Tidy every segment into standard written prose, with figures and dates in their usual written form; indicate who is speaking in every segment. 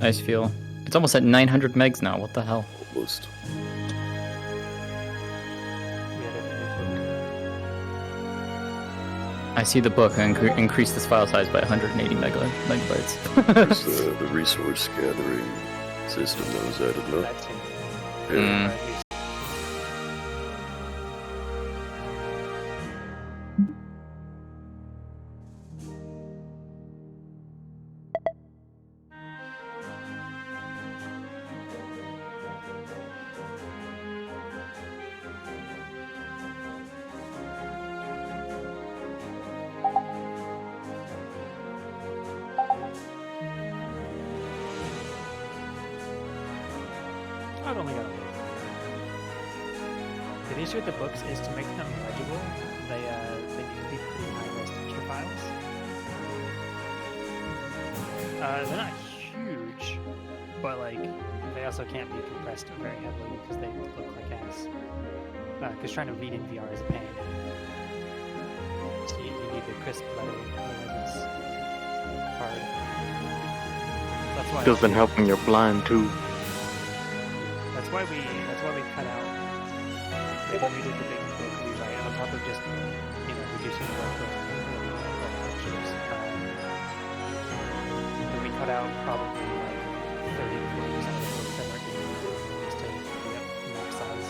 Speaker 1: Ice Fuel. It's almost at 900 megs now. What the hell?
Speaker 2: Almost.
Speaker 1: I see the book and increase this file size by 180 megabytes.
Speaker 2: There's the resource gathering system that was added, no? Yeah.
Speaker 3: I've only got a little. The issue with the books is to make them legible, they need to be pretty high-res texture files. They're not huge, but like they also can't be compressed very heavily because they look like ass. Because trying to read in VR is a pain. So you need the crisp lettering, otherwise it's hard. That's why.
Speaker 4: Doesn't help when you're blind too.
Speaker 3: That's why we cut out. Like when we did the big book rewrite, on top of just reducing the workload lectures, then we cut out probably like 30 to 40% of the books that weren't being used just to map size.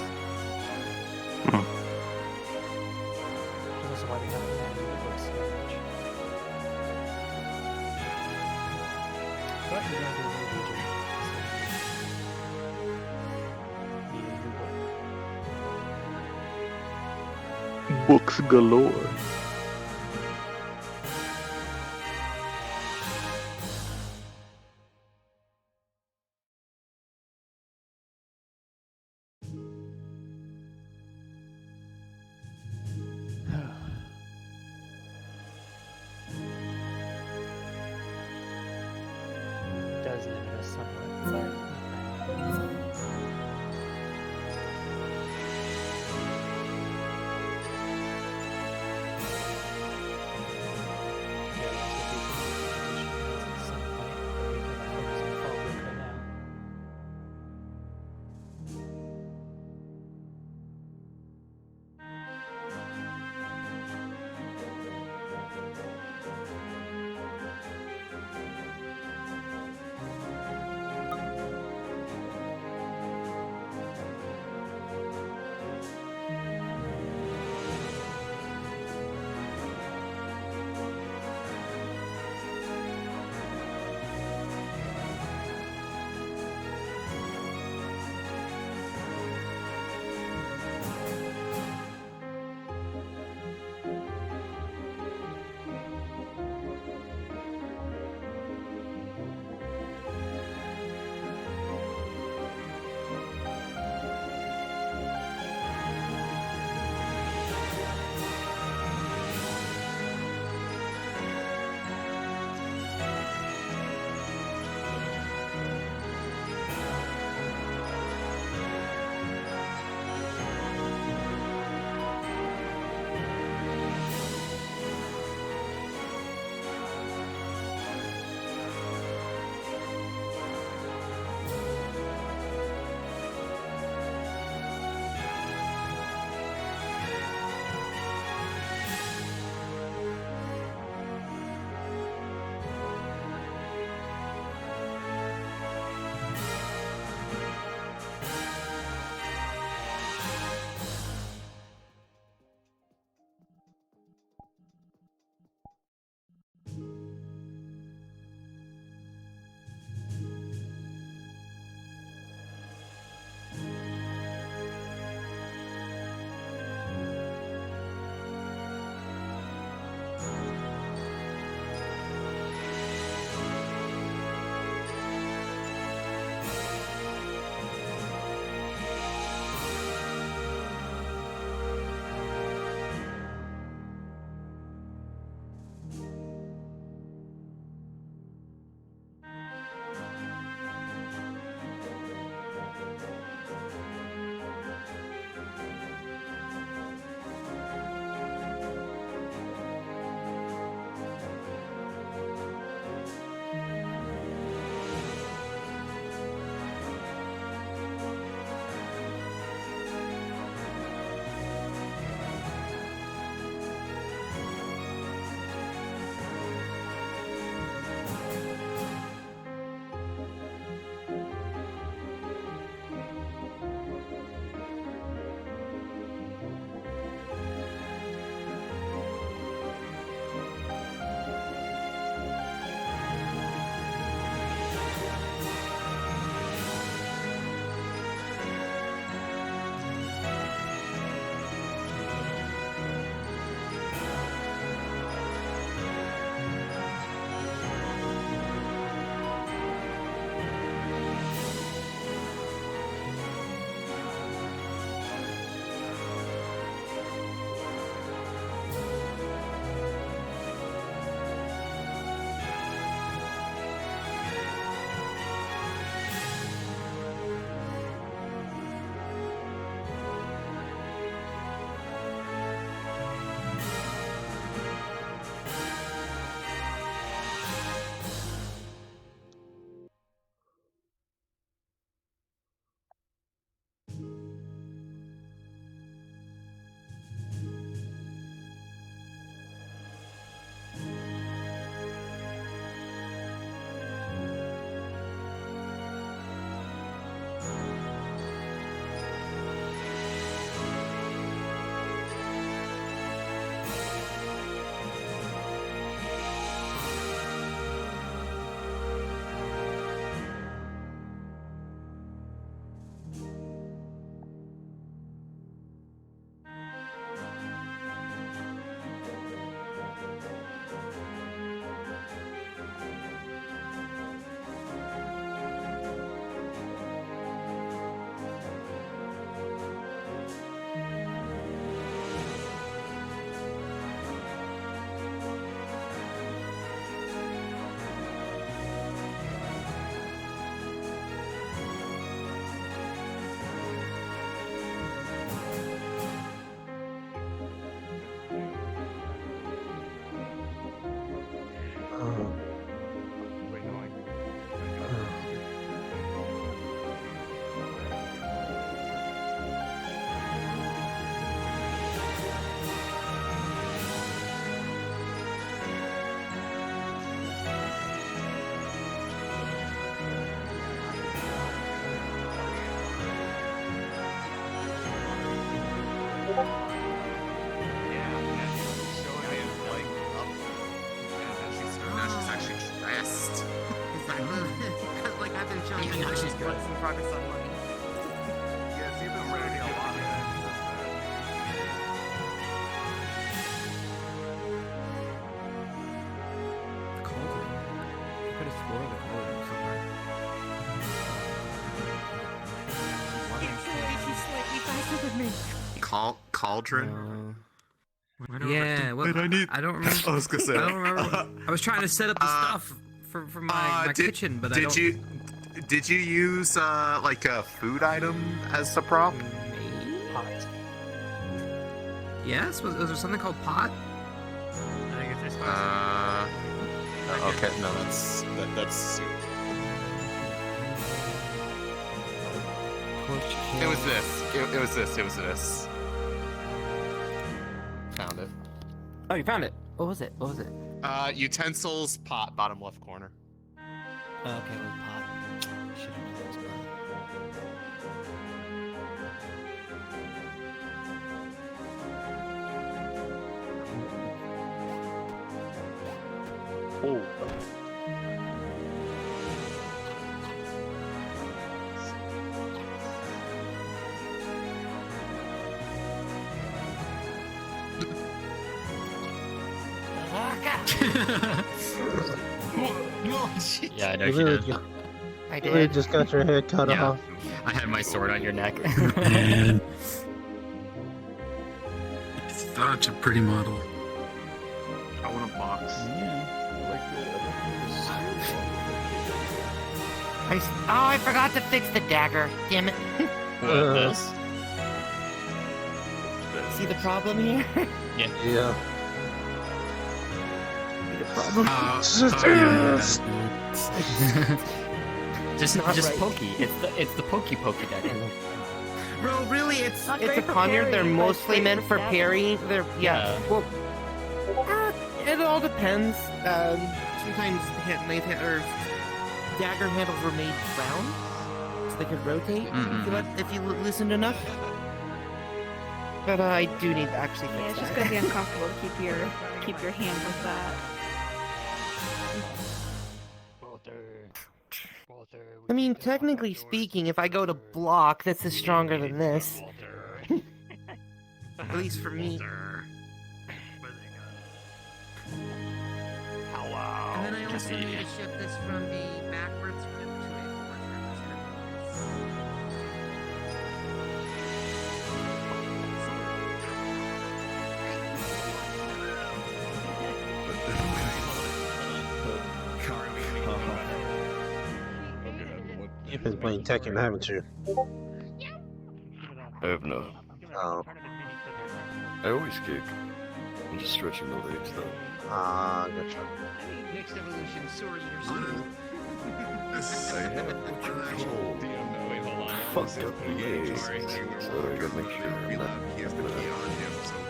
Speaker 3: Which is also why we haven't added the books so much. But we're gonna do a new region.
Speaker 4: Books galore.
Speaker 3: Does limit us somewhat.
Speaker 5: Now she's actually dressed. Because like I've been showing you she's got some progress online.
Speaker 6: Yeah, she's been ready a lot.
Speaker 7: The cauldron. I could have sworn the cauldron somewhere.
Speaker 5: She's slightly faster than me. Cauldron?
Speaker 7: Yeah, what, I don't remember.
Speaker 6: I was gonna say.
Speaker 7: I don't remember. I was trying to set up the stuff for my kitchen, but I don't.
Speaker 5: Did you use like a food item as a prop?
Speaker 3: Pot.
Speaker 7: Yes, was there something called pot?
Speaker 3: I think it's this one.
Speaker 5: Okay, no, that's soup. It was this. It was this. Found it.
Speaker 7: Oh, you found it. What was it?
Speaker 5: Utensils, pot, bottom left corner.
Speaker 7: Oh, okay, well, pot. Should have known that was pot.
Speaker 4: Oh.
Speaker 1: Yeah, I know
Speaker 4: You
Speaker 1: she
Speaker 4: really,
Speaker 1: did.
Speaker 4: ju-
Speaker 5: I
Speaker 4: you really just got your head cut
Speaker 1: Yeah.
Speaker 4: off.
Speaker 1: I had my sword on your neck.
Speaker 8: It's such a pretty model.
Speaker 6: I want a box.
Speaker 5: I forgot to fix the dagger. Damn it.
Speaker 1: What, this?
Speaker 5: See the problem here?
Speaker 4: Yeah.
Speaker 1: Just
Speaker 5: Not right.
Speaker 1: pokey. It's the pokey dagger.
Speaker 5: Bro, really, it's
Speaker 9: Not
Speaker 5: a
Speaker 9: great for
Speaker 5: poniard. They're
Speaker 9: parrying, but
Speaker 5: mostly
Speaker 9: great
Speaker 5: meant
Speaker 9: for
Speaker 5: for
Speaker 9: stabbing.
Speaker 5: parrying. They're
Speaker 1: Yeah.
Speaker 5: Well, it all depends. Sometimes or dagger handles were made round, so they could rotate if you listened enough. But I do need to actually
Speaker 9: Yeah,
Speaker 5: fix
Speaker 9: it's just
Speaker 5: that.
Speaker 9: gonna be uncomfortable to keep your hand with that.
Speaker 5: I mean, technically speaking, if I go to block, this is stronger than this. At least for me. And then I also need to shift this from a backwards grip to a forwards
Speaker 4: You've been playing Tekken, haven't you?
Speaker 2: I have not.
Speaker 4: Oh.
Speaker 2: I always kick. I'm just stretching my legs though.
Speaker 4: Ah, gotcha.
Speaker 5: Next evolution, sword eater.
Speaker 2: I have what you call fucked up VA, so I gotta make sure I'm not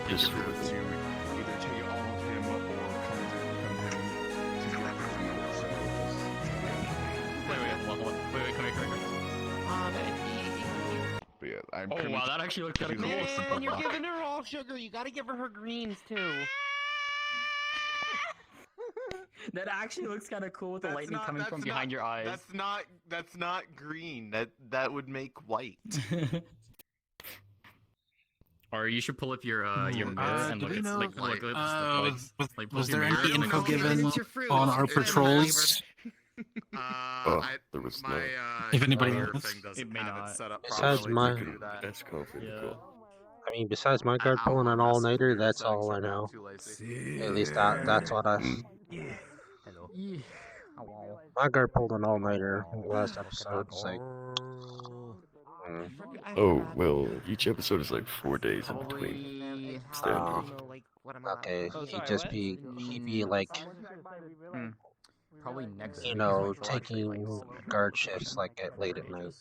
Speaker 2: just
Speaker 6: to either take all of him or come to direct from themselves.
Speaker 1: Wait, come here.
Speaker 6: But yeah, I'm
Speaker 1: Oh
Speaker 6: pretty
Speaker 1: wow,
Speaker 6: much
Speaker 1: that actually looked kind of cool.
Speaker 5: Man, you're giving her all sugar. You gotta give her greens too.
Speaker 1: That actually looks kind of cool with the lightning coming from behind your eyes.
Speaker 5: That's not green. That would make white.
Speaker 1: Or you should pull up your mirror and
Speaker 8: do
Speaker 1: look
Speaker 8: we
Speaker 1: at
Speaker 8: know,
Speaker 1: was
Speaker 8: there
Speaker 1: your
Speaker 8: any
Speaker 1: mirror and
Speaker 8: info
Speaker 1: then-
Speaker 8: given on our patrols?
Speaker 2: there was no.
Speaker 8: If anybody
Speaker 5: my
Speaker 8: knows.
Speaker 5: thing doesn't
Speaker 1: It may
Speaker 5: have
Speaker 1: not.
Speaker 5: it set up
Speaker 4: Besides
Speaker 5: properly
Speaker 4: my-
Speaker 5: to do that.
Speaker 2: That's confident.
Speaker 4: I mean, besides my guard pulling an all-nighter, that's all I know. At least that's what I... My guard pulled an all-nighter last episode. It's like...
Speaker 2: Oh well, each episode is like 4 days in between. Standard.
Speaker 4: Okay, he'd be like...
Speaker 1: Probably next
Speaker 4: you
Speaker 1: week.
Speaker 4: know,
Speaker 1: I'll actually, like,
Speaker 4: taking
Speaker 1: submit
Speaker 4: guard
Speaker 1: my
Speaker 4: shifts like at late at night,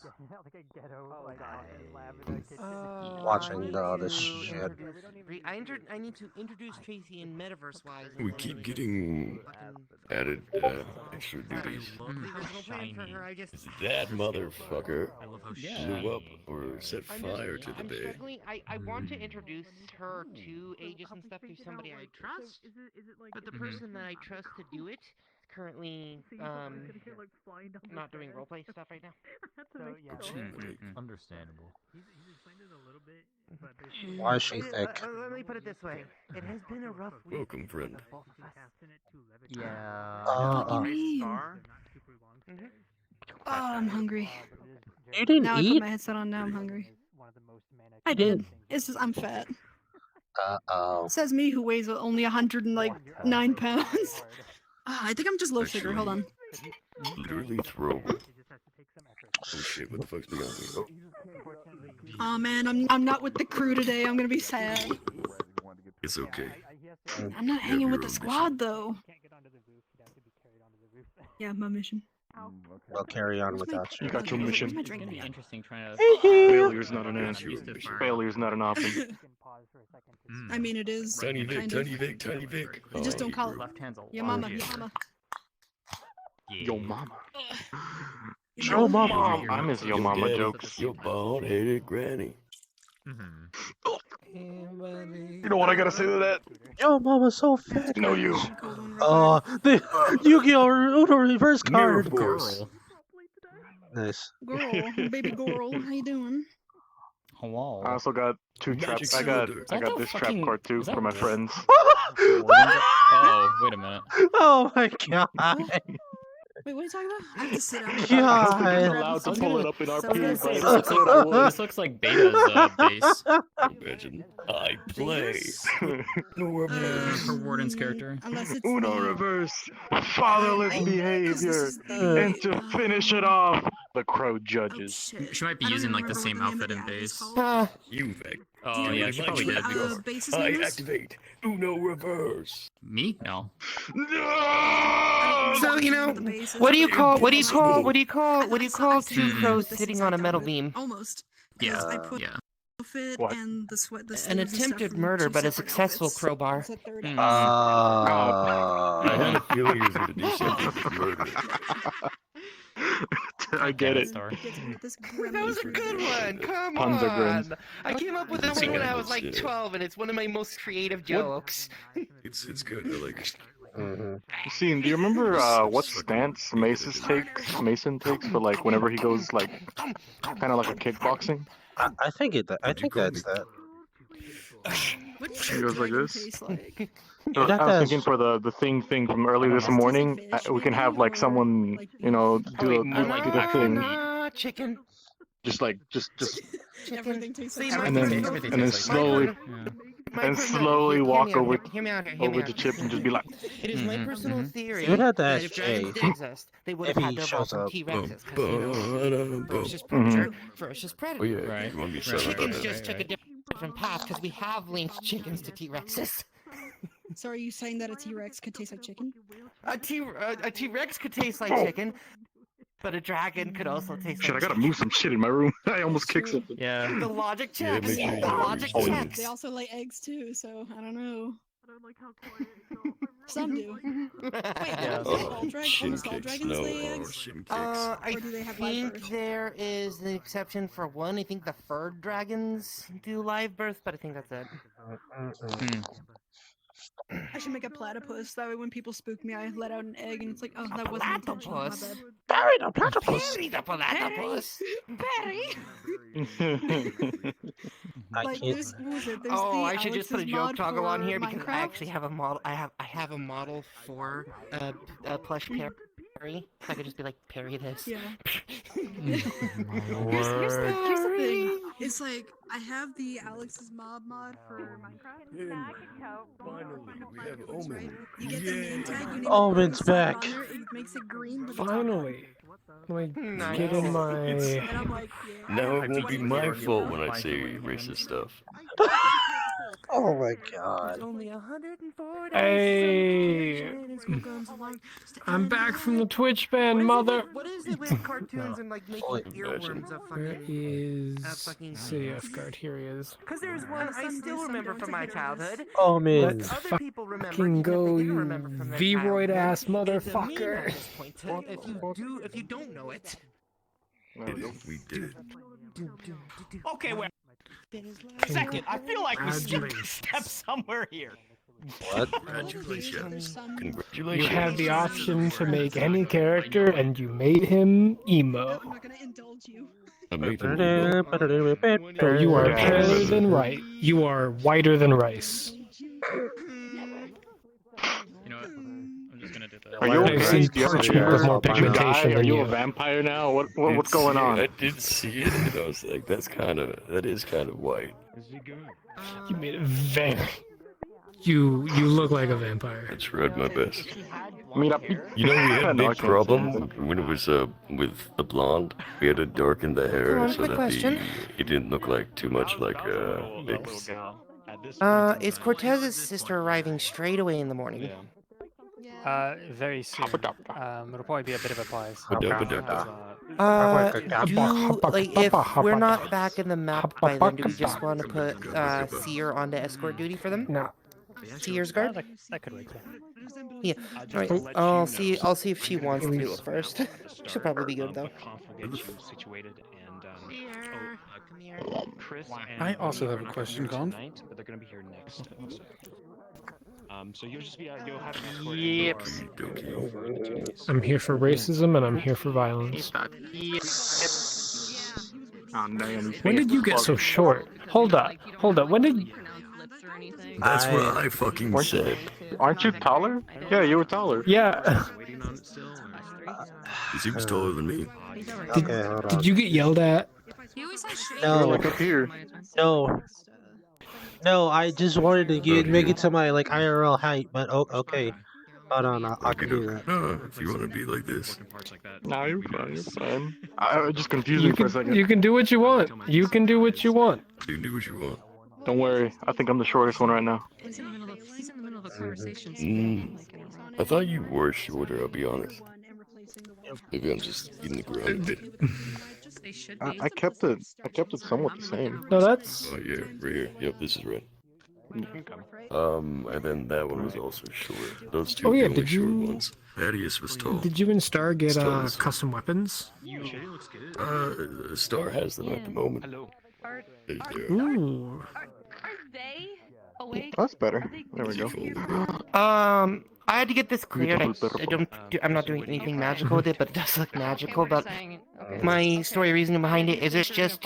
Speaker 5: I
Speaker 4: watching
Speaker 5: need
Speaker 4: the other
Speaker 5: to
Speaker 4: shit.
Speaker 5: I need to introduce Tracy in metaverse wise.
Speaker 2: We keep getting added extra duties. That motherfucker blew up or set fire to the bay.
Speaker 5: I want to introduce her to Aegis and stuff through somebody I trust, but the person that I trust to do it currently not doing roleplay stuff right now.
Speaker 3: So yeah,
Speaker 1: Understandable.
Speaker 3: he's explained it a little bit, but
Speaker 4: Why is she thick?
Speaker 5: Let me put it this way: it has been a rough week.
Speaker 2: Welcome, friend.
Speaker 1: Yeah.
Speaker 9: What do you mean? Oh, I'm hungry.
Speaker 4: You didn't
Speaker 9: Now I put
Speaker 4: eat?
Speaker 9: my headset on. Now I'm hungry. I did. It's just I'm fat.
Speaker 4: Uh-oh.
Speaker 9: Says me who weighs only 109 pounds. I think I'm just low sugar. Hold on.
Speaker 2: Literally throw. Oh shit, what the fuck's beyond me? Oh.
Speaker 9: Oh man, I'm not with the crew today. I'm gonna be sad.
Speaker 2: It's okay.
Speaker 9: I'm not hanging with the squad though. Yeah, my mission.
Speaker 4: They'll carry on without you.
Speaker 6: You got your mission.
Speaker 9: Where's my drink?
Speaker 1: It'd be interesting trying to.
Speaker 6: Failure's not an answer.
Speaker 1: Used to fire.
Speaker 6: Failure's not an option.
Speaker 9: I mean, it is.
Speaker 2: Tiny Vic,
Speaker 9: kind of.
Speaker 2: Tiny Vic, Tiny Vic.
Speaker 9: You just don't call it.
Speaker 1: Left hand's a
Speaker 9: Your
Speaker 1: lot
Speaker 9: mama, your
Speaker 1: easier.
Speaker 9: mama.
Speaker 6: Yo mama.
Speaker 9: Yo,
Speaker 6: mama. I miss yo mama
Speaker 2: daddy,
Speaker 6: jokes.
Speaker 2: Your bald-headed granny.
Speaker 6: You know what I gotta say to that?
Speaker 4: Yo, mama's so fat.
Speaker 6: No, you.
Speaker 4: The Yu-Gi-Oh! Uno reverse
Speaker 2: Mirror
Speaker 4: card.
Speaker 2: Force.
Speaker 4: Nice.
Speaker 9: Girl, baby girl, how you doing?
Speaker 1: Hello.
Speaker 6: I also got two
Speaker 2: Magic
Speaker 6: traps. I
Speaker 2: cylinder.
Speaker 6: got this trap card too
Speaker 1: is that
Speaker 6: for my
Speaker 1: real?
Speaker 6: friends.
Speaker 1: Oh, wait a minute.
Speaker 4: Oh my god.
Speaker 9: Wait, what are you talking about? I have to sit down.
Speaker 4: God.
Speaker 6: Allowed to pull it up in
Speaker 1: I was
Speaker 6: RP,
Speaker 1: gonna say,
Speaker 6: but
Speaker 1: this looks like Beta's base.
Speaker 2: Imagine I play.
Speaker 7: Her warden's character.
Speaker 9: Unless it's
Speaker 6: Uno
Speaker 9: the-
Speaker 6: reverse, fatherless
Speaker 9: Oh, 'cause this
Speaker 6: behavior,
Speaker 9: is the-
Speaker 6: and to finish it off, the crow judges.
Speaker 9: shit.
Speaker 7: She might be
Speaker 9: I don't
Speaker 7: using like
Speaker 9: remember
Speaker 7: the
Speaker 9: what
Speaker 7: same
Speaker 9: name of
Speaker 7: outfit
Speaker 9: the
Speaker 7: in
Speaker 9: app is
Speaker 7: base.
Speaker 9: called.
Speaker 2: You Vic.
Speaker 1: Oh,
Speaker 9: Do you
Speaker 1: yeah,
Speaker 9: know
Speaker 1: she
Speaker 9: what
Speaker 1: probably
Speaker 9: the,
Speaker 1: did. Because...
Speaker 9: base's
Speaker 2: I
Speaker 9: name is?
Speaker 2: activate Uno reverse.
Speaker 7: Me? No.
Speaker 5: So you know,
Speaker 9: The base is-
Speaker 5: what do you call
Speaker 9: I've
Speaker 5: two
Speaker 9: seen
Speaker 5: crows
Speaker 9: this
Speaker 5: sitting
Speaker 9: exact
Speaker 5: on a metal
Speaker 9: outfit.
Speaker 5: beam?
Speaker 9: Almost.
Speaker 4: Yeah.
Speaker 9: 'Cause I put
Speaker 7: Yeah.
Speaker 9: outfit
Speaker 6: What?
Speaker 9: and the sweat. The
Speaker 5: An
Speaker 9: sleeves and stuff
Speaker 5: attempted
Speaker 9: from
Speaker 5: murder,
Speaker 9: two
Speaker 5: but a
Speaker 9: separate
Speaker 5: successful
Speaker 9: outfits.
Speaker 5: crowbar.
Speaker 9: It's a third
Speaker 1: Mm.
Speaker 2: I had
Speaker 4: Uh,
Speaker 2: a feeling he was going to do something with murder.
Speaker 6: I get it.
Speaker 1: Star.
Speaker 9: Gets me with this
Speaker 5: That was a good one. Come
Speaker 6: Puns are grand.
Speaker 5: on. I came up with that
Speaker 2: It's
Speaker 5: one when I
Speaker 2: good.
Speaker 5: was like 12, and it's one of my most creative jokes.
Speaker 2: It's good. I like it.
Speaker 4: mhm.
Speaker 6: Scene, do you remember what stance Mason takes for like whenever he goes like kind of like a kickboxing?
Speaker 4: I think that's that.
Speaker 9: What does
Speaker 6: He
Speaker 9: your
Speaker 6: goes like
Speaker 9: dragon
Speaker 6: this.
Speaker 9: taste like?
Speaker 6: So
Speaker 4: That
Speaker 6: I was
Speaker 4: does.
Speaker 6: thinking for the thing from earlier this
Speaker 9: Does it
Speaker 6: morning,
Speaker 9: fish
Speaker 6: we can have
Speaker 9: maybe,
Speaker 6: like
Speaker 9: or,
Speaker 6: someone,
Speaker 9: like,
Speaker 6: you know,
Speaker 1: Probably
Speaker 6: do
Speaker 1: more like
Speaker 6: the
Speaker 1: actual
Speaker 6: thing,
Speaker 1: meat.
Speaker 5: Chicken.
Speaker 6: just
Speaker 9: Everything tastes like
Speaker 5: See,
Speaker 9: chicken.
Speaker 6: and then
Speaker 1: Everything
Speaker 6: and then
Speaker 1: tastes like
Speaker 6: slowly
Speaker 1: Yeah.
Speaker 6: and slowly walk over
Speaker 5: Hear me out here.
Speaker 6: over to Chip and just be like,
Speaker 5: It is my
Speaker 1: Mhm,
Speaker 5: personal
Speaker 1: mhm.
Speaker 5: theory
Speaker 4: You would have to
Speaker 5: that
Speaker 4: ask
Speaker 5: if dragons
Speaker 4: Jay
Speaker 5: did exist, they would have
Speaker 4: if
Speaker 5: had
Speaker 4: he
Speaker 5: to
Speaker 4: shows
Speaker 5: evolve from
Speaker 4: up.
Speaker 5: T-Rexes, because you know, ferocious predator, ferocious
Speaker 2: Oh
Speaker 5: predator.
Speaker 2: yeah,
Speaker 1: Right.
Speaker 2: you want to be
Speaker 1: Right,
Speaker 2: silent
Speaker 1: right,
Speaker 2: about
Speaker 5: Chickens
Speaker 2: that?
Speaker 5: just took a different path because we have linked chickens to T-Rexes.
Speaker 9: So are you saying that a T-Rex could taste like chicken?
Speaker 5: A T-Rex could taste like chicken, but a dragon could also taste
Speaker 6: shit, I
Speaker 5: like
Speaker 6: gotta
Speaker 5: chicken.
Speaker 6: move some shit in my room. I almost kicked
Speaker 9: True.
Speaker 6: something.
Speaker 1: Yeah.
Speaker 5: The logic
Speaker 2: Yeah,
Speaker 5: checks.
Speaker 2: make sure you
Speaker 5: The
Speaker 2: do
Speaker 5: logic
Speaker 2: research.
Speaker 5: checks.
Speaker 9: They also lay eggs too, so I don't know. Some do. Wait,
Speaker 1: Yeah.
Speaker 9: do all
Speaker 2: Shin
Speaker 9: almost all
Speaker 2: kicks.
Speaker 9: dragons
Speaker 2: No,
Speaker 9: lay eggs?
Speaker 2: shin kicks.
Speaker 5: I
Speaker 9: Or do they have live
Speaker 5: think
Speaker 9: birth?
Speaker 5: there is an exception for one. I think the furred dragons do live birth, but I think that's it.
Speaker 1: Hmm.
Speaker 9: I should make a platypus. That way, when people spook me, I let out an egg, and it's like, oh, that wasn't intentional. My
Speaker 5: platypus?
Speaker 9: bad.
Speaker 4: Barry the platypus.
Speaker 5: Perry the platypus. Perry.
Speaker 4: I
Speaker 9: Like,
Speaker 4: can't.
Speaker 9: there's, what was it? There's
Speaker 5: Oh,
Speaker 9: the
Speaker 5: I should just put a
Speaker 9: Alex's
Speaker 5: joke
Speaker 9: mod
Speaker 5: toggle on
Speaker 9: for
Speaker 5: here because I
Speaker 9: Minecraft.
Speaker 5: actually have a model. I have a model for a plush Perry. So I could just be like, Perry this.
Speaker 9: Yeah.
Speaker 1: Mm.
Speaker 9: Here's the thing. It's like, I have the Alex's mod for Minecraft.
Speaker 2: Finally, we have
Speaker 9: Platypus, right?
Speaker 2: Omen.
Speaker 9: You get the name tag, you name
Speaker 4: Omen's
Speaker 9: it, put a
Speaker 4: back.
Speaker 9: sign on there, it makes it green, but it's
Speaker 10: Finally. Like,
Speaker 5: Nice.
Speaker 10: get in my.
Speaker 9: and I'm like, yeah.
Speaker 2: Now it won't be my fault when I say racist stuff.
Speaker 4: Oh my god.
Speaker 5: Only 140
Speaker 10: Hey, I'm back from the Twitch ban, mother.
Speaker 5: What is it with cartoons and like making earworms of
Speaker 10: Where
Speaker 5: fucking?
Speaker 10: is
Speaker 5: fucking
Speaker 10: CF guard? Here he is.
Speaker 5: Because there's one I still remember from my childhood.
Speaker 4: Oh man.
Speaker 10: Let's
Speaker 5: Other people remember,
Speaker 10: fucking
Speaker 5: even
Speaker 10: go,
Speaker 5: if they didn't
Speaker 10: you
Speaker 5: remember from their
Speaker 10: V-roid
Speaker 5: childhood.
Speaker 10: ass
Speaker 5: It's a meme at
Speaker 10: motherfucker.
Speaker 5: this point. If you don't know it.
Speaker 2: We did.
Speaker 11: Okay, wait. Second, I feel like we skipped a step somewhere here.
Speaker 4: What?
Speaker 2: Congratulations.
Speaker 10: You had the option to make any character, and you made him emo.
Speaker 9: I'm not gonna indulge you.
Speaker 2: I made him emo.
Speaker 10: So you are
Speaker 6: Yeah.
Speaker 10: paler than rice. You are whiter than rice.
Speaker 6: Are you
Speaker 10: I've seen
Speaker 6: okay?
Speaker 10: parchment with more
Speaker 6: Did you die?
Speaker 10: pigmentation
Speaker 6: Are
Speaker 10: than
Speaker 6: you
Speaker 10: you.
Speaker 6: a vampire now? What's going on?
Speaker 2: I did see it, and I was like, that is kind of white.
Speaker 10: You made it very. You look like a vampire.
Speaker 2: I tried my best.
Speaker 6: I mean,
Speaker 2: You know, we had a
Speaker 6: No, I
Speaker 2: big
Speaker 6: can't
Speaker 2: problem
Speaker 6: say that.
Speaker 2: when it was with the blonde. We had to darken the hair
Speaker 5: Hold on,
Speaker 2: so
Speaker 5: quick
Speaker 2: that
Speaker 5: question.
Speaker 2: it didn't look like too much like Vix.
Speaker 5: Is Cortez's sister arriving straight away in the morning?
Speaker 3: Very soon. It'll probably be a bit of a pause.
Speaker 5: If we're not back in the map by then, do we just want to put Seer onto escort duty for them?
Speaker 10: No.
Speaker 5: Seer's guard?
Speaker 3: That could work.
Speaker 5: Yeah. Alright, I'll see if she wants to do it first. She'll probably be good though.
Speaker 8: I also have a question, Con.
Speaker 11: But they're gonna be here next episode. So you'll just be you'll have an escort.
Speaker 3: Yep.
Speaker 10: I'm here for racism and I'm here for violence.
Speaker 6: Oh, man,
Speaker 10: When did you get so short? Hold up. When did...
Speaker 2: That's what I fucking said.
Speaker 6: Aren't you taller? Yeah, you were taller.
Speaker 10: Yeah.
Speaker 2: He was taller than me.
Speaker 4: Okay, hold on.
Speaker 10: Did you get yelled at?
Speaker 4: No.
Speaker 6: Like up here.
Speaker 4: No, I just wanted to make it to my like IRL height, but okay. Hold on, I can do that.
Speaker 2: If you want to be like this.
Speaker 6: No, you're fine. You're fine. I just confused me for a second.
Speaker 10: You can do what you want. You can do what you want.
Speaker 2: You can do what you want.
Speaker 6: Don't worry. I think I'm the shortest one right now.
Speaker 9: He's in the middle of a conversation.
Speaker 2: I thought you were shorter, I'll be honest. Maybe I'm just in the ground.
Speaker 6: I kept it somewhat the same.
Speaker 10: No, that's...
Speaker 2: Oh yeah, right here. Yep, this is right. And then that one was also short. Those two
Speaker 10: Oh, yeah,
Speaker 2: were the only
Speaker 10: did
Speaker 2: short
Speaker 10: you-
Speaker 2: ones. Thaddeus was tall.
Speaker 10: Did you and Star get
Speaker 2: Star was-
Speaker 10: custom weapons?
Speaker 2: Star has them at the moment.
Speaker 10: Ooh.
Speaker 6: That's better. There we go.
Speaker 5: I had to get this cleared. I'm not doing anything magical with it, but it does look magical. But my story reasoning behind it is it's just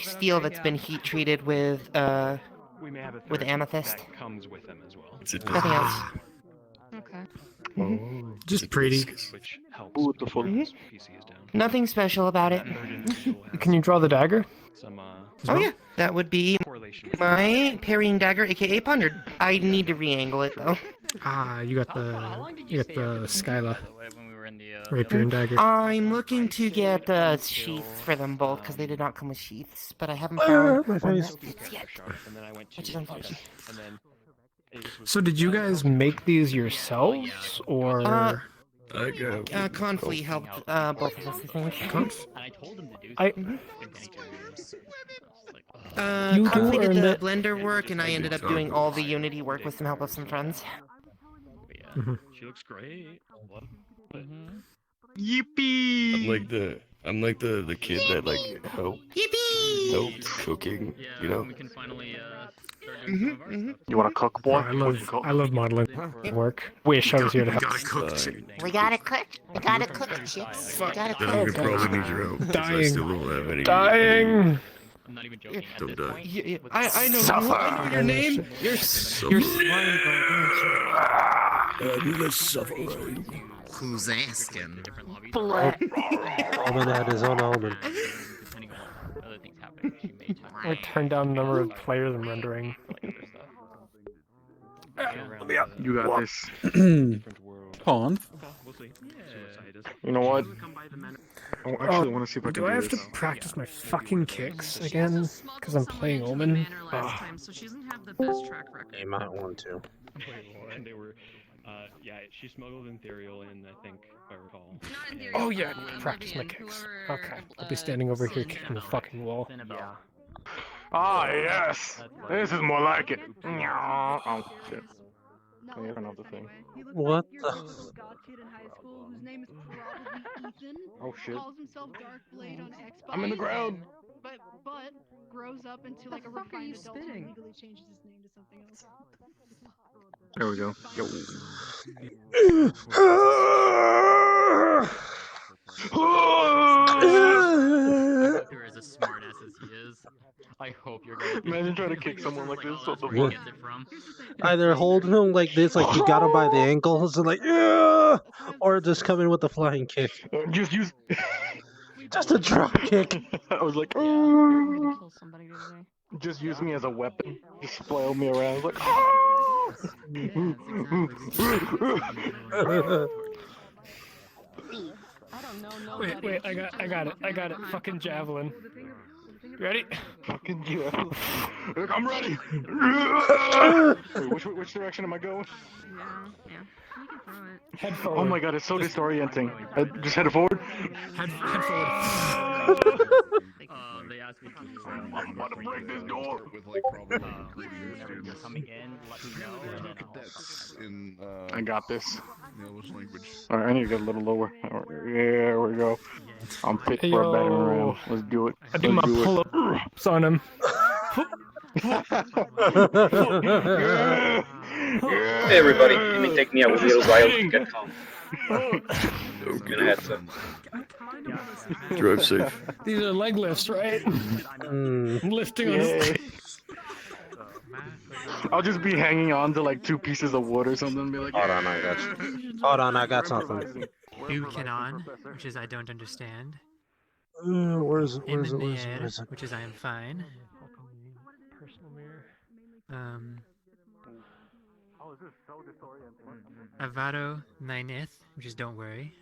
Speaker 5: steel that's been heat treated with amethyst.
Speaker 11: Comes with them as well.
Speaker 5: Nothing else.
Speaker 9: Okay.
Speaker 10: Just pretty.
Speaker 11: Which helps.
Speaker 6: Ooh, the full.
Speaker 11: PC is down.
Speaker 5: Nothing special about it.
Speaker 10: Can you draw the dagger?
Speaker 11: Some
Speaker 5: Oh yeah, that would be
Speaker 11: correlation.
Speaker 5: my parrying dagger, aka pondered. I need to re-angle it though.
Speaker 10: You got the Skyla rapier and dagger.
Speaker 5: I'm looking to get sheaths for them both because they did not come with sheaths, but I haven't found
Speaker 10: my
Speaker 5: one
Speaker 10: face.
Speaker 5: that fits yet, which is unfortunate.
Speaker 10: So did you guys make these yourselves, or...
Speaker 5: Confley helped both of us, I think.
Speaker 10: You do
Speaker 5: Confley did
Speaker 10: earn
Speaker 5: the
Speaker 10: it.
Speaker 5: blender work, and I ended up doing all the Unity work with some help of some friends.
Speaker 11: She looks great.
Speaker 6: Yippee!
Speaker 2: I'm like the kid that like helped cooking, you know?
Speaker 1: We can finally
Speaker 6: You want to cook, boy?
Speaker 10: I love modeling work. Wish I was here to help.
Speaker 5: We gotta cook. We gotta cook, chips. We gotta
Speaker 2: Then you
Speaker 5: cook.
Speaker 2: probably need your own. 'cause I
Speaker 10: Dying.
Speaker 2: still don't have any.
Speaker 10: Dying.
Speaker 1: I'm not even joking.
Speaker 2: Don't die.
Speaker 5: I know your name. You're swine.
Speaker 2: I'm the suffering.
Speaker 7: Who's asking?
Speaker 4: Alman had his own almond.
Speaker 1: Depending on other things happening, she may time
Speaker 10: I turned down the number of players I'm rendering.
Speaker 6: You got this.
Speaker 8: Con.
Speaker 6: You know what? I actually want to see if I can
Speaker 10: Do
Speaker 6: do
Speaker 10: I have to
Speaker 6: this.
Speaker 10: practice my fucking kicks again? Because I'm playing Omen?
Speaker 9: Last time, so she doesn't have the best track record.
Speaker 4: You might want to.
Speaker 12: And they were, yeah, she smuggled Ethereal in, I think, if I recall.
Speaker 10: Oh yeah, practice my kicks. Okay, I'll be standing over here kicking the fucking wall.
Speaker 6: Yeah. Ah, yes! This is more like it. Oh, shit. Oh, you don't know the thing.
Speaker 4: What the?
Speaker 6: Oh, shit.
Speaker 9: Calls himself Dark Blade on Xbox.
Speaker 6: I'm in the ground!
Speaker 9: But grows up into like a refined adult and legally changes his name to something else.
Speaker 6: There we go. Yo.
Speaker 1: You're as smart as he is. I hope you're going to
Speaker 6: Imagine trying to kick someone like this. What the
Speaker 4: What?
Speaker 6: fuck?
Speaker 4: Either holding him like this, like you got him by the ankles, and like, yeah, or just come in with a flying kick.
Speaker 6: Just use.
Speaker 4: Just a drop kick.
Speaker 6: I was like, just use me as a weapon. Just flail me around. Like,
Speaker 10: Wait, I got it. Fucking javelin. You ready?
Speaker 6: Fucking javelin. I'm ready. Wait, which direction am I going?
Speaker 10: Head forward.
Speaker 6: Oh my god, it's so disorienting. Just head forward.
Speaker 10: Head forward.
Speaker 1: They asked me to
Speaker 6: I'm about to break this door.
Speaker 2: With like probably
Speaker 1: whenever you're coming in, let me know. And then I'll...
Speaker 6: I got this.
Speaker 2: English language.
Speaker 6: Alright, I need to get a little lower. There we go. I'm fit
Speaker 10: Hey,
Speaker 6: for a better
Speaker 10: yo.
Speaker 6: round. Let's do it.
Speaker 10: I do my pull-ups on him.
Speaker 13: Hey everybody, you may take me out with little wild to get home. Gonna have some.
Speaker 2: Drive safe.
Speaker 10: These are leg lifts, right? I'm lifting on his...
Speaker 6: I'll just be hanging on to like 2 pieces of wood or something and be like,
Speaker 4: Hold on, I got you. Hold on, I got something.
Speaker 3: Buchanan, which is I don't understand.
Speaker 4: Where's it?
Speaker 3: Which is I am fine. Avado 9th, which is don't worry.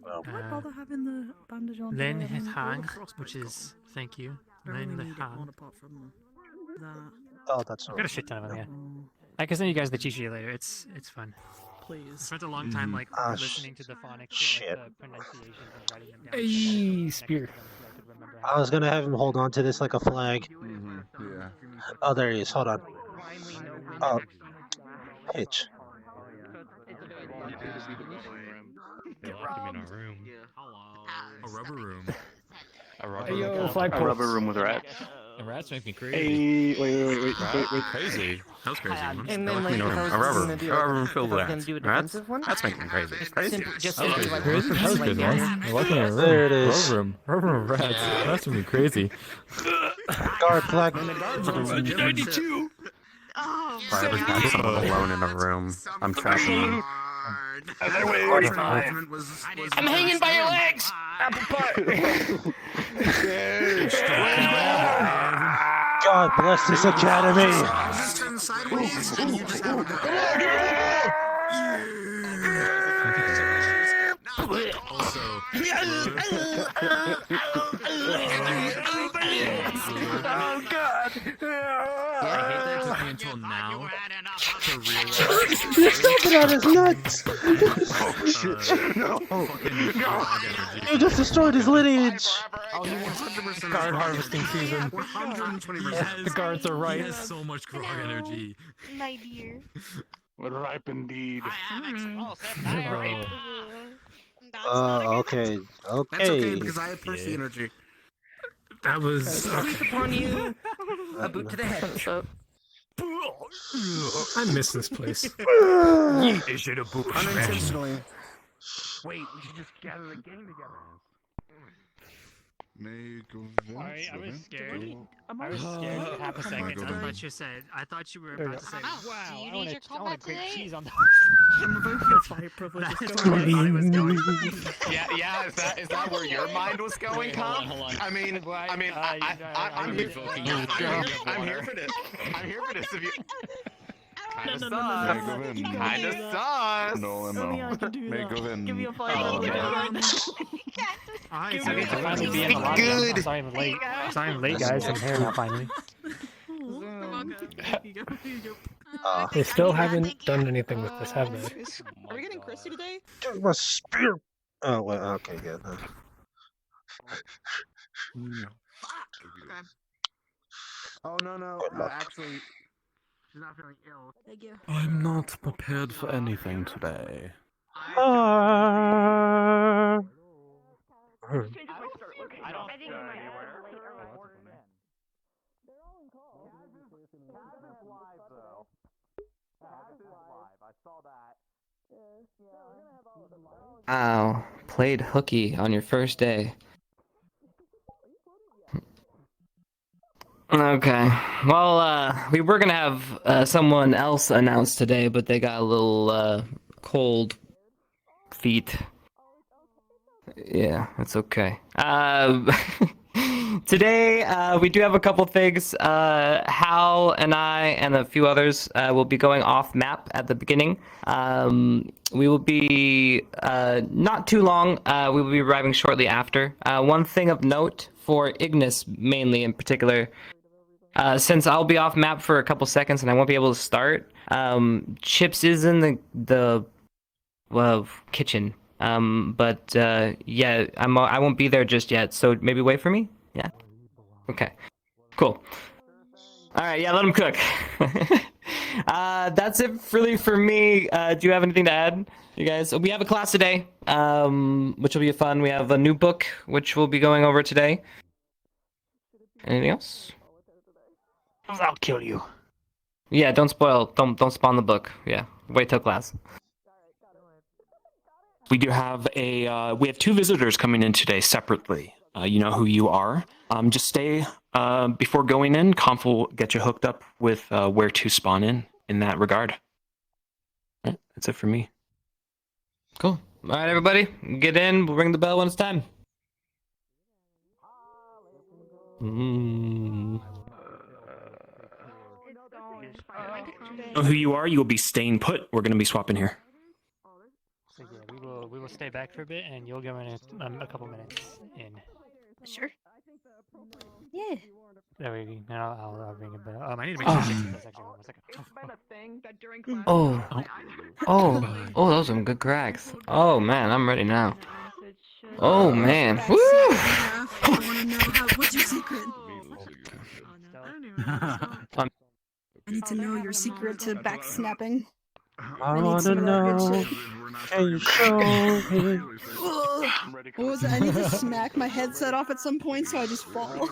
Speaker 9: Why bother having the bandage on?
Speaker 3: Len Hang, which is thank you. Len Hang.
Speaker 9: Apart from that.
Speaker 4: Oh, that's
Speaker 3: I've got a shit ton of them, yeah. I can send you guys the cheat sheet later. It's fun.
Speaker 9: Please.
Speaker 3: I spent a long time like listening to the phonics,
Speaker 4: shit.
Speaker 3: like, the pronunciations and writing them down.
Speaker 10: Hey, spear.
Speaker 4: I was gonna have him hold on to this like a flag.
Speaker 2: Yeah.
Speaker 4: Oh, there he is. Hold on. Oh, pitch.
Speaker 12: They locked him in a room. A rubber room. A rubber
Speaker 10: Hey, yo,
Speaker 12: room.
Speaker 10: flagpoles.
Speaker 6: a rubber room with rats.
Speaker 12: The rats make me crazy.
Speaker 6: Wait.
Speaker 12: Crazy. That was crazy.
Speaker 5: And
Speaker 12: They
Speaker 5: then,
Speaker 12: locked
Speaker 5: like,
Speaker 12: me in a
Speaker 5: if I
Speaker 12: room.
Speaker 5: was
Speaker 12: A rubber
Speaker 5: gonna
Speaker 12: room.
Speaker 5: do,
Speaker 12: A
Speaker 5: like,
Speaker 12: rubber room
Speaker 5: if
Speaker 12: filled
Speaker 5: I
Speaker 12: with
Speaker 5: was gonna
Speaker 12: rats.
Speaker 5: do a
Speaker 12: Rats?
Speaker 5: defensive one,
Speaker 12: That's making me crazy. Crazy.
Speaker 5: just
Speaker 12: Okay.
Speaker 5: simply like
Speaker 12: Crazy?
Speaker 5: just
Speaker 12: That was
Speaker 5: like
Speaker 12: good,
Speaker 5: yeah,
Speaker 12: man.
Speaker 5: yeah.
Speaker 12: You're looking at a room.
Speaker 4: There it is.
Speaker 12: Rubber room rats. That's gonna be crazy.
Speaker 4: Guard flag.
Speaker 10: 92.
Speaker 9: Oh,
Speaker 12: I was got someone alone in a room. I'm trapping.
Speaker 10: I'm hanging by your legs. Apple pie.
Speaker 4: God bless this academy.
Speaker 7: Just turn sideways and you just have a go.
Speaker 12: Also,
Speaker 10: Oh God.
Speaker 12: I hate that it took me until now to realize.
Speaker 4: You're stomping on his nuts. You just destroyed his lineage.
Speaker 7: Oh, he 100%
Speaker 10: Guard harvesting season.
Speaker 7: 120%.
Speaker 10: The guards are right.
Speaker 12: He has so much grog energy.
Speaker 14: My dear.
Speaker 6: Ripe indeed.
Speaker 10: Bro.
Speaker 4: Okay.
Speaker 7: That's okay
Speaker 4: Okay.
Speaker 7: because I have Percy energy.
Speaker 12: That was.
Speaker 5: Upon you, a boot to the head.
Speaker 10: I miss this place.
Speaker 12: Is it a book?
Speaker 7: Unintentionally.
Speaker 6: Wait, we should just gather the gang together.
Speaker 2: Make
Speaker 3: Sorry, I was scared.
Speaker 9: I
Speaker 3: was scared for half a second.
Speaker 2: go down.
Speaker 3: I thought you were
Speaker 10: There
Speaker 3: about
Speaker 10: you
Speaker 3: to say,
Speaker 14: Oh,
Speaker 3: wow,
Speaker 14: do you
Speaker 3: I
Speaker 14: need
Speaker 3: want
Speaker 14: your
Speaker 3: I want
Speaker 14: callback
Speaker 3: to grate
Speaker 14: today?
Speaker 3: cheese on the
Speaker 9: Fire privilege is
Speaker 3: That's
Speaker 9: going
Speaker 3: where I was going.
Speaker 11: Yeah. Is that where your mind was going, Tom?
Speaker 12: Hold on.
Speaker 11: I'm here for this. I'm here for this. If you.
Speaker 1: Kinda
Speaker 2: May
Speaker 1: sus.
Speaker 2: go in.
Speaker 1: Kinda sus.
Speaker 2: No, no. May go in.
Speaker 9: Give me a five.
Speaker 1: Oh,
Speaker 9: Give me
Speaker 1: okay.
Speaker 9: a
Speaker 3: Alright,
Speaker 9: Give
Speaker 3: so I
Speaker 9: me
Speaker 3: get to
Speaker 9: a
Speaker 3: finally be in the lobby. I'm sorry I'm late. Sorry I'm late, guys. I'm here now finally.
Speaker 10: They still haven't done anything with this, have they?
Speaker 9: Are we getting Christy today?
Speaker 4: Take my spear. Oh, well, okay, good.
Speaker 9: Okay.
Speaker 14: Oh no, actually, she's not feeling ill.
Speaker 9: Thank you.
Speaker 2: I'm not prepared for anything today.
Speaker 15: Wow, played hooky on your first day. Okay. Well, we were gonna have someone else announced today, but they got a little cold feet. Yeah, it's okay. Today, we do have a couple things. Hal and I and a few others will be going off map at the beginning. We will be not too long. We will be arriving shortly after. One thing of note for Ignis, mainly in particular, since I'll be off map for a couple seconds and I won't be able to start. Chips is in the kitchen. But yeah, I won't be there just yet. So maybe wait for me. Yeah. Okay. Cool. All right. Yeah. Let him cook. That's it really for me. Do you have anything to add, you guys? We have a class today, which will be fun. We have a new book which we'll be going over today. Anything else?
Speaker 3: I'll kill you.
Speaker 15: Yeah. Don't spoil. Don't spawn the book. Yeah. Wait till class.
Speaker 16: We do have we have two visitors coming in today separately. You know who you are. Just stay before going in. Conf will get you hooked up with where to spawn in that regard. Right, that's it for me.
Speaker 15: Cool. All right, everybody, get in. We'll ring the bell when it's time.
Speaker 16: You know who you are. You will be staying put. We're going to be swapping here.
Speaker 3: So yeah, we will stay back for a bit, and you'll go in a couple minutes in.
Speaker 9: Sure. Yeah.
Speaker 3: There we go. Now I'll ring a bell. I need to make sure that's actually 1 second.
Speaker 9: It's been a thing that during
Speaker 15: Oh, those are some good cracks. Oh man, I'm ready now. Oh man, woo!
Speaker 9: I want to know what's your secret? I need to know your secret to back snapping.
Speaker 4: I want to know. Can you show me?
Speaker 9: What was it? I need to smack my headset off at some point so I just fall.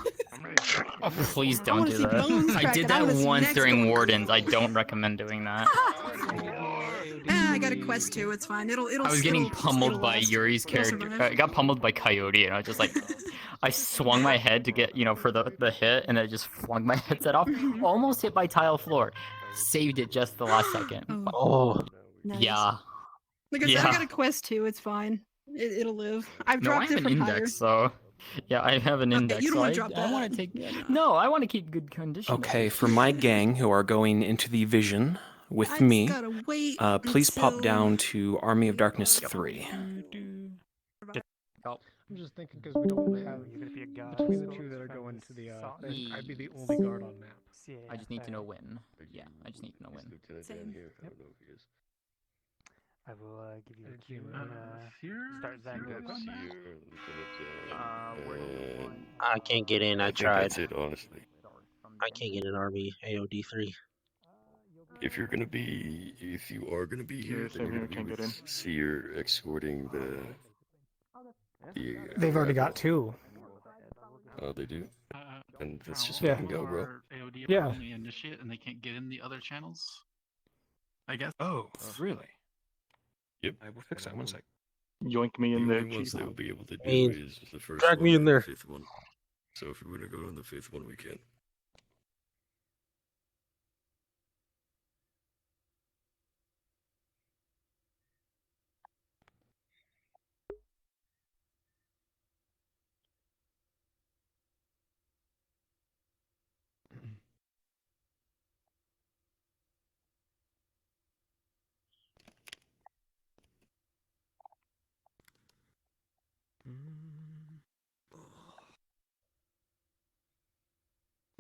Speaker 1: Please don't do that. I did that once during Wardens. I don't recommend doing that.
Speaker 9: I got a quest too. It's fine. It'll.
Speaker 1: I was getting pummeled by Yuri's character. I got pummeled by Coyote, and I just like, I swung my head to get, for the hit, and I just flung my headset off. Almost hit my tile floor. Saved it just the last second.
Speaker 4: Oh.
Speaker 9: Nice.
Speaker 1: Yeah.
Speaker 9: Like I said, I got a quest too. It's fine. It'll live. I've
Speaker 1: No, I
Speaker 9: dropped
Speaker 1: have
Speaker 9: it
Speaker 1: an
Speaker 9: from
Speaker 1: index, so yeah, I have an index.
Speaker 9: you don't
Speaker 1: so
Speaker 9: want to drop that.
Speaker 1: I want to take. No, I want to keep good condition.
Speaker 16: Okay, for my gang who are going into the vision with me, please pop down to Army of Darkness 3.
Speaker 10: I'm just thinking because we don't have between the two that are going to the thing, I'd be the only guard on map.
Speaker 1: I just need to know when. Yeah, I just need to know when.
Speaker 9: Same.
Speaker 3: I will give you a cue. Start Zach.
Speaker 4: I can't get in. I
Speaker 2: think
Speaker 4: tried.
Speaker 2: that's it, honestly.
Speaker 4: I can't get in Army AOD 3.
Speaker 2: If you are gonna be here, then you're gonna be with Seer escorting the.
Speaker 10: They've already got two.
Speaker 2: Oh, they do. And let's just
Speaker 10: Yeah.
Speaker 2: fucking go, bro.
Speaker 8: AOD
Speaker 10: Yeah.
Speaker 8: only initiate, and they can't get in the other channels. I guess.
Speaker 16: Oh, really?
Speaker 2: Yep.
Speaker 16: I will fix that 1 sec.
Speaker 6: Yoink me in
Speaker 2: The
Speaker 6: there,
Speaker 2: only ones
Speaker 6: chief.
Speaker 2: they'll be able to do
Speaker 4: mean,
Speaker 2: is the first
Speaker 4: drag
Speaker 2: one
Speaker 4: me in
Speaker 2: and
Speaker 4: there.
Speaker 2: the fifth one. So if we're gonna go on the fifth one, we can.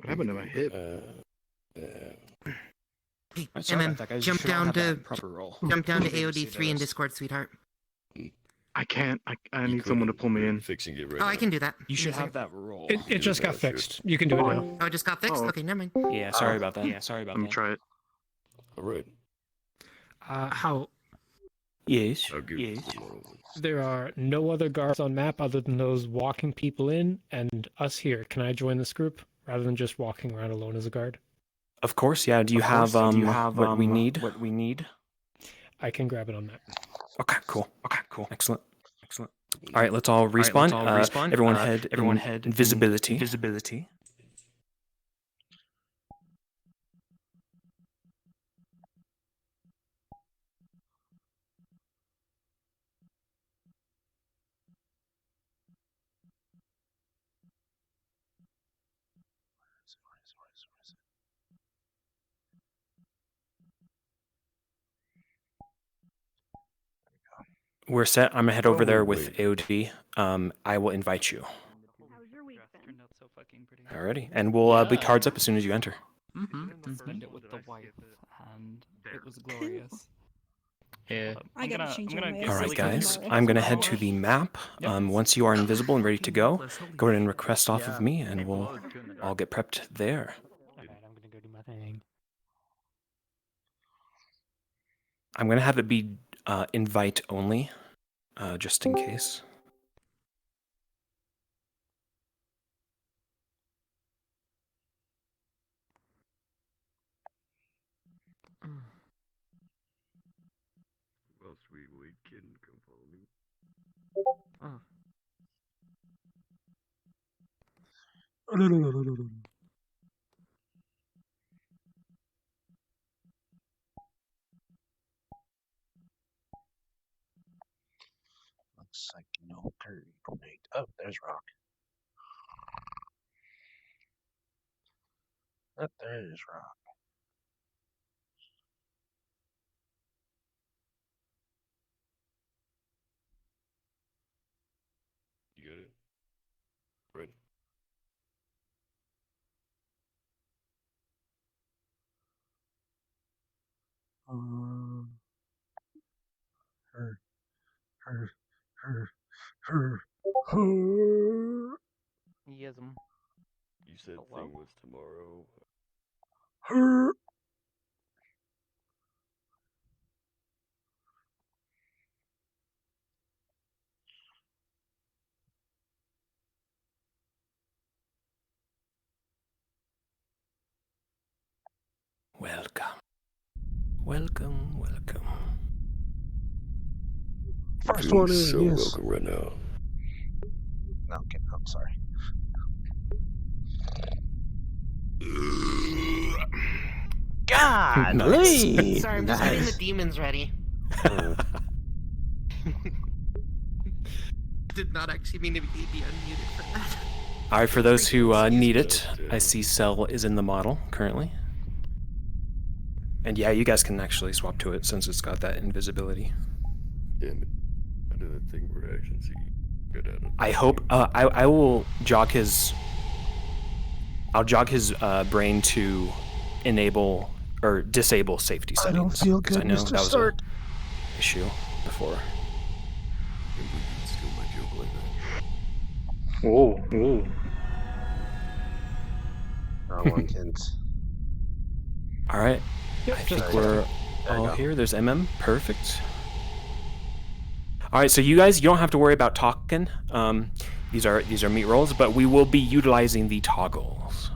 Speaker 6: What happened to my hip?
Speaker 5: Hey,
Speaker 16: sorry
Speaker 5: and
Speaker 16: about that, guys. You
Speaker 5: jump
Speaker 16: should all
Speaker 5: down
Speaker 16: have
Speaker 5: to
Speaker 16: that proper roll.
Speaker 5: jump down to
Speaker 16: Didn't see
Speaker 5: AOD3 in
Speaker 16: those.
Speaker 5: Discord, sweetheart.
Speaker 6: I can't. I need someone to pull me in.
Speaker 2: Fixing it right
Speaker 5: Oh, I can do that.
Speaker 16: You should
Speaker 5: Give me a
Speaker 16: have
Speaker 5: second.
Speaker 16: that roll.
Speaker 10: It just got fixed. You can do it now.
Speaker 5: Oh, it just got fixed?
Speaker 6: Oh.
Speaker 5: Okay, never mind.
Speaker 16: Yeah, sorry about that. Yeah, sorry about
Speaker 6: Let me
Speaker 16: that.
Speaker 6: try it.
Speaker 2: All right.
Speaker 10: How
Speaker 16: Yes.
Speaker 2: I'll give
Speaker 16: Yes.
Speaker 2: you one.
Speaker 10: there are no other guards on map other than those walking people in and us here. Can I join this group rather than just walking around alone as a guard?
Speaker 16: Of course, yeah. Do you have what we need? What we need?
Speaker 10: I can grab it on map.
Speaker 16: Okay, cool. Excellent. All right, let's all respawn. Everyone head invisibility. We're set. I'm gonna head over there with AOD. I will invite you. Alrighty, and we'll be cards up as soon as you enter.
Speaker 1: Friend it with the wife, and it was glorious. Yeah.
Speaker 9: I gotta change my ways.
Speaker 16: All right, guys. I'm gonna head to the map. Once you are invisible and ready to go ahead and request off of me, and we'll all get prepped there.
Speaker 3: Alright, I'm gonna go do my thing.
Speaker 16: I'm gonna have it be invite only, just in case.
Speaker 2: Well, sweet white kid, come follow me.
Speaker 4: Looks like no curry grenade. Oh, there's Rock. Oh, there's Rock.
Speaker 2: You got it? Right.
Speaker 4: Her.
Speaker 5: Yism.
Speaker 2: You said thing was tomorrow.
Speaker 4: Her.
Speaker 16: Welcome.
Speaker 4: First
Speaker 2: Feeling
Speaker 4: one in,
Speaker 2: so
Speaker 4: yes.
Speaker 2: welcome right now.
Speaker 4: Okay, I'm sorry. God,
Speaker 16: Nice.
Speaker 5: Sorry, I'm just getting the demons ready. Did not actually mean to be unmuted for that.
Speaker 16: All right, for those who need it, I see Cell is in the model currently. And yeah, you guys can actually swap to it since it's got that invisibility.
Speaker 2: Damn it. I did that thing where I actually see good at it.
Speaker 16: I hope I will jog his. I'll jog his brain to enable or disable safety
Speaker 4: I
Speaker 16: settings.
Speaker 4: don't feel
Speaker 16: 'cause
Speaker 4: good,
Speaker 16: I know
Speaker 4: Mr.
Speaker 16: that was
Speaker 4: Stark.
Speaker 16: an issue before.
Speaker 2: Can't believe you can steal my joke like that.
Speaker 6: Whoa.
Speaker 4: Oh, one can't.
Speaker 16: All right.
Speaker 10: Yep,
Speaker 16: I think
Speaker 10: just
Speaker 16: we're
Speaker 4: There you
Speaker 16: all
Speaker 4: go.
Speaker 16: here. There's MM. Perfect. All right, so you guys, you don't have to worry about talking. These are meat rolls, but we will be utilizing the toggles.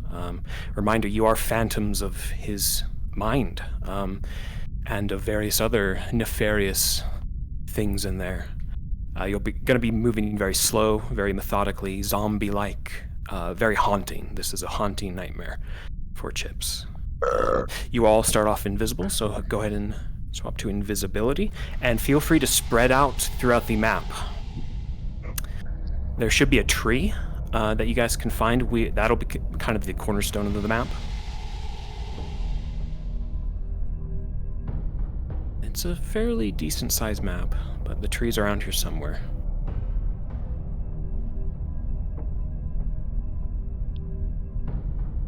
Speaker 16: Reminder: you are phantoms of his mind, and of various other nefarious things in there. You'll be going to be moving very slow, very methodically, zombie-like, very haunting. This is a haunting nightmare for Chips. You all start off invisible, so go ahead and swap to invisibility, and feel free to spread out throughout the map. There should be a tree that you guys can find. That'll be kind of the cornerstone of the map. It's a fairly decent-sized map, but the tree's around here somewhere.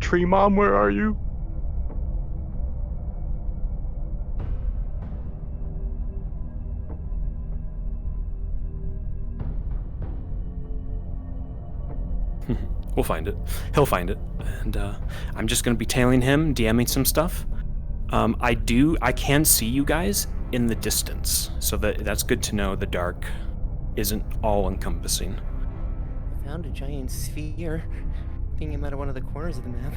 Speaker 6: Tree Mom, where are you?
Speaker 16: We'll find it. He'll find it. And I'm just going to be tailing him, DMing some stuff. I can see you guys in the distance, so that's good to know. The dark isn't all-encompassing.
Speaker 5: I found a giant sphere. Being him out of one of the corners of the map.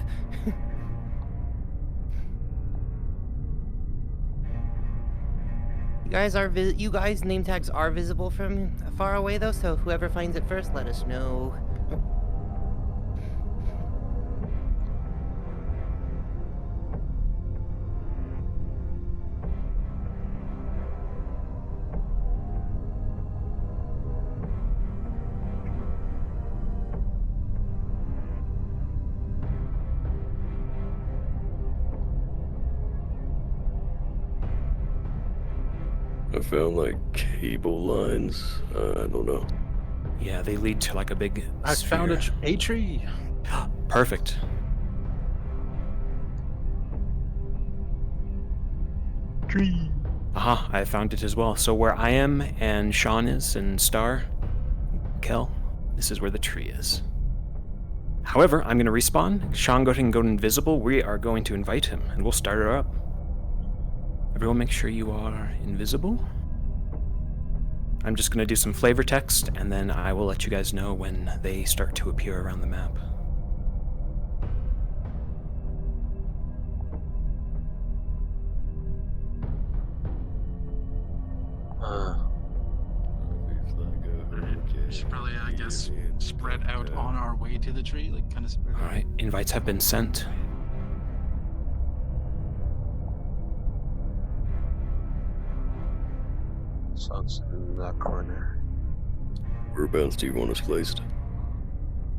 Speaker 5: You guys name tags are visible from far away though, so whoever finds it first, let us know.
Speaker 2: I found like cable lines. I don't know.
Speaker 16: Yeah, they lead to like a big
Speaker 4: I found a tree.
Speaker 16: Perfect.
Speaker 6: Tree.
Speaker 16: Aha, I found it as well. So where I am and Sean is and Star, Kel, this is where the tree is. However, I'm going to respawn. Sean, go ahead and go invisible. We are going to invite him, and we'll start her up. Everyone make sure you are invisible. I'm just going to do some flavor text, and then I will let you guys know when they start to appear around the map.
Speaker 8: We should probably, I guess, spread out on our way to the tree, like kind of spread out.
Speaker 16: Alright, invites have been sent.
Speaker 4: So it's in that corner.
Speaker 2: Whereabouts do you want us placed?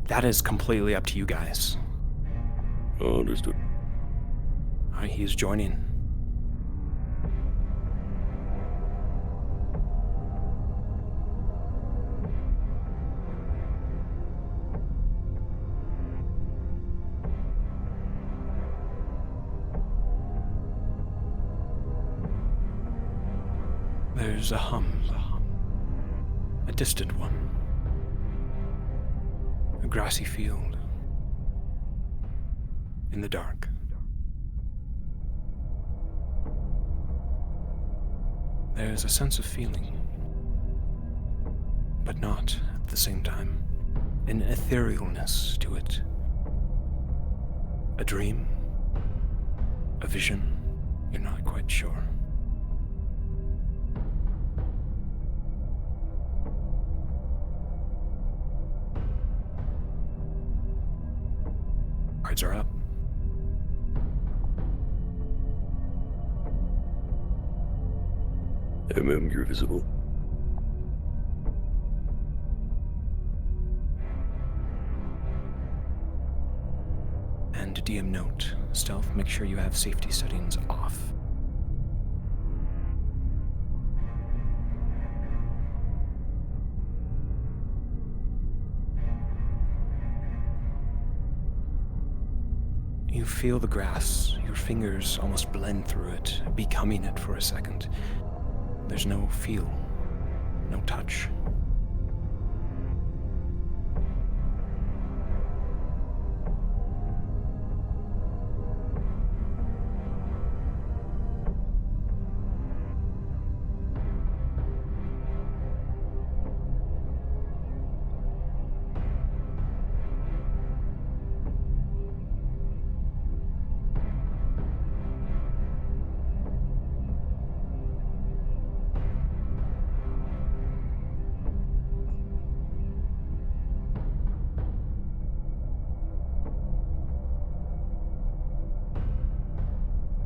Speaker 16: That is completely up to you guys.
Speaker 2: Oh, understood.
Speaker 16: Alright, he's joining. There's a hum. A distant one. A grassy field. In the dark. There's a sense of feeling. But not at the same time. An etherealness to it. A dream? A vision? You're not quite sure. Cards are up.
Speaker 2: You're visible.
Speaker 16: And a DM note. Stealth, make sure you have safety settings off. You feel the grass, your fingers almost blend through it, becoming it for a second. There's no feel, no touch.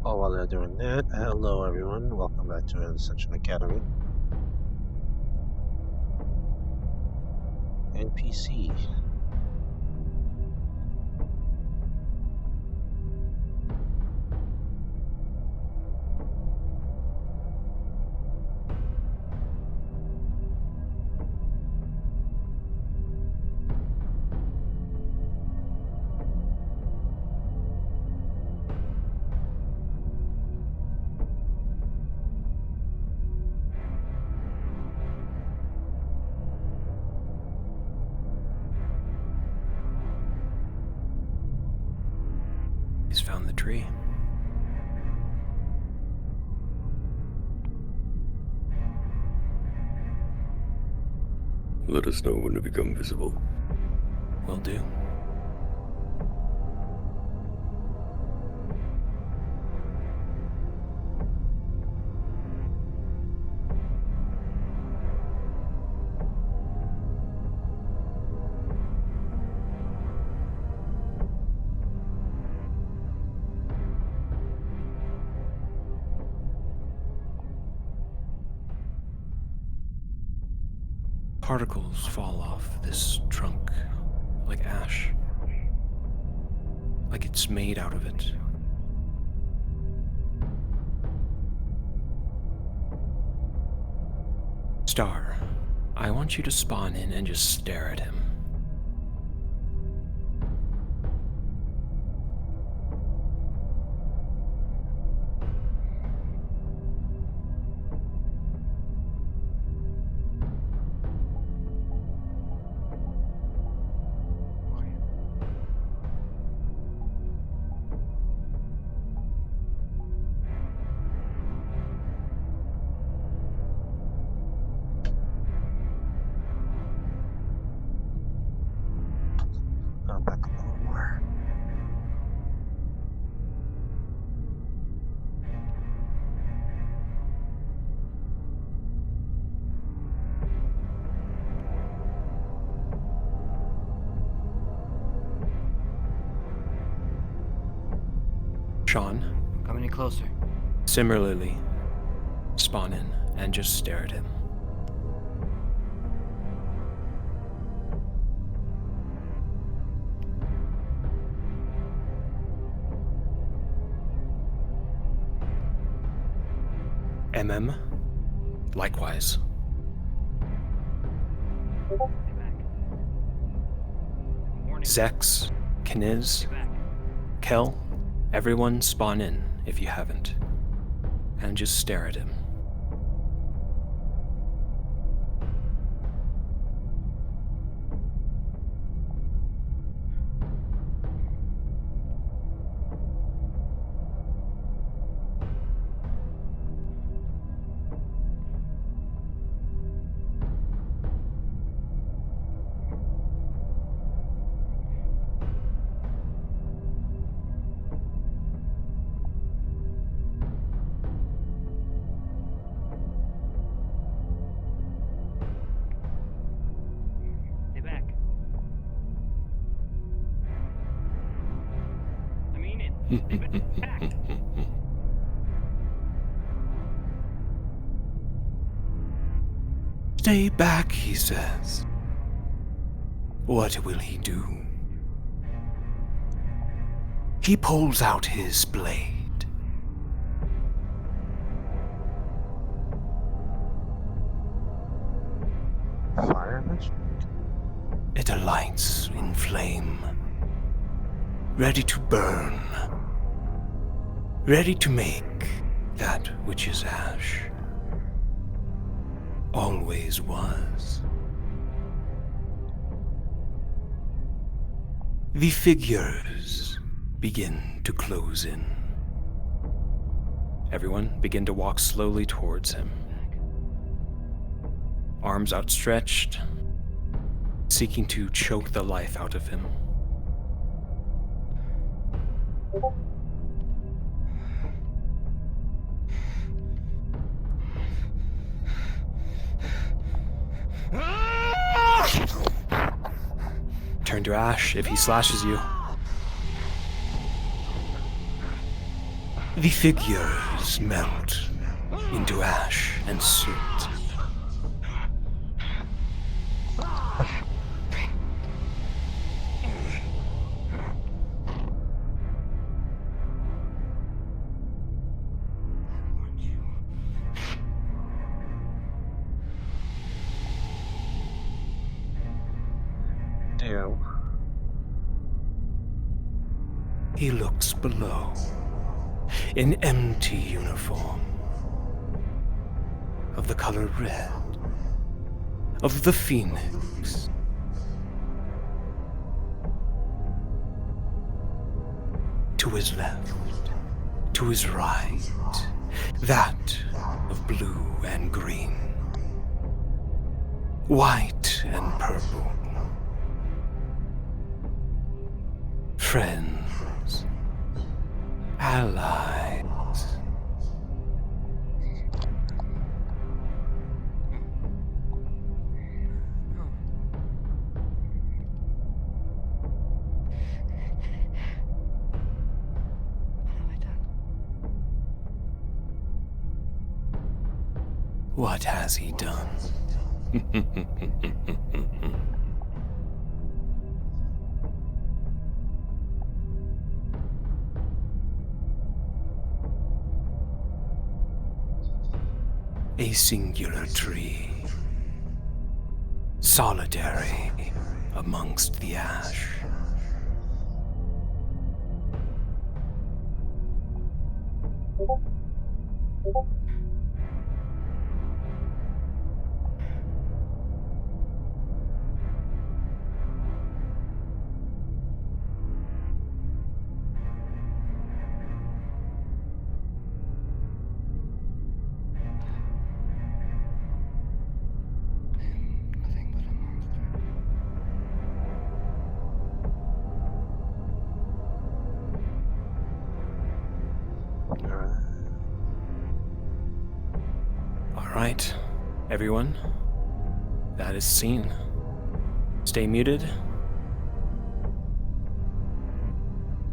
Speaker 4: Oh, while they're doing that, hello everyone. Welcome back to Ascension Academy. NPC.
Speaker 16: tree.
Speaker 2: Let us know when to become visible.
Speaker 16: Will do. Particles fall off this trunk like ash, like it's made out of it. Star, I want you to spawn in and just stare at him.
Speaker 4: Go back a little more.
Speaker 16: Sean,
Speaker 1: Come any closer.
Speaker 16: similarly, spawn in and just stare at him. MM, likewise. Zex, Kniz, Kel, everyone spawn in if you haven't, and just stare at him.
Speaker 11: Stay back. I mean it. Stay back.
Speaker 16: Stay back, he says. What will he do? He pulls out his blade.
Speaker 4: Fire this?
Speaker 16: It alights in flame, ready to burn, ready to make that which is ash. Always was. The figures begin to close in. Everyone begin to walk slowly towards him. Arms outstretched, seeking to choke the life out of him. Turn to ash if he slashes you. The figures melt into ash and soot.
Speaker 4: Damn.
Speaker 16: He looks below, in empty uniform, of the color red, of the phoenix. To his left, to his right, that of blue and green, white and purple. Friends, allies. What has he done? A singular tree, solitary amongst the ash. All right, everyone, that is seen. Stay muted.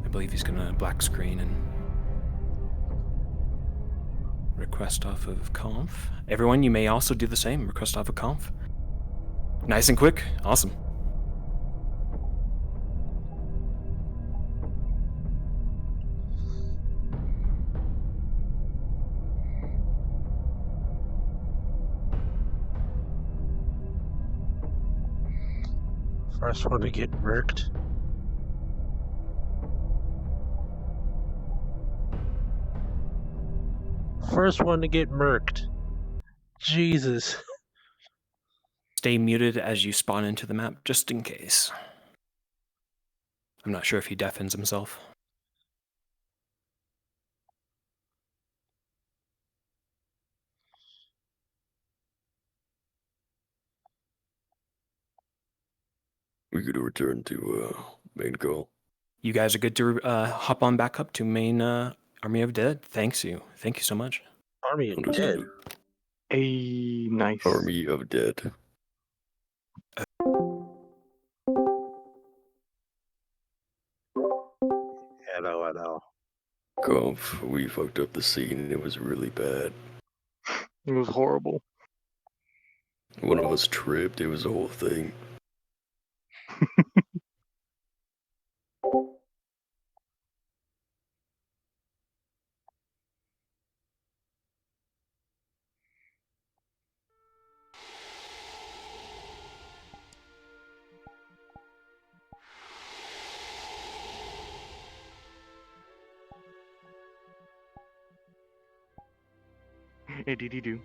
Speaker 16: I believe he's gonna black screen and request off of conf. Everyone, you may also do the same. Request off of conf. Nice and quick. Awesome.
Speaker 4: First one to get murked. First one to get murked. Jesus.
Speaker 16: Stay muted as you spawn into the map, just in case. I'm not sure if he deafens himself.
Speaker 2: We could return to main call.
Speaker 16: You guys are good to hop on back up to main Army of Dead. Thank you so much.
Speaker 4: Army of Dead.
Speaker 6: A nice
Speaker 2: Army of Dead.
Speaker 4: Hello.
Speaker 2: Conf, we fucked up the scene. It was really bad.
Speaker 6: It was horrible.
Speaker 2: One of us tripped. It was the whole thing.
Speaker 6: Hey, doo.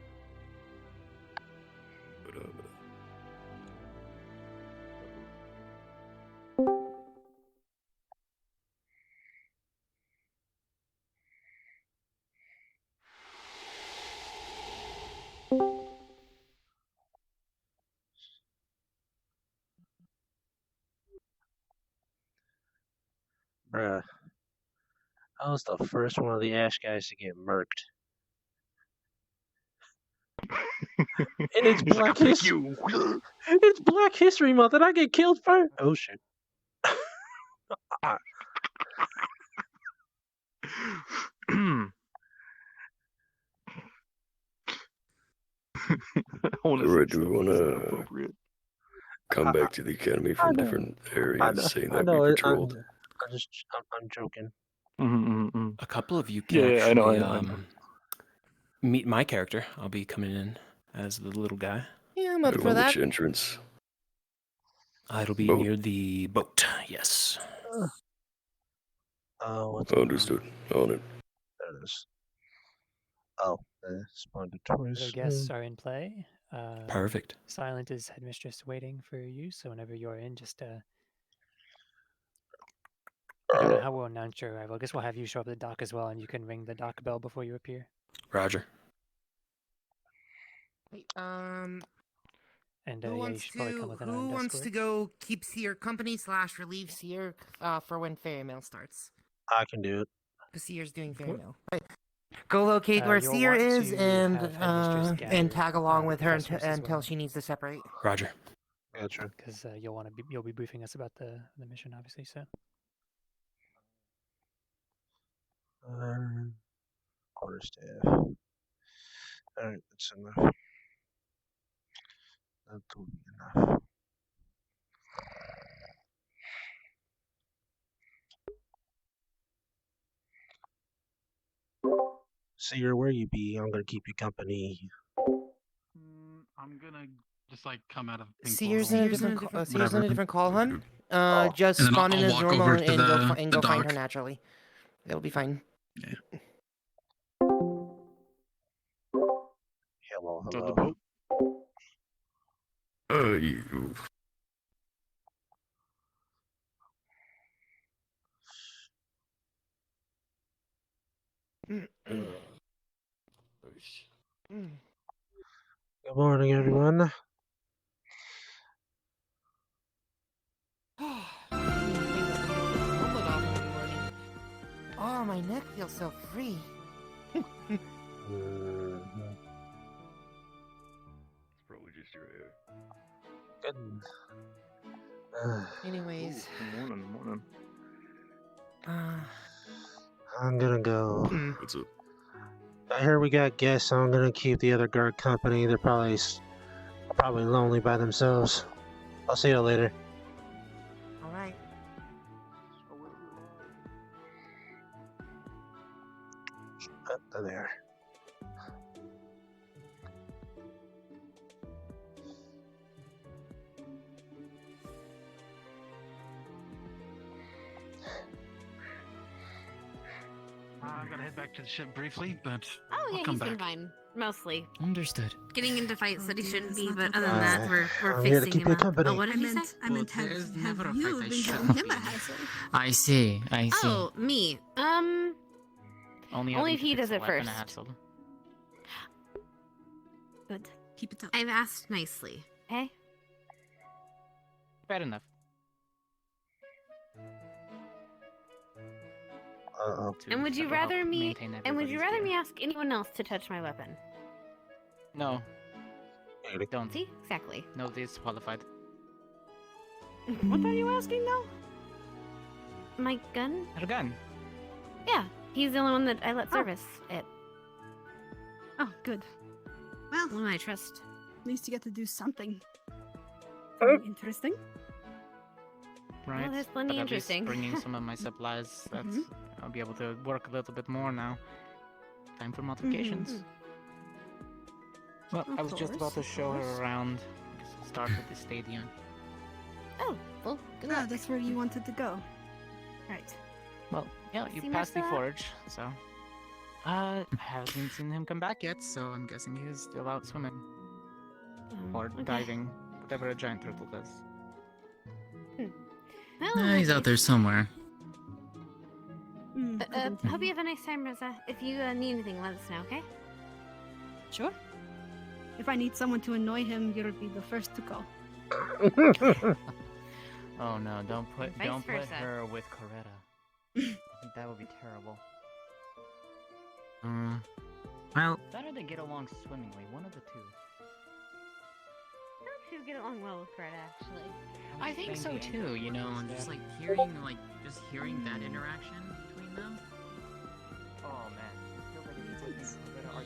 Speaker 4: Bruh. I was the first one of the Ash guys to get murked. And it's Black History. It's Black History Month, and I get killed first. Oh shit.
Speaker 2: Alright, do we want to come back to the academy from different areas, saying that we patrolled?
Speaker 4: I'm joking.
Speaker 16: A couple of you can
Speaker 6: Yeah, I
Speaker 16: actually
Speaker 6: know.
Speaker 16: meet my character. I'll be coming in as the little guy.
Speaker 5: Yeah, I'm up for that.
Speaker 2: Which entrance?
Speaker 16: It'll be
Speaker 2: Boat.
Speaker 16: near the boat, yes.
Speaker 4: What's
Speaker 2: Understood. On it.
Speaker 4: There it is. Oh, spawned twice.
Speaker 3: Other guests are in play.
Speaker 16: Perfect.
Speaker 3: Silent is headmistress waiting for you, so whenever you're in, just how we'll announce your arrival. I guess we'll have you show up at the dock as well, and you can ring the dock bell before you appear.
Speaker 16: Roger.
Speaker 5: Wait,
Speaker 3: And
Speaker 5: who
Speaker 3: yeah, you
Speaker 5: wants
Speaker 3: should probably come
Speaker 5: to
Speaker 3: with an
Speaker 5: who
Speaker 3: armed
Speaker 5: wants
Speaker 3: escort.
Speaker 5: to go keep Seer company / relieve Seer for when ferry mail starts?
Speaker 4: I can do it.
Speaker 5: Because Seer's doing ferry mail. Right. Go locate where
Speaker 3: You'll
Speaker 5: Seer
Speaker 3: want
Speaker 5: is
Speaker 3: to
Speaker 5: and
Speaker 3: have headmistress gather,
Speaker 5: tag along
Speaker 3: the
Speaker 5: with her
Speaker 3: professors as
Speaker 5: until
Speaker 3: well.
Speaker 5: she needs to separate.
Speaker 16: Roger.
Speaker 4: Gotcha.
Speaker 3: Because you'll be briefing us about the mission, obviously. So.
Speaker 4: Quarterstaff. Alright, that's enough. That will be enough. Seer, where you be? I'm gonna keep you company.
Speaker 8: I'm gonna just like come out of.
Speaker 5: Seer's in a different call, hun. Just
Speaker 8: And then
Speaker 5: spawn in
Speaker 8: I'll
Speaker 5: as
Speaker 8: walk
Speaker 5: normal
Speaker 8: over
Speaker 5: and
Speaker 8: to
Speaker 5: go
Speaker 8: the
Speaker 5: find her
Speaker 8: dock.
Speaker 5: naturally. It'll be fine.
Speaker 4: Hello,
Speaker 6: Is that
Speaker 4: hello.
Speaker 6: the boat?
Speaker 2: You.
Speaker 4: Good morning, everyone.
Speaker 5: Oh, my neck feels so free.
Speaker 2: Probably just your hair.
Speaker 5: Anyways.
Speaker 6: Morning.
Speaker 4: I'm gonna go.
Speaker 2: What's up?
Speaker 4: I hear we got guests, so I'm gonna keep the other guard company. They're probably lonely by themselves. I'll see you later.
Speaker 5: All right.
Speaker 4: There.
Speaker 8: I gotta head back to the ship briefly, but
Speaker 17: Oh
Speaker 8: I'll
Speaker 17: yeah,
Speaker 8: come
Speaker 17: he's been
Speaker 8: back.
Speaker 17: fine, mostly.
Speaker 1: Understood.
Speaker 17: Getting into fights that he shouldn't be, but
Speaker 9: not
Speaker 17: other than that, we're
Speaker 4: I'm here to
Speaker 17: fixing
Speaker 4: keep
Speaker 17: him
Speaker 4: you
Speaker 17: up.
Speaker 4: company.
Speaker 17: Oh, what did he say?
Speaker 9: I meant
Speaker 8: there's never
Speaker 9: have
Speaker 8: a
Speaker 9: you
Speaker 8: fight I
Speaker 9: been
Speaker 8: shouldn't
Speaker 9: giving him
Speaker 8: be
Speaker 9: a
Speaker 8: in.
Speaker 9: hassle?
Speaker 1: I see.
Speaker 17: Oh, me.
Speaker 1: Only
Speaker 17: Only
Speaker 1: having
Speaker 17: if
Speaker 1: to
Speaker 17: he
Speaker 1: fix
Speaker 17: does
Speaker 1: a
Speaker 17: it
Speaker 1: weapon
Speaker 17: first.
Speaker 1: hassle.
Speaker 9: Good. Keep it up.
Speaker 17: I've asked nicely. Hey.
Speaker 1: Fair enough.
Speaker 17: And would you
Speaker 1: That will help
Speaker 17: rather me?
Speaker 1: maintain
Speaker 17: And would you
Speaker 1: everybody's
Speaker 17: rather
Speaker 1: gear.
Speaker 17: me ask anyone else to touch my weapon?
Speaker 1: No. Don't.
Speaker 17: See, exactly.
Speaker 1: Nobody's qualified.
Speaker 17: What are you asking now? My gun?
Speaker 1: Her gun.
Speaker 17: Yeah, he's the only one that I let service it.
Speaker 9: Oh, good. Well,
Speaker 17: One I trust.
Speaker 9: at least you get to do something. Interesting.
Speaker 1: Right.
Speaker 17: Well, there's plenty
Speaker 1: but at least
Speaker 17: interesting.
Speaker 1: bringing some of my supplies. That's I'll be able to work a little bit more now. Time for modifications. Well, I was just about to show her around. I guess we'll start with the stadium.
Speaker 17: Oh, well, good
Speaker 9: Ah,
Speaker 17: luck.
Speaker 9: that's where you wanted to go. Right.
Speaker 1: Well, yeah, you
Speaker 17: See
Speaker 1: passed the
Speaker 17: Marcella?
Speaker 1: forge, so. I haven't seen him come back yet, so I'm guessing he's still out swimming. Or
Speaker 17: okay.
Speaker 1: diving, whatever a giant turtle does.
Speaker 17: Well,
Speaker 1: He's out there somewhere.
Speaker 17: Hope you have a nice time, Rosa. If you need anything, let us know, okay?
Speaker 9: Sure. If I need someone to annoy him, you'll be the first to call.
Speaker 1: Oh no, don't put
Speaker 17: Vice
Speaker 1: don't put
Speaker 17: versa.
Speaker 1: her with Coretta. I think that would be terrible. Well, better to get along swimmingly, one of the two.
Speaker 17: I think she'll get along well with Greta, actually.
Speaker 1: I think so too, you know, and just like hearing that interaction between them. Oh man,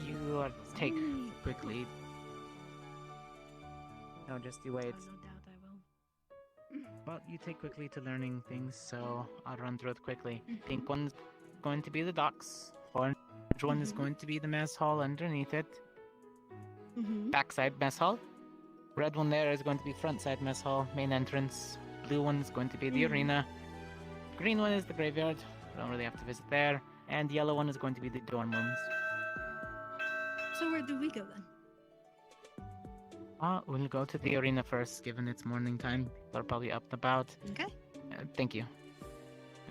Speaker 1: you take quickly. No, just you wait.
Speaker 9: No doubt I will.
Speaker 1: Well, you take quickly to learning things, so I'll run through it quickly. Pink one's going to be the docks. Orange one is going to be the mess hall underneath it. Backside mess hall. Red one there is going to be frontside mess hall, main entrance. Blue one is going to be the arena. Green one is the graveyard. Don't really have to visit there. And yellow one is going to be the dorm rooms.
Speaker 9: So where do we go then?
Speaker 1: We'll go to the arena first, given it's morning time. They're probably up and about.
Speaker 9: Okay.
Speaker 1: Thank you.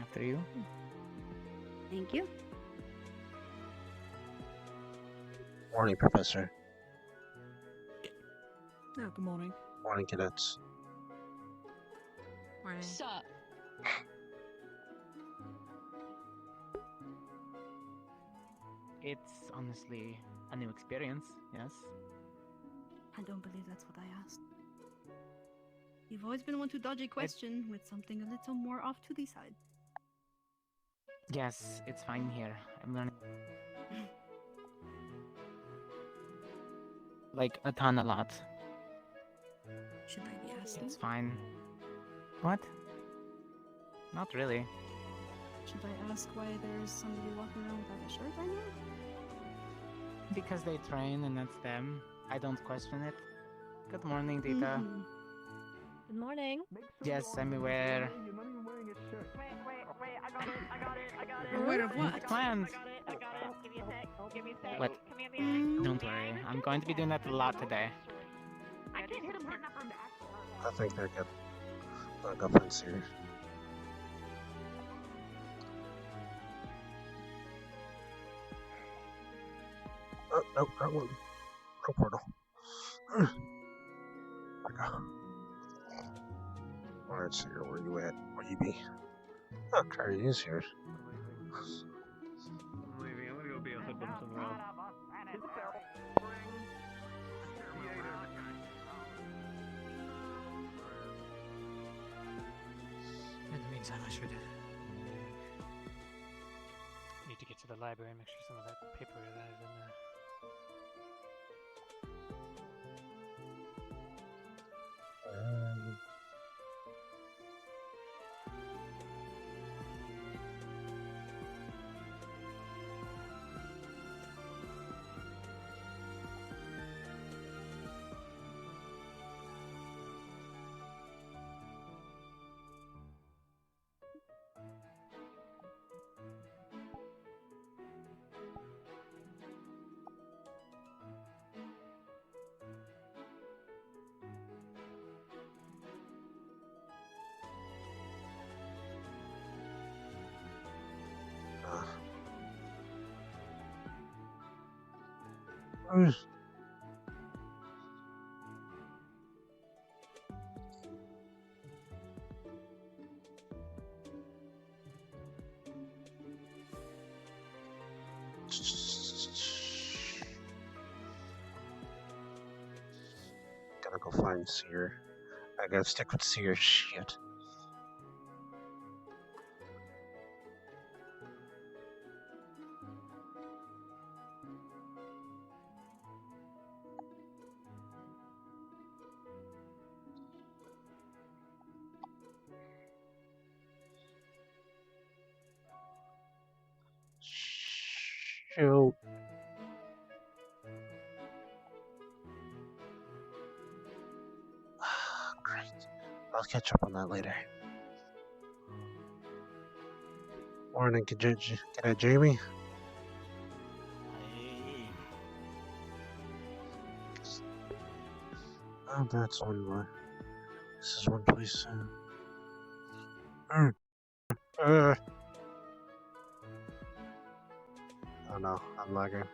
Speaker 15: After you.
Speaker 17: Thank you.
Speaker 4: Morning, Professor.
Speaker 9: Oh, good morning.
Speaker 4: Morning, cadets.
Speaker 9: Morning.
Speaker 17: Sup?
Speaker 11: It's honestly a new experience, yes?
Speaker 9: I don't believe that's what I asked. You've always been one to dodge a question with something a little more off to the side.
Speaker 11: Yes, it's fine here. I'm learning. Like, a lot.
Speaker 9: Should I be asking?
Speaker 11: It's fine. What? Not really.
Speaker 9: Should I ask why there's somebody walking around without a shirt right now?
Speaker 11: Because they train and that's them. I don't question it. Good morning, Dita.
Speaker 17: Good morning.
Speaker 11: Yes, I'm aware.
Speaker 9: Aware of what?
Speaker 11: Plans. What? Don't worry. I'm going to be doing that a lot today.
Speaker 4: I think they're good. My girlfriend's here. Oh, nope, wrong one. Wrong portal. There we go. Alright, so where you at? Where you be? Oh, Carrie is here.
Speaker 12: I'm leaving. I'm gonna go be a hoodlum somewhere else.
Speaker 3: In the meantime, I should need to get to the library and make sure some of that paper that is in there.
Speaker 4: Gotta go find Seer. I gotta stick with Seer. Shit. Shoot. Great. I'll catch up on that later. Morning, Cadet Jamie. Oh, that's one more. This is one place. Oh no, I'm lagging.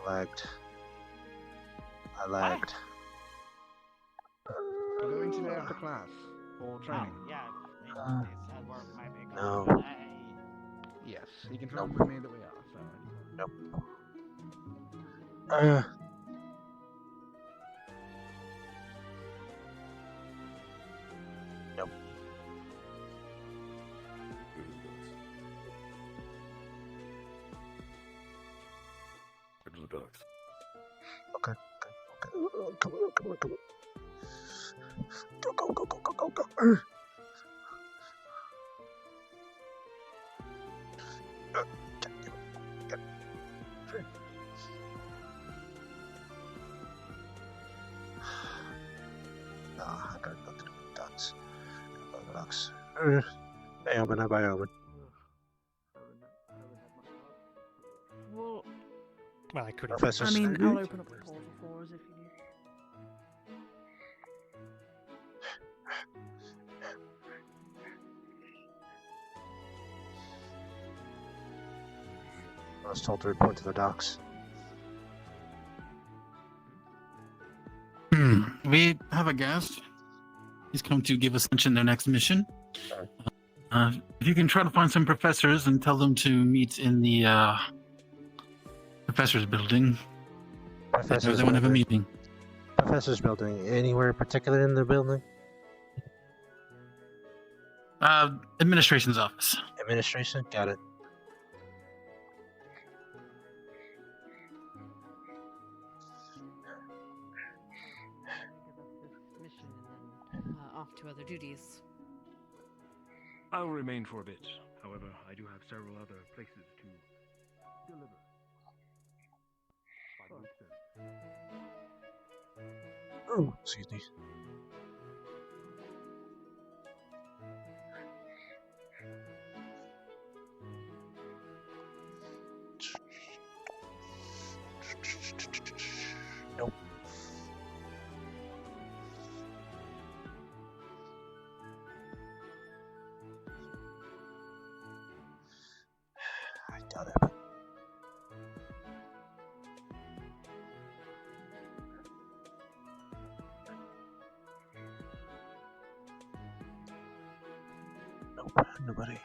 Speaker 4: Lagged. I lagged.
Speaker 14: We're going today after class for training.
Speaker 4: No.
Speaker 14: Yes, you can travel with me that we are. So.
Speaker 4: Nope. Nope.
Speaker 2: Where's the ducks?
Speaker 4: Okay. Come on. Go. I gotta go to the ducks. Hey, open up, I open.
Speaker 17: Well,
Speaker 3: I could have.
Speaker 4: Professor
Speaker 17: I mean,
Speaker 4: Sneaky?
Speaker 17: I'll open up the portal for us if you need.
Speaker 4: I was told to report to the docks.
Speaker 8: We have a guest. He's come to give Ascension their next mission. If you can try to find some professors and tell them to meet in the professor's building.
Speaker 4: Professor's
Speaker 8: They want to have a
Speaker 4: building.
Speaker 8: meeting.
Speaker 4: Professor's building. Anywhere particular in the building?
Speaker 8: Administration's office.
Speaker 4: Administration? Got it.
Speaker 18: Mission and then off to other duties.
Speaker 12: I'll remain for a bit. However, I do have several other places to deliver.
Speaker 4: Oh, excuse me. Nope. I doubt it. Nope, nobody.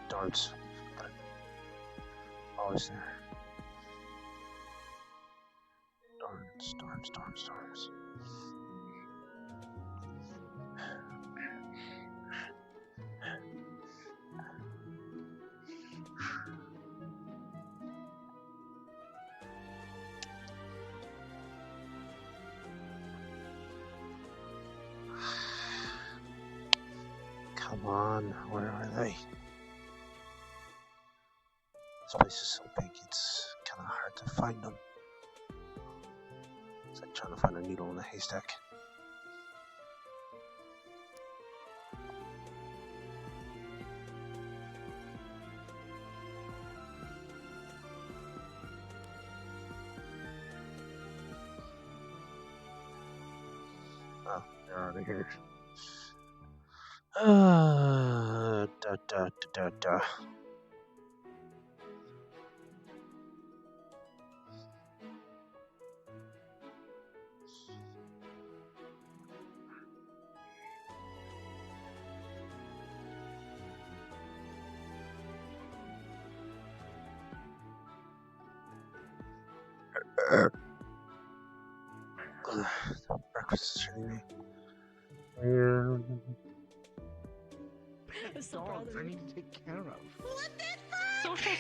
Speaker 4: Darts. Always there. Darts. Come on, where are they? This place is so big, it's kind of hard to find them. It's like trying to find a needle in a haystack. Oh, they're already here. Da. Breakfast is really
Speaker 14: Dogs, I need to take care of.
Speaker 19: Social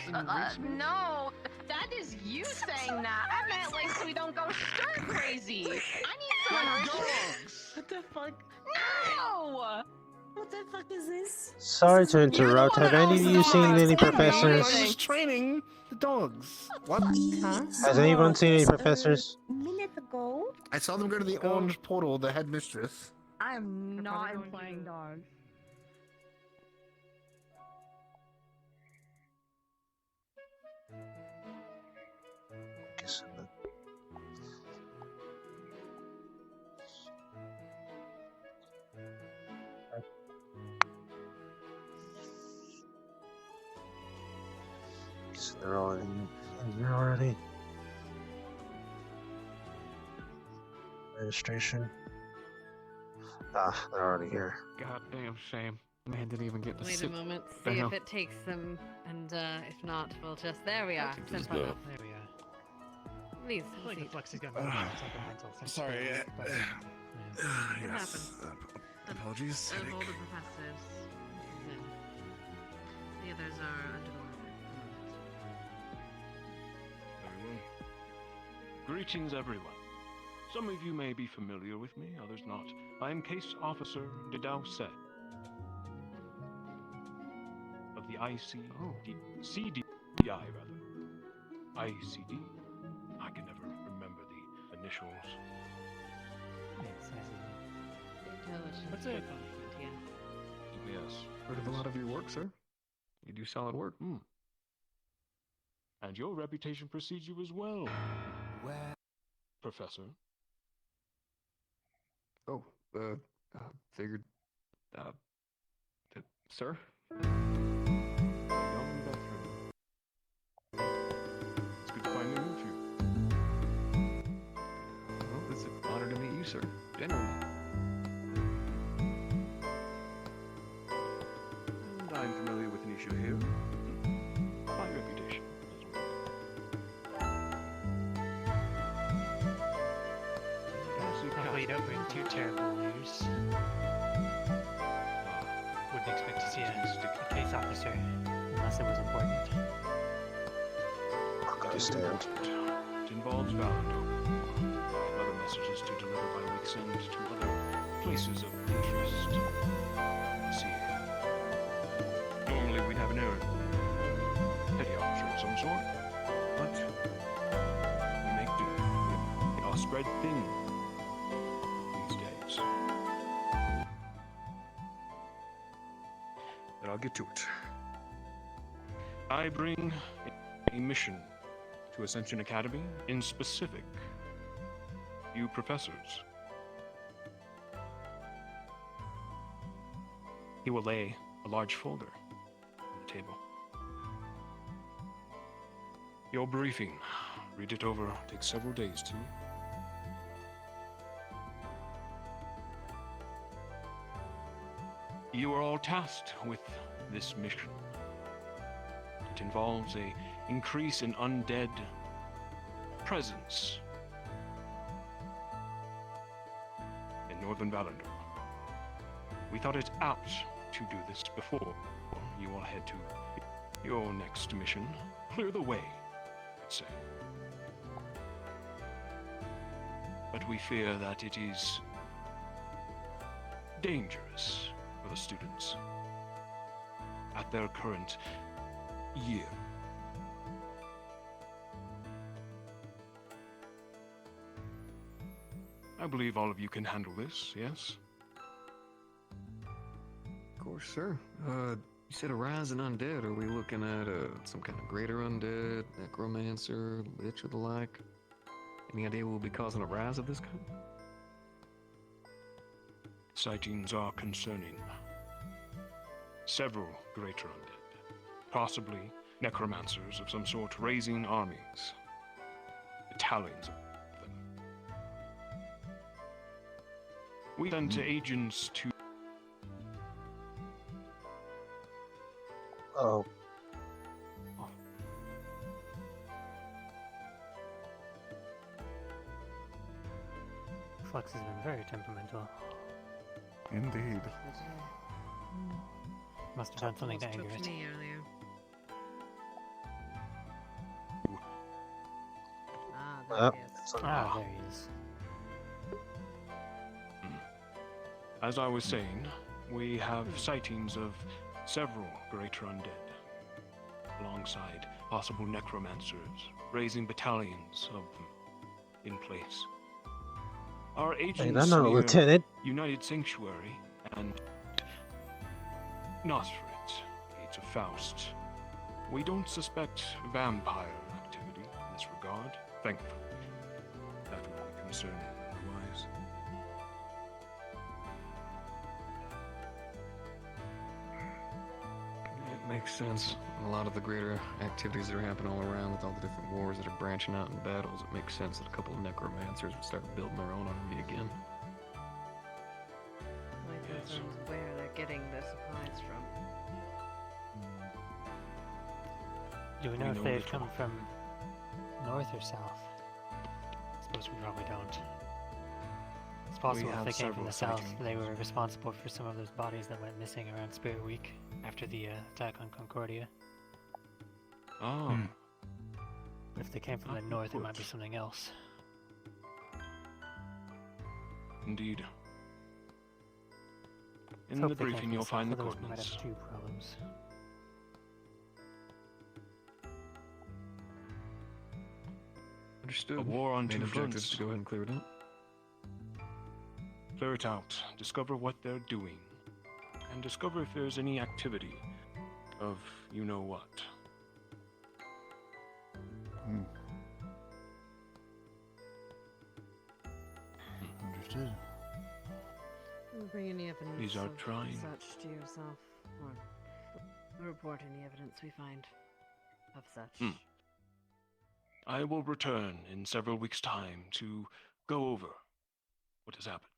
Speaker 19: no, that is you saying that. I meant like so we don't go stir crazy. I need some
Speaker 14: dogs.
Speaker 19: What the fuck? No! What the fuck is this?
Speaker 4: Sorry to interrupt. Have any of you seen any
Speaker 14: I
Speaker 4: professors?
Speaker 14: was training the dogs. What?
Speaker 4: Has anyone seen any professors?
Speaker 17: Minute ago.
Speaker 14: I saw them go to the orange portal, the headmistress.
Speaker 17: I am not employing dogs.
Speaker 4: They're all in here already. Administration. Ah, they're already here.
Speaker 12: Goddamn shame. Man didn't even get to
Speaker 18: Wait
Speaker 12: sit.
Speaker 18: a moment,
Speaker 12: the
Speaker 18: see
Speaker 12: hell.
Speaker 18: if it takes them, and if not, we'll just. There we are.
Speaker 12: just
Speaker 18: Simple
Speaker 12: go.
Speaker 18: enough.
Speaker 3: There we are.
Speaker 18: Please,
Speaker 3: I feel like the
Speaker 18: seat.
Speaker 3: flex is gonna be mental.
Speaker 2: Sorry.
Speaker 3: But,
Speaker 18: It
Speaker 2: Yes.
Speaker 18: happens.
Speaker 2: Apologies.
Speaker 18: Of all
Speaker 2: Headache.
Speaker 18: the professors, then the others are under the water.
Speaker 12: Very well. Greetings, everyone. Some of you may be familiar with me, others not. I am Case Officer Didauset of the CDI, rather. ICD. I can never remember the initials.
Speaker 18: Intelligence
Speaker 11: What's it?
Speaker 18: Yeah.
Speaker 12: Yes.
Speaker 20: Heard of a lot of your work, sir. You do solid work.
Speaker 12: And your reputation precedes you as well.
Speaker 20: Well,
Speaker 12: Professor.
Speaker 20: oh, figured, sir?
Speaker 12: Young veteran. It's good to finally meet you.
Speaker 20: Well, it's an honor to meet you, sir. Genuinely.
Speaker 12: And I'm familiar with an issue here. My reputation as well.
Speaker 3: Hopefully you don't bring too terrible news. Wouldn't expect to see a case officer unless it was important.
Speaker 2: Understand.
Speaker 12: It involves Valendo. I have other messages to deliver by week's end to other places of interest. See here. Normally we'd have an errand. Petty officer of some sort. But we make do. Our spread thin these days. But I'll get to it. I bring a mission to Ascension Academy, in specific, you professors. He will lay a large folder on the table. Your briefing, read it over, takes several days to. You are all tasked with this mission. It involves an increase in undead presence in northern Valendor. We thought it apt to do this before you all head to your next mission. Clear the way, I'd say. But we fear that it is dangerous for the students at their current year. I believe all of you can handle this, yes?
Speaker 20: Of course, sir. You said a rise in undead. Are we looking at some kind of greater undead, necromancer, lich, or the like? Any idea we'll be causing a rise of this kind?
Speaker 12: Sightings are concerning. Several greater undead, possibly necromancers of some sort, raising armies. Battalions of them. We sent agents to...
Speaker 4: Oh.
Speaker 3: Flux has been very temperamental.
Speaker 2: Indeed.
Speaker 3: Must have done something to
Speaker 18: Almost
Speaker 3: anger
Speaker 18: took
Speaker 3: it.
Speaker 18: me earlier.
Speaker 4: Oh,
Speaker 18: There he is.
Speaker 3: Ah, there he is.
Speaker 12: As I was saying, we have sightings of several greater undead, alongside possible necromancers, raising battalions of them in place. Our agents
Speaker 4: I'm not a
Speaker 12: near
Speaker 4: lieutenant.
Speaker 12: United Sanctuary and Nosferat, Gates of Faust. We don't suspect vampire activity in this regard, thankfully. That would be concerning otherwise.
Speaker 20: It makes sense. A lot of the greater activities that are happening all around with all the different wars that are branching out in battles, it makes sense that a couple of necromancers would start building their own army again.
Speaker 18: My concern is where they're getting their supplies from.
Speaker 3: Do we know if
Speaker 12: know
Speaker 3: they've
Speaker 12: little.
Speaker 3: come from north or south? I suppose we probably don't. It's possible if
Speaker 12: have
Speaker 3: they came from
Speaker 12: several
Speaker 3: the south,
Speaker 12: sightings.
Speaker 3: they were responsible for some of those bodies that went missing around Spirit Week after the attack on Concordia.
Speaker 12: Oh.
Speaker 3: If they came from the north, it might be something else.
Speaker 12: Indeed.
Speaker 3: Let's
Speaker 12: In
Speaker 3: hope
Speaker 12: the
Speaker 3: they came
Speaker 12: briefing,
Speaker 3: from
Speaker 12: you'll
Speaker 3: south,
Speaker 12: find the
Speaker 3: otherwise we might
Speaker 12: coordinates.
Speaker 3: have two problems.
Speaker 20: Understood.
Speaker 12: A war on
Speaker 20: Main
Speaker 12: two
Speaker 20: objective
Speaker 12: fronts.
Speaker 20: is to go ahead and clear it up.
Speaker 12: ferret out, discover what they're doing, and discover if there's any activity of you-know-what.
Speaker 2: Understood.
Speaker 18: Will bring any evidence
Speaker 12: These are
Speaker 18: of
Speaker 12: trying.
Speaker 18: such to yourself, or report any evidence we find of such.
Speaker 12: I will return in several weeks' time to go over what has happened.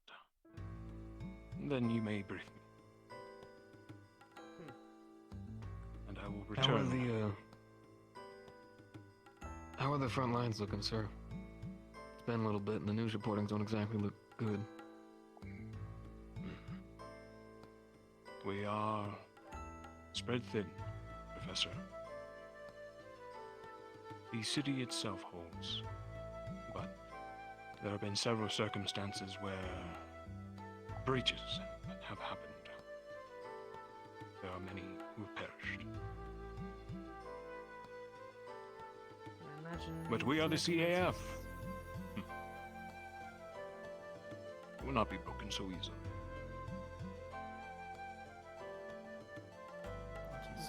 Speaker 12: Then you may brief me. And I will return.
Speaker 20: How are the front lines looking, sir? It's been a little bit, and the news reportings don't exactly look good.
Speaker 12: We are spread thin, Professor. The city itself holds, but there have been several circumstances where breaches have happened. There are many who have perished.
Speaker 18: I imagine.
Speaker 12: But we are the CAF. It will not be broken so easily.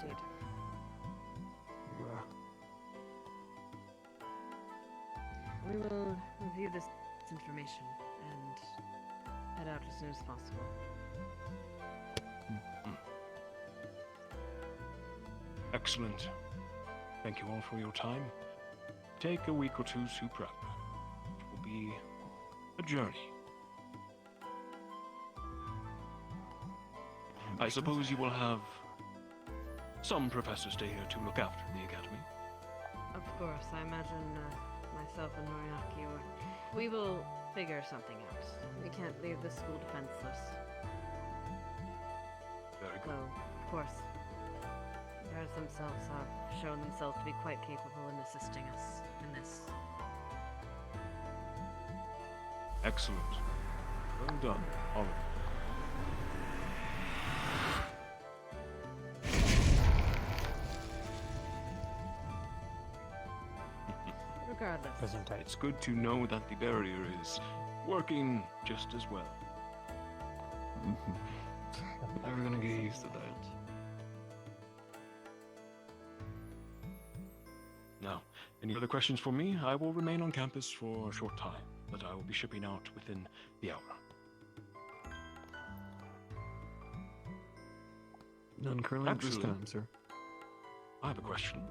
Speaker 18: Indeed. We will review this information and head out as soon as possible.
Speaker 12: Excellent. Thank you all for your time. Take a week or two to prep. It will be a journey. I suppose you will have some professors stay here to look after the academy.
Speaker 18: Of course, I imagine myself and Moriaki, we will figure something out. We can't leave the school defenseless.
Speaker 12: Very good.
Speaker 18: So, of course, the guards themselves have shown themselves to be quite capable in assisting us in this.
Speaker 12: Excellent. Well done, all of you.
Speaker 18: Regardless.
Speaker 12: It's good to know that the barrier is working just as well.
Speaker 20: Never gonna get used to that.
Speaker 12: Now, any other questions for me? I will remain on campus for a short time, but I will be shipping out within the hour.
Speaker 20: None currently at this
Speaker 12: Actually,
Speaker 20: time, sir.
Speaker 12: I have a question.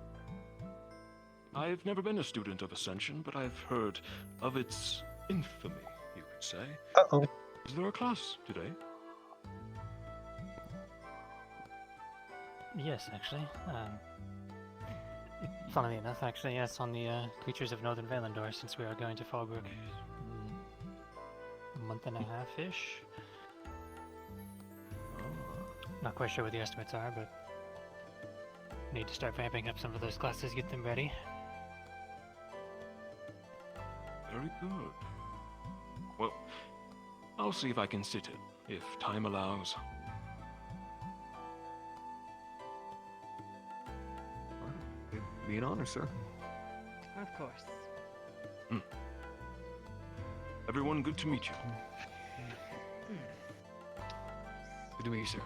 Speaker 12: I've never been a student of Ascension, but I've heard of its infamy, you could say.
Speaker 4: Uh-oh.
Speaker 12: Is there a class today?
Speaker 3: Yes, actually. Funnily enough, actually, yes, on the creatures of Northern Valendor, since we are going to Fallbrook a month and a half-ish. Not quite sure what the estimates are, but need to start vamping up some of those classes, get them ready.
Speaker 12: Very good. Well, I'll see if I can sit in, if time allows.
Speaker 20: It'd be an honor, sir.
Speaker 18: Of course.
Speaker 12: Everyone, good to meet you.
Speaker 20: Good to meet you, sir.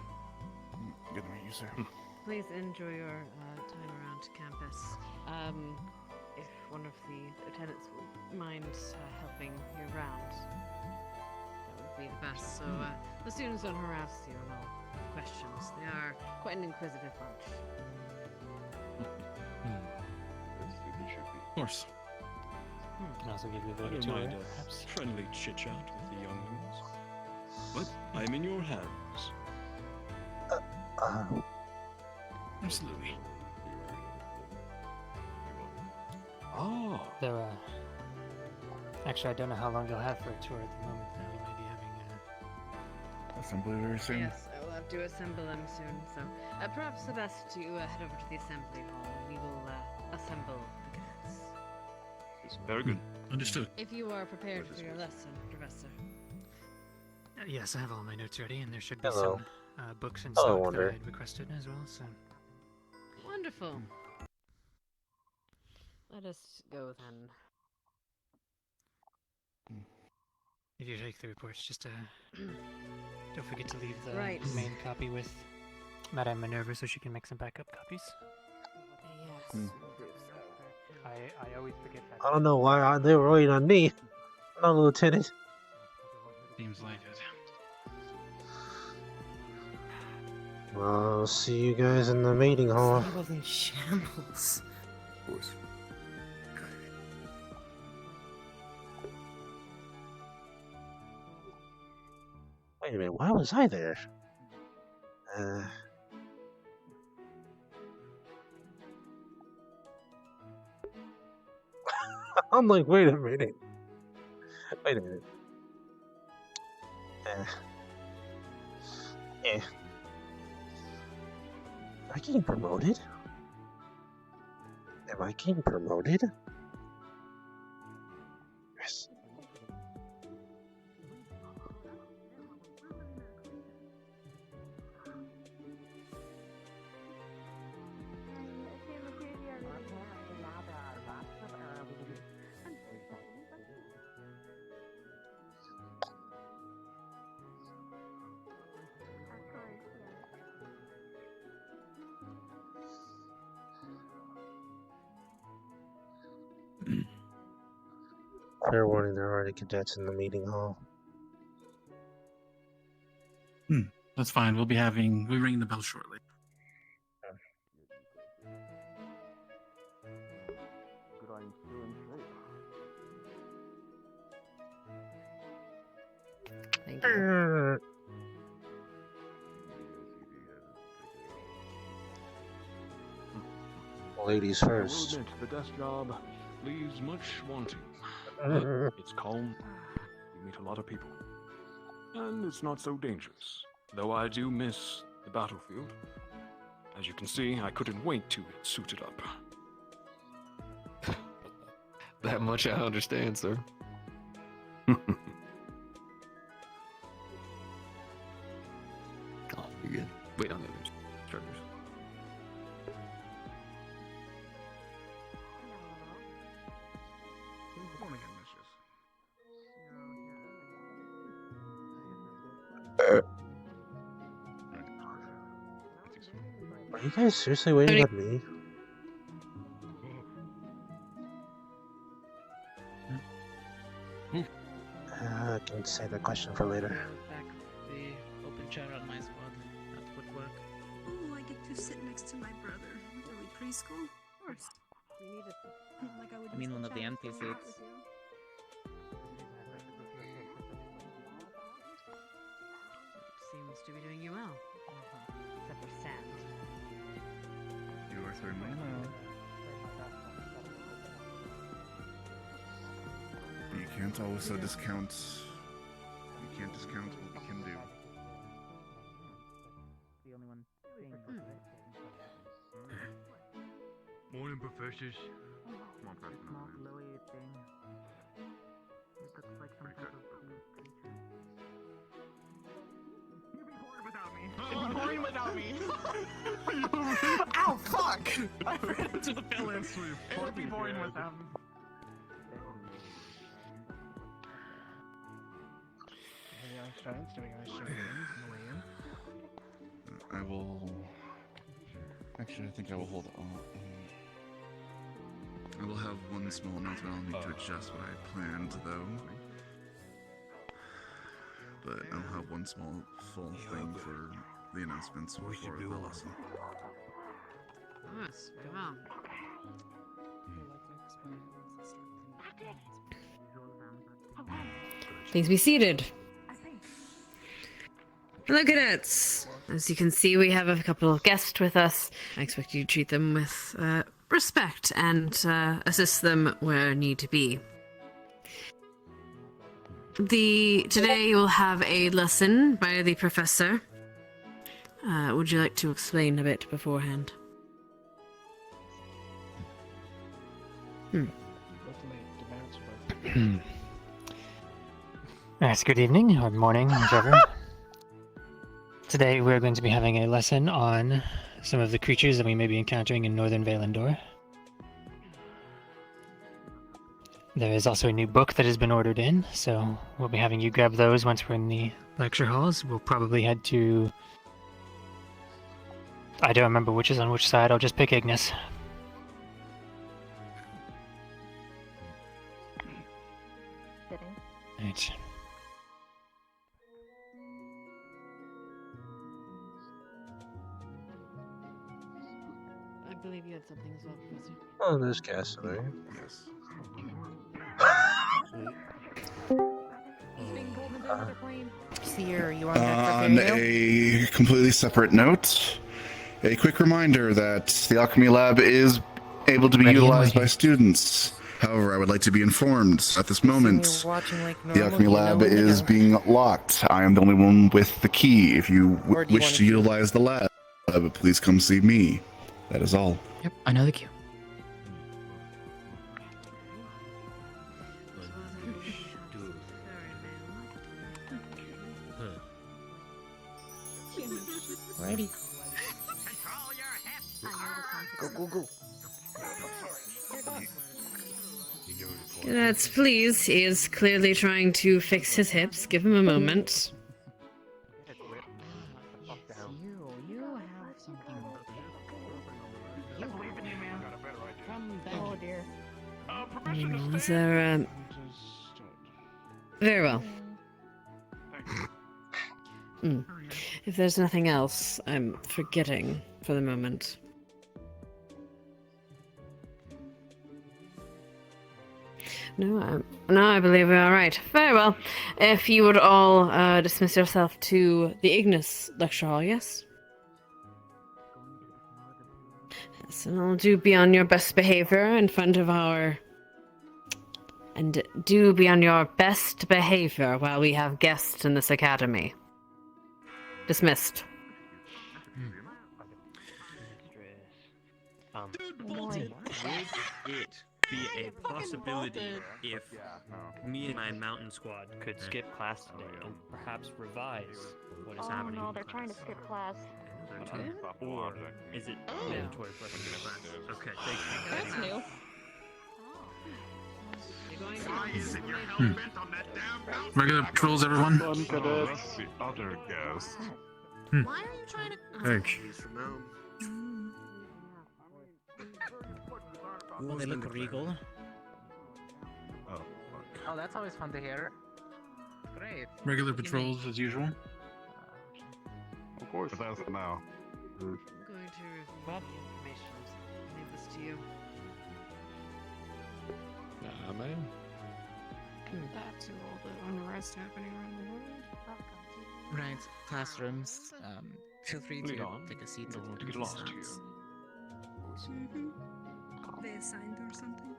Speaker 2: Good to meet you, sir.
Speaker 18: Please enjoy your time around campus. If one of the attendants would mind helping you around, that would be the best. So the students don't harass you and all questions. They are quite an inquisitive bunch.
Speaker 8: Of course.
Speaker 3: Can also give you a
Speaker 12: I
Speaker 3: bit of
Speaker 12: don't
Speaker 3: a tour,
Speaker 12: mind
Speaker 3: perhaps.
Speaker 12: a friendly chit-chat with the younglings. But I'm in your hands.
Speaker 8: Absolutely.
Speaker 12: Oh.
Speaker 3: There, actually, I don't know how long you'll have for a tour at the moment. We may be having
Speaker 2: Assembly very soon.
Speaker 18: Yes, I will have to assemble them soon. So perhaps the best to head over to the assembly hall. We will assemble the cadets.
Speaker 12: Very good.
Speaker 8: Understood.
Speaker 18: If you are prepared for your lesson, Professor.
Speaker 3: Yes, I have all my notes ready, and there should be
Speaker 4: Hello.
Speaker 3: some books and
Speaker 4: Hello,
Speaker 3: stock that
Speaker 4: Wonder.
Speaker 3: I had requested as well. So
Speaker 18: Wonderful. Let us go then.
Speaker 3: If you take the reports, just don't forget to leave the
Speaker 18: Right.
Speaker 3: main copy with Madame Minerva so she can make some backup copies.
Speaker 18: Yes.
Speaker 3: I always forget that.
Speaker 4: I don't know why they were waiting on me. I'm not a lieutenant.
Speaker 8: Seems like it.
Speaker 4: I'll see you guys in the meeting hall.
Speaker 5: Stable in shambles.
Speaker 2: Of course.
Speaker 4: Wait a minute, why was I there? I'm like, wait a minute. Wait a minute. Am I getting promoted? Am I getting promoted? Yes. Fair warning, there are already cadets in the meeting hall.
Speaker 8: That's fine. We'll ring the bell shortly.
Speaker 15: Thank you.
Speaker 4: Ladies
Speaker 12: I will
Speaker 4: first.
Speaker 12: admit, the desk job leaves much wanting. But it's calm. You meet a lot of people. And it's not so dangerous. Though I do miss the battlefield. As you can see, I couldn't wait to get suited up.
Speaker 2: That much I understand, sir.
Speaker 8: Oh,
Speaker 2: you're good. Wait on the instructors.
Speaker 4: Are you guys seriously waiting on me? I can save that question for later.
Speaker 21: Back the open chair on my squad. That would work.
Speaker 9: Oh, I get to sit next to my brother. Really preschool? First. Like I would
Speaker 21: I mean,
Speaker 9: use
Speaker 21: one
Speaker 9: the
Speaker 21: of the
Speaker 9: chat
Speaker 21: empty
Speaker 9: with
Speaker 21: seats.
Speaker 9: you.
Speaker 18: Seems to be doing you well. Except for sand.
Speaker 2: You are certainly not. You can't also discount. You can't discount what we can do.
Speaker 21: The only one saying
Speaker 12: Morning, professors.
Speaker 2: Come on, Preston.
Speaker 21: small glowy thing. It looks like some type of creature.
Speaker 11: You'd be boring without me. You'd be boring without me. Ow, fuck! I ran into the villain. It would be boring without me.
Speaker 2: I will. Actually, I think I will hold on. I will have one small announcement. I'll need to adjust what I planned, though. But I'll have one small full thing for the announcements before the lesson.
Speaker 18: Yes, very well. Please be seated. Hello, cadets. As you can see, we have a couple of guests with us. I expect you to treat them with respect and assist them where need to be. Today you'll have a lesson by the professor. Would you like to explain a bit beforehand?
Speaker 3: Yes, good evening, or morning, whichever. Today we're going to be having a lesson on some of the creatures that we may be encountering in northern Valandor. There is also a new book that has been ordered in, so we'll be having you grab those once we're in the lecture halls. We'll probably head to... I don't remember which is on which side, I'll just pick Ignis. Right.
Speaker 18: I believe you had something as well, Professor.
Speaker 4: Oh, there's gas in there.
Speaker 2: Yes.
Speaker 5: Seer, you on that
Speaker 13: On a completely separate note, a quick reminder that the Alchemy Lab is able to be utilized by students. However, I would like to be informed at this moment the Alchemy Lab is being locked. I am the only one with the key. If you wish to utilize the lab, please come see me. That is all.
Speaker 1: Yep, I know the queue.
Speaker 5: Ready. Go, go, go.
Speaker 18: Let's please. He is clearly trying to fix his hips. Give him a moment. Is there, Very well. If there's nothing else, I'm forgetting for the moment. No, I believe we're all right. Very well. If you would all dismiss yourself to the Ignis lecture hall, yes? Yes, and I'll do be on your best behavior in front of our... And do be on your best behavior while we have guests in this academy. Dismissed.
Speaker 22: Would it be a possibility if me and my mountain squad could skip class today and perhaps revise what is happening?
Speaker 19: Oh no, they're trying to skip class.
Speaker 22: Or is it mandatory for us to skip class? Okay, thank you.
Speaker 19: That's new.
Speaker 8: Regular patrols, everyone.
Speaker 11: That's the other guest.
Speaker 5: Why are you trying to...
Speaker 8: Thanks.
Speaker 3: Ooh, they look regal.
Speaker 14: Oh, that's always fun to hear. Great.
Speaker 8: Regular patrols as usual.
Speaker 11: Of course. But that's now.
Speaker 18: I'm going to review the information. Leave this to you.
Speaker 20: Nah, man.
Speaker 21: Back to all the unrest happening around the world.
Speaker 14: Right, classrooms. Feel free to
Speaker 12: Lead on.
Speaker 14: take a seat.
Speaker 12: Don't want to get lost here.
Speaker 9: They assigned or something?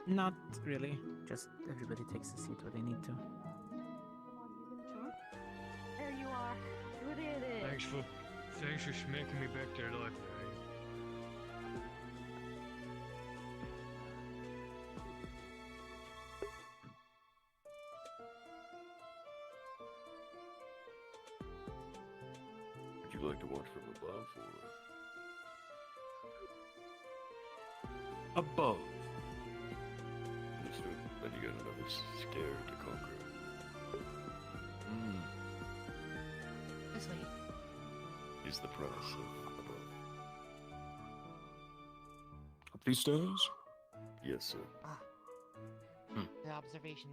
Speaker 14: Not really. Just everybody takes a seat where they need to.
Speaker 19: There you are. Who did it?
Speaker 12: Thanks for making me back there like that.
Speaker 2: Would you like to watch from above or?
Speaker 12: Above.
Speaker 2: Understood. Then you got another scare to conquer.
Speaker 5: This way.
Speaker 2: Is the price of above.
Speaker 16: Up these stairs?
Speaker 2: Yes, sir.
Speaker 5: The observation.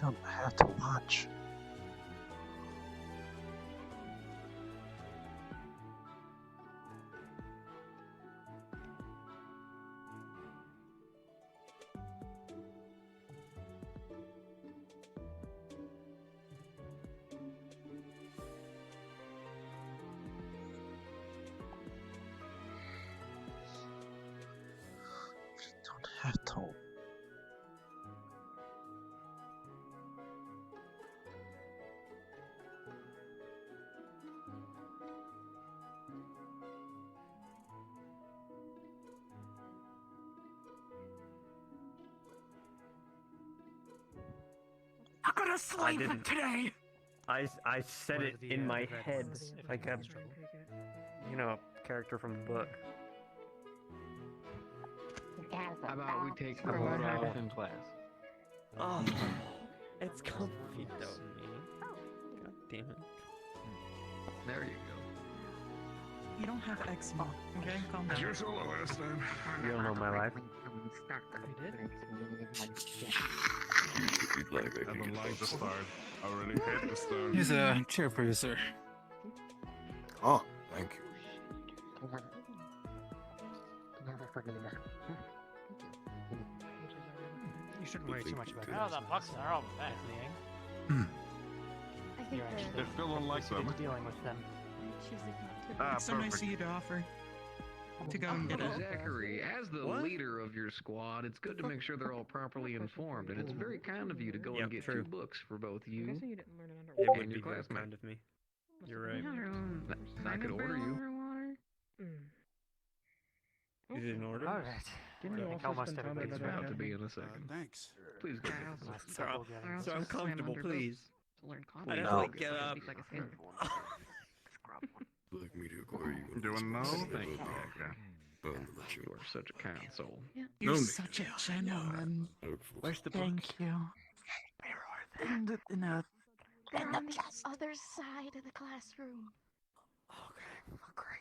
Speaker 4: Don't have to watch. Don't have to.
Speaker 11: I'm gonna slay them today.
Speaker 7: I said
Speaker 3: Whatever
Speaker 7: it
Speaker 3: the,
Speaker 7: in
Speaker 3: the
Speaker 7: my
Speaker 3: red
Speaker 7: head
Speaker 3: ones, if
Speaker 7: like
Speaker 3: anyone
Speaker 7: a,
Speaker 3: has trouble.
Speaker 7: you know, character from the book.
Speaker 20: How about we take the
Speaker 7: For
Speaker 20: boat
Speaker 7: what?
Speaker 20: off in class?
Speaker 7: Oh, it's comfy though, man. God damn it.
Speaker 20: There you go.
Speaker 11: You don't have eczema, okay? Calm down.
Speaker 2: You're solo last time.
Speaker 7: You don't know my life.
Speaker 11: I did?
Speaker 2: I don't like the start. I really hate the start.
Speaker 8: Here's a chair for you, sir.
Speaker 2: Oh, thank you.
Speaker 3: You shouldn't worry too much about
Speaker 2: No,
Speaker 3: that.
Speaker 2: the
Speaker 3: bucks are all back.
Speaker 17: I think
Speaker 3: You're actually
Speaker 2: They're still unlike
Speaker 3: suited
Speaker 2: them.
Speaker 3: to dealing with them.
Speaker 17: choosing not to.
Speaker 11: It's so nice of you to offer to go and get it.
Speaker 20: Zachary, as the leader of your squad, it's good to make sure they're all properly informed, and it's very kind of you to go and get
Speaker 7: true.
Speaker 20: 2 books for both you
Speaker 7: It
Speaker 20: and
Speaker 7: would be
Speaker 20: your
Speaker 7: very
Speaker 20: classmates.
Speaker 7: kind of me. You're right.
Speaker 20: I could order you.
Speaker 7: You didn't order?
Speaker 3: Alright.
Speaker 20: Didn't
Speaker 3: I
Speaker 20: you
Speaker 3: think
Speaker 20: also
Speaker 3: almost
Speaker 20: spend time
Speaker 3: everybody's
Speaker 20: with
Speaker 3: ready.
Speaker 20: about to be in a second.
Speaker 2: Thanks.
Speaker 20: Please go.
Speaker 3: Last
Speaker 7: So,
Speaker 3: couple games.
Speaker 7: so I'm comfortable, please.
Speaker 20: To learn
Speaker 7: I
Speaker 20: confidence.
Speaker 7: don't like get up.
Speaker 2: Like me to acquire you. Doing no?
Speaker 20: Thank you.
Speaker 2: Okay.
Speaker 20: You are such a kind soul.
Speaker 11: You're
Speaker 2: No,
Speaker 11: such a gentleman.
Speaker 7: Where's the
Speaker 11: Thank you. In the
Speaker 17: They're on the other side of the classroom.
Speaker 7: Okay. Great.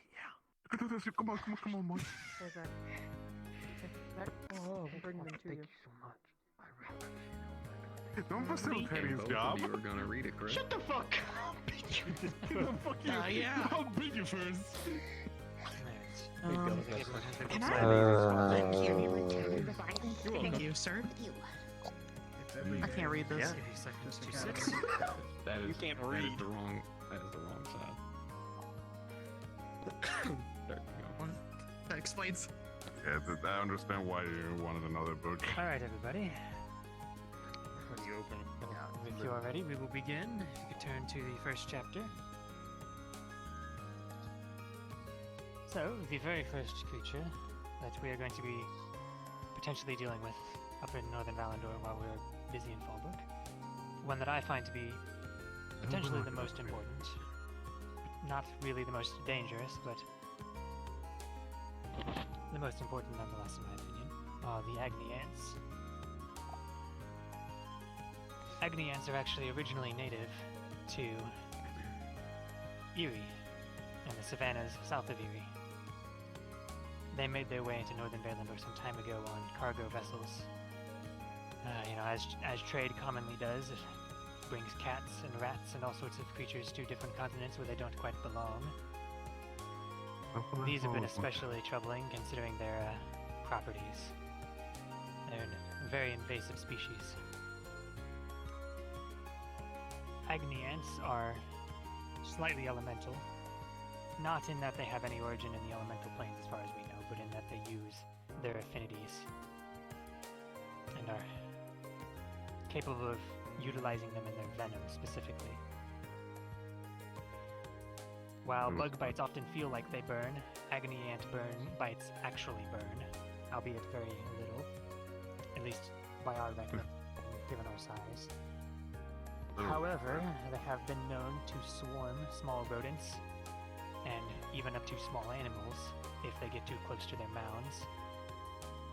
Speaker 2: Come on, come on, Mike.
Speaker 3: Oh, bring them to you.
Speaker 2: Don't facilitate his job.
Speaker 20: You were gonna read it, correct?
Speaker 7: Shut the fuck up!
Speaker 2: Fuck you.
Speaker 11: Yeah.
Speaker 2: I'll beat you first.
Speaker 11: Can I? Thank you, sir. I can't read this.
Speaker 7: Yeah.
Speaker 3: Give you seconds to sit.
Speaker 20: That is,
Speaker 7: You can't
Speaker 20: That
Speaker 7: read.
Speaker 20: is the wrong. That is the wrong side. There you go.
Speaker 11: That explains.
Speaker 2: Yeah, I understand why you wanted another book.
Speaker 3: Alright, everybody. If you are ready, we will begin. If you could turn to the first chapter. So, the very first creature that we are going to be potentially dealing with up in northern Valandor while we're busy in Fallbrook. One that I find to be potentially the most important. Not really the most dangerous, but the most important nonetheless, in my opinion, are the Agni Ants. Agni Ants are actually originally native to Erie and the savannas south of Erie. They made their way into northern Valandor some time ago on cargo vessels. As trade commonly does, it brings cats and rats and all sorts of creatures to different continents where they don't quite belong. These have been especially troubling considering their properties. They're a very invasive species. Agni Ants are slightly elemental, not in that they have any origin in the elemental planes as far as we know, but in that they use their affinities and are capable of utilizing them in their venom specifically. While bug bites often feel like they burn, Agni Ant bites actually burn, albeit very little, at least by our record, given our size. However, they have been known to swarm small rodents, and even up to small animals, if they get too close to their mounds.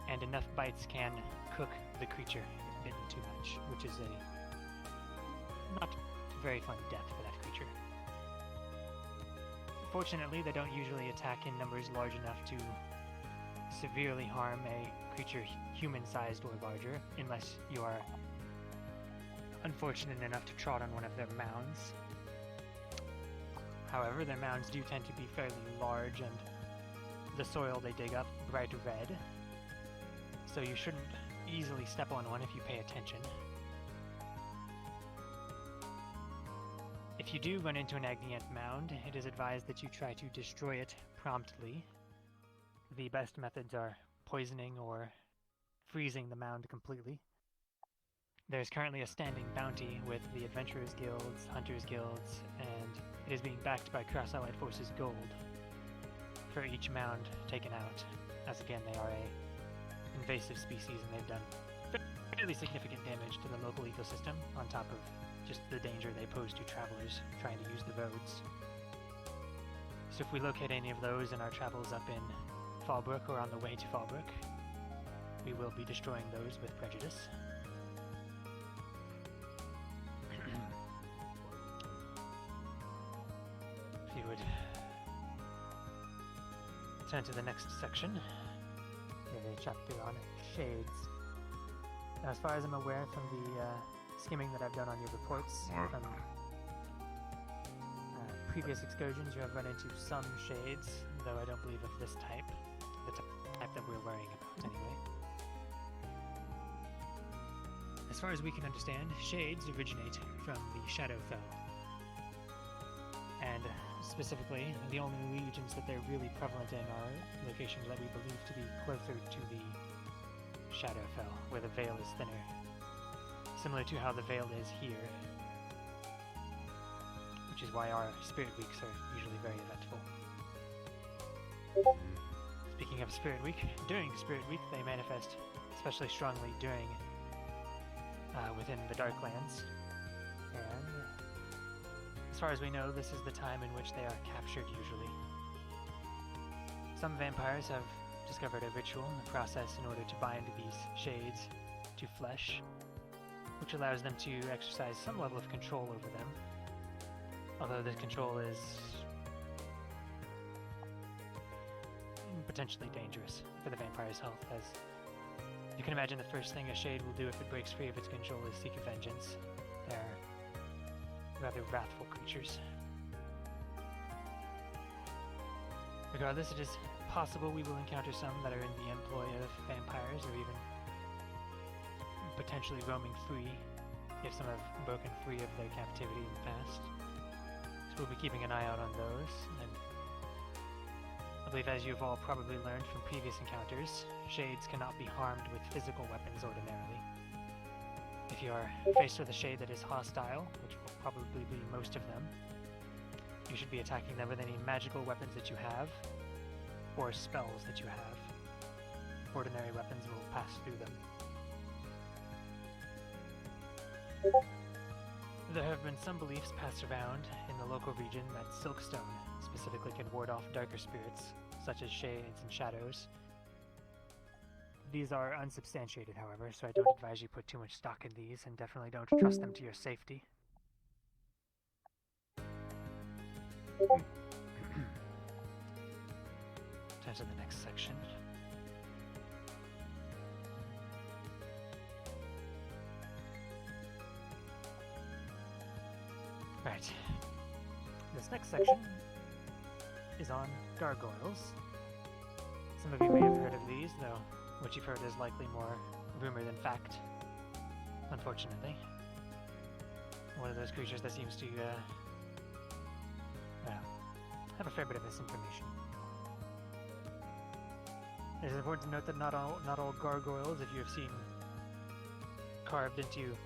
Speaker 3: And enough bites can cook the creature if bitten too much, which is a not very fun death for that creature. Fortunately, they don't usually attack in numbers large enough to severely harm a creature human-sized or larger, unless you are unfortunate enough to trot on one of their mounds. However, their mounds do tend to be fairly large, and the soil they dig up bright red, so you shouldn't easily step on one if you pay attention. If you do run into an Agni Ant mound, it is advised that you try to destroy it promptly. The best methods are poisoning or freezing the mound completely. There's currently a standing bounty with the Adventurers Guilds, Hunters Guilds, and it is being backed by Cross-Allied Forces Gold for each mound taken out, as again they are a invasive species and they've done fairly significant damage to the local ecosystem, on top of just the danger they pose to travelers trying to use the roads. So if we locate any of those in our travels up in Fallbrook or on the way to Fallbrook, we will be destroying those with prejudice. If you would turn to the next section, we have a chapter on shades. Now, as far as I'm aware from the skimming that I've done on your reports from previous excursions, you have run into some shades, though I don't believe of this type, the type that we're worrying about anyway. As far as we can understand, shades originate from the Shadowfell. And specifically, the only regions that they're really prevalent in are locations that we believe to be closer to the Shadowfell, where the veil is thinner. Similar to how the veil is here. Which is why our Spirit Weeks are usually very eventful. Speaking of Spirit Week, during Spirit Week they manifest especially strongly during within the Darklands, and as far as we know, this is the time in which they are captured usually. Some vampires have discovered a ritual, a process in order to bind these shades to flesh, which allows them to exercise some level of control over them. Although this control is potentially dangerous for the vampire's health, as you can imagine the first thing a shade will do if it breaks free of its control is seek vengeance. They're rather wrathful creatures. Regardless, it is possible we will encounter some that are in the employ of vampires, or even potentially roaming free, if some have broken free of their captivity in the past. So we'll be keeping an eye out on those, and I believe, as you've all probably learned from previous encounters, shades cannot be harmed with physical weapons ordinarily. If you are faced with a shade that is hostile, which will probably be most of them, you should be attacking them with any magical weapons that you have, or spells that you have. Ordinary weapons will pass through them. There have been some beliefs passed around in the local region that Silkstone specifically can ward off darker spirits, such as shades and shadows. These are unsubstantiated, however, so I don't advise you put too much stock in these, and definitely don't trust them to your safety. Turn to the next section. Right. This next section is on gargoyles. Some of you may have heard of these, though what you've heard is likely more rumor than fact, unfortunately. One of those creatures that seems to, have a fair bit of misinformation. It is important to note that not all gargoyles, if you have seen carved into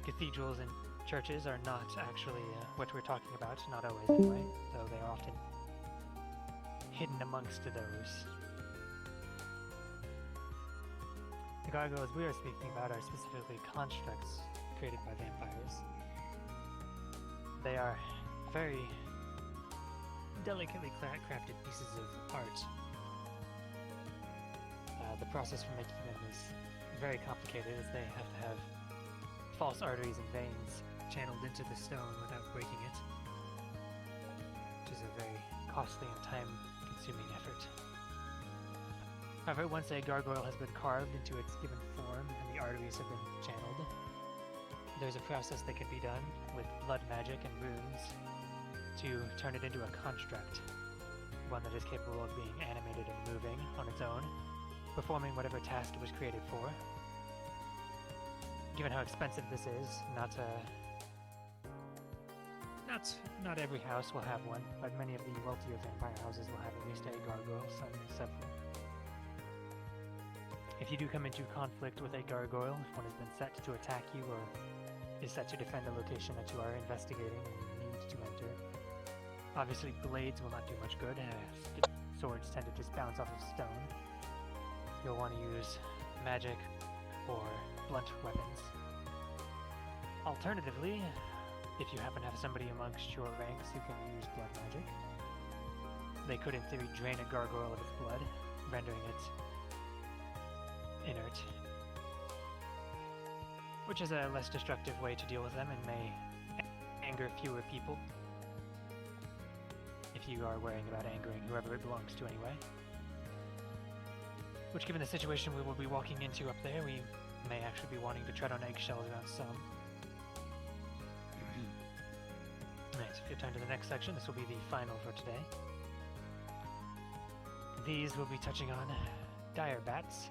Speaker 3: cathedrals and churches, are not actually what we're talking about, not always anyway, though they are often hidden amongst those. The gargoyles we are speaking about are specifically constructs created by vampires. They are very delicately crafted pieces of art. The process for making them is very complicated, as they have to have false arteries and veins channeled into the stone without breaking it, which is a very costly and time-consuming effort. However, once a gargoyle has been carved into its given form and the arteries have been channeled, there's a process that can be done with blood magic and runes to turn it into a construct, one that is capable of being animated and moving on its own, performing whatever task it was created for. Given how expensive this is, not every house will have one, but many of the wealthier vampire houses will have at least a gargoyle, some several. If you do come into conflict with a gargoyle, if one has been set to attack you or is set to defend a location that you are investigating and need to enter, obviously blades will not do much good, as swords tend to just bounce off of stone. You'll want to use magic or blunt weapons. Alternatively, if you happen to have somebody amongst your ranks who can use blood magic, they could in theory drain a gargoyle of its blood, rendering it inert. Which is a less destructive way to deal with them and may anger fewer people. If you are worrying about angering whoever it belongs to anyway. Which, given the situation we will be walking into up there, we may actually be wanting to tread on eggshells around some. Alright, so if you turn to the next section, this will be the final for today. These will be touching on dire bats.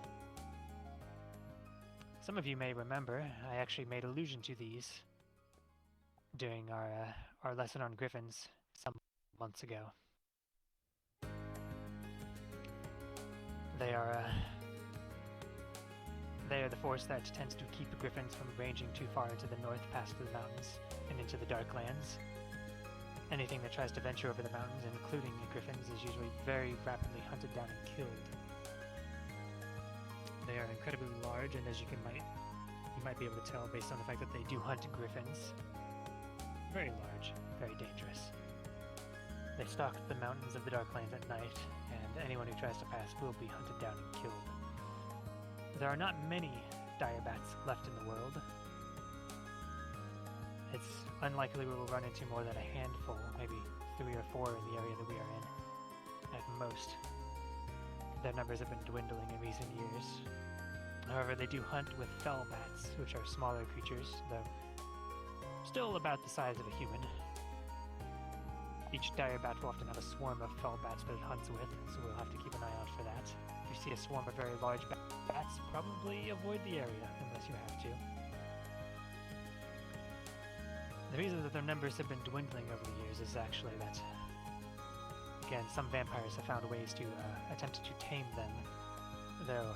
Speaker 3: Some of you may remember, I actually made allusion to these during our lesson on griffins some months ago. They are the force that tends to keep griffins from ranging too far into the north past the mountains and into the Darklands. Anything that tries to venture over the mountains, including griffins, is usually very rapidly hunted down and killed. They are incredibly large, and as you might be able to tell based on the fact that they do hunt griffins. Very large, very dangerous. They stalk the mountains of the Darklands at night, and anyone who tries to pass will be hunted down and killed. There are not many dire bats left in the world. It's unlikely we will run into more than a handful, maybe 3 or 4 in the area that we are in, at most. Their numbers have been dwindling in recent years. However, they do hunt with fell bats, which are smaller creatures, though still about the size of a human. Each dire bat will often have a swarm of fell bats that it hunts with, so we'll have to keep an eye out for that. If you see a swarm of very large bats, probably avoid the area, unless you have to. The reason that their numbers have been dwindling over the years is actually that, again, some vampires have found ways to attempt to tame them, though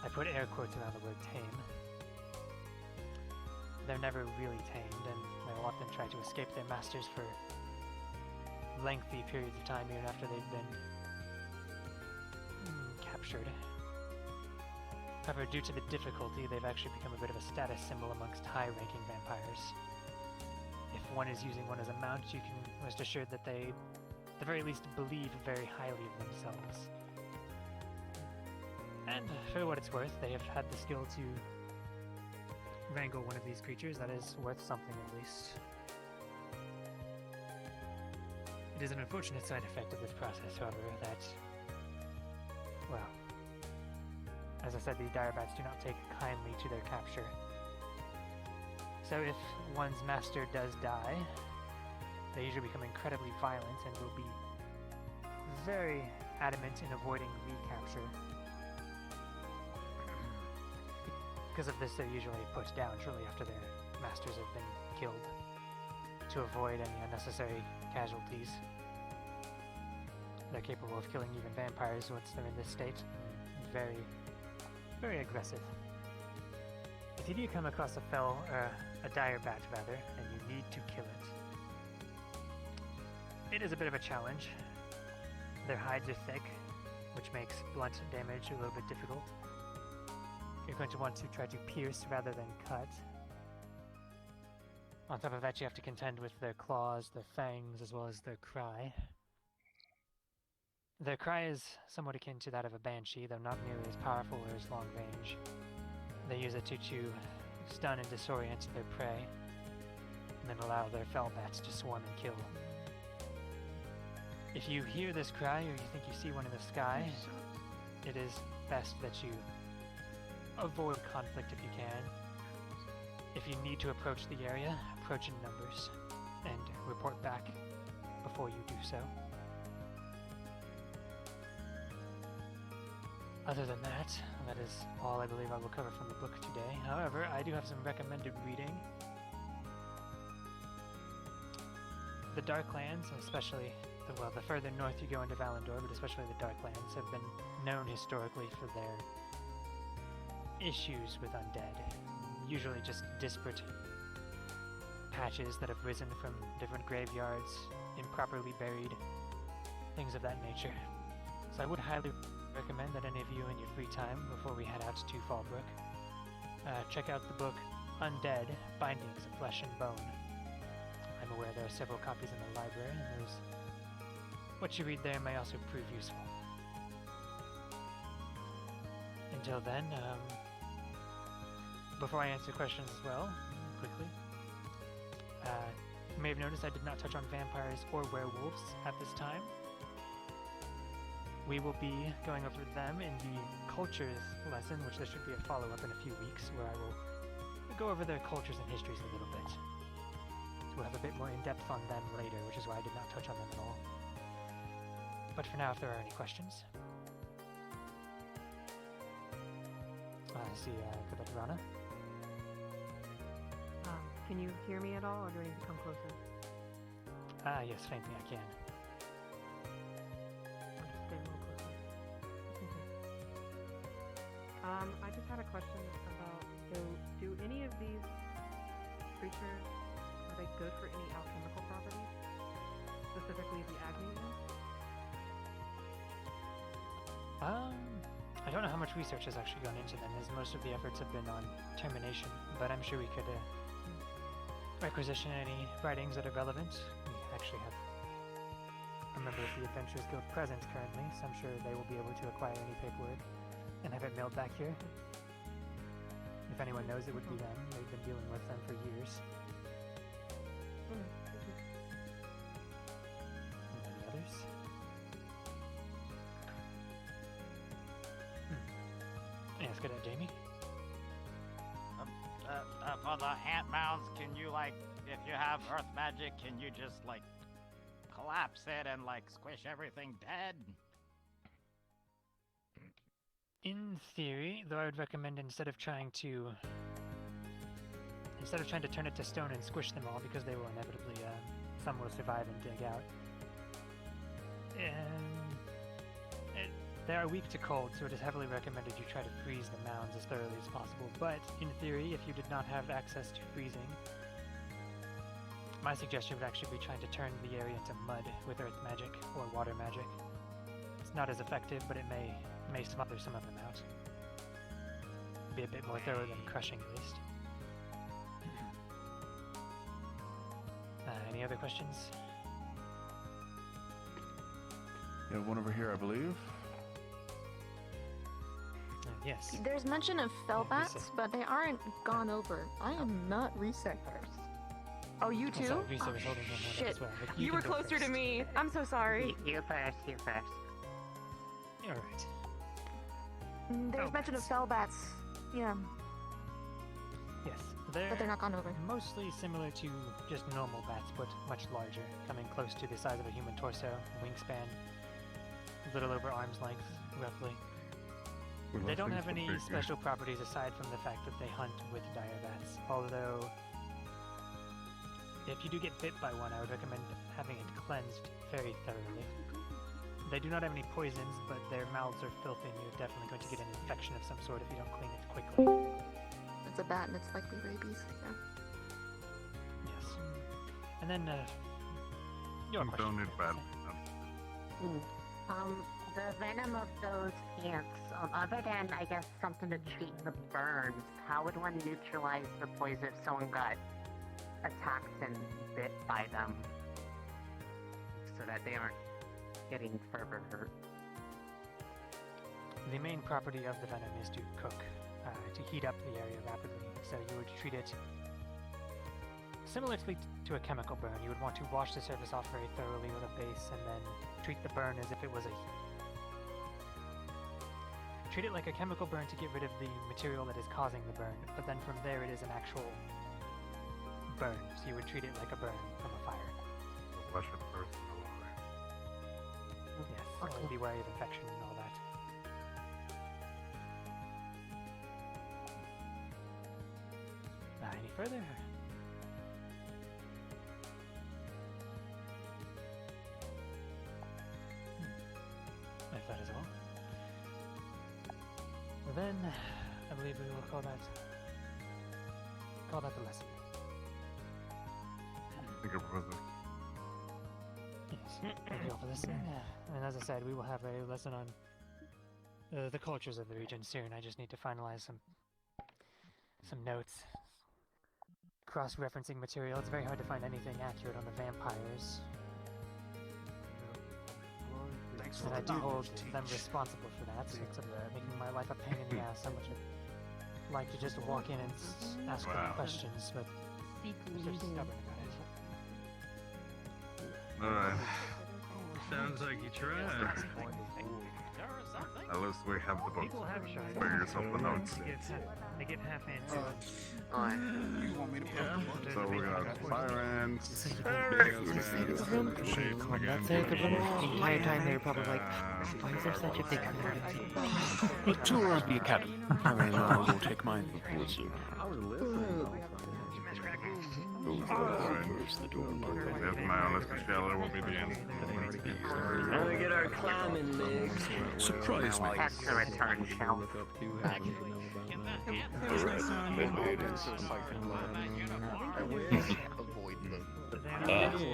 Speaker 3: I put air quotes around the word tame. They're never really tamed, and they'll often try to escape their masters for lengthy periods of time even after they've been captured. However, due to the difficulty, they've actually become a bit of a status symbol amongst high-ranking vampires. If one is using one as a mount, you can rest assured that they, at the very least, believe very highly of themselves. And for what it's worth, they have had the skill to wrangle one of these creatures that is worth something at least. It is an unfortunate side effect of this process, however, that, well, as I said, the dire bats do not take kindly to their capture. So if one's master does die, they usually become incredibly violent and will be very adamant in avoiding recapture. Because of this, they're usually put down shortly after their masters have been killed, to avoid any unnecessary casualties. They're capable of killing even vampires once they're in this state. Very, very aggressive. If you do come across a dire bat rather, and you need to kill it, it is a bit of a challenge. Their hides are thick, which makes blunt damage a little bit difficult. You're going to want to try to pierce rather than cut. On top of that, you have to contend with their claws, their fangs, as well as their cry. Their cry is somewhat akin to that of a banshee, though not nearly as powerful or as long range. They use it to stun and disorient their prey, and then allow their fell bats to swarm and kill. If you hear this cry, or you think you see one in the sky, it is best that you avoid conflict if you can. If you need to approach the area, approach in numbers, and report back before you do so. Other than that, that is all I believe I will cover from the book today. However, I do have some recommended reading. The Darklands, especially the further north you go into Valandor, but especially the Darklands, have been known historically for their issues with undead. Usually just disparate patches that have risen from different graveyards, improperly buried, things of that nature. So I would highly recommend that any of you in your free time, before we head out to Fallbrook, check out the book Undead, Bindings of Flesh and Bone aware, there are several copies in the library, and those what you read there may also prove useful. Until then, before I answer questions as well, quickly, you may have noticed I did not touch on vampires or werewolves at this time. We will be going over them in the cultures lesson, which there should be a follow-up in a few weeks, where I will go over their cultures and histories a little bit. So we'll have a bit more in-depth on them later, which is why I did not touch on them at all. But for now, if there are any questions. I see, Kabatrana.
Speaker 18: Can you hear me at all, or do I need to come closer?
Speaker 3: Yes, faintly I can.
Speaker 18: I'll just stay a little closer. I just had a question about, do any of these creatures, are they good for any alchemical properties? Specifically the Agni ones?
Speaker 3: I don't know how much research has actually gone into them, as most of the efforts have been on termination, but I'm sure we could requisition any writings that are relevant. We actually have a member of the Adventurers Guild present currently, so I'm sure they will be able to acquire any paperwork and have it mailed back here. If anyone knows, it would be them. They've been dealing with them for years. Any others? Yes, good at Jamie.
Speaker 6: For the ant mounds, can you, like, if you have earth magic, can you just, like, collapse it and, like, squish everything dead?
Speaker 3: In theory, though I would recommend instead of trying to turn it to stone and squish them all, because they will inevitably, some will survive and dig out. They are weak to cold, so it is heavily recommended you try to freeze the mounds as thoroughly as possible. But, in theory, if you did not have access to freezing, my suggestion would actually be trying to turn the area into mud with earth magic or water magic. It's not as effective, but it may smother some of them out. Be a bit more thorough than crushing, at least. Any other questions?
Speaker 13: You have one over here, I believe.
Speaker 3: Yes.
Speaker 10: There's mention of fellbats, but they aren't gone over. I am not reset first. Oh, you too?
Speaker 3: Sorry, Risa was holding one
Speaker 10: Shit.
Speaker 3: as well, but
Speaker 10: You
Speaker 3: can
Speaker 10: were
Speaker 3: go
Speaker 10: closer to
Speaker 3: first.
Speaker 10: me. I'm so sorry.
Speaker 23: You first, you first.
Speaker 3: Alright.
Speaker 10: There's mention of fellbats. Yeah.
Speaker 3: Yes,
Speaker 10: But they're not gone over.
Speaker 3: mostly similar to just normal bats, but much larger, coming close to the size of a human torso, wingspan, a little over arm's length, roughly. They don't have any special properties aside from the fact that they hunt with dire bats, although if you do get bit by one, I would recommend having it cleansed very thoroughly. They do not have any poisons, but their mouths are filthy and you're definitely going to get an infection of some sort if you don't clean it quickly.
Speaker 10: It's a bat and it's likely rabies. Yeah.
Speaker 3: Yes. And then, your question.
Speaker 23: The venom of those ants, other than, I guess, something to treat the burns, how would one neutralize the poison if someone got attacked and bit by them? So that they aren't getting further hurt.
Speaker 3: The main property of the venom is to cook, to heat up the area rapidly. So you would treat it similarly to a chemical burn. You would want to wash the surface off very thoroughly with a base and then treat the burn as if it was treat it like a chemical burn to get rid of the material that is causing the burn, but then from there it is an actual burn, so you would treat it like a burn from a fire.
Speaker 2: Wash it first.
Speaker 3: Yes, always be wary of infection and all that. Any further? If that is all. Then, I believe we will call that the lesson.
Speaker 2: Thank you, Professor.
Speaker 3: Yes, thank you all for listening. And as I said, we will have a lesson on the cultures of the region soon. I just need to finalize some notes. cross-referencing material. It's very hard to find anything accurate on the vampires.
Speaker 12: Thanks
Speaker 3: And
Speaker 12: for
Speaker 3: I
Speaker 12: the
Speaker 3: do hold
Speaker 12: knowledge,
Speaker 3: them
Speaker 12: Teach.
Speaker 3: responsible for that, so it's making my life a pain in the ass. How much I'd like to just walk in and ask them
Speaker 2: Wow.
Speaker 3: questions, but they're so stubborn about it.
Speaker 2: Alright.
Speaker 1: Sounds like you tried.
Speaker 2: At least we have the books.
Speaker 3: People have shy.
Speaker 2: Spare yourself the notes.
Speaker 3: They get half answers.
Speaker 11: You want me to put them on?
Speaker 2: So we got sirens, shades again.
Speaker 5: The entire time they were probably like, why is there such a big community?
Speaker 16: A tour of the academy. I will take my proposal.
Speaker 2: If my honest Michelle will be the end.
Speaker 7: Now we get our climbing legs.
Speaker 16: Surprise me.
Speaker 23: That's the return shelf.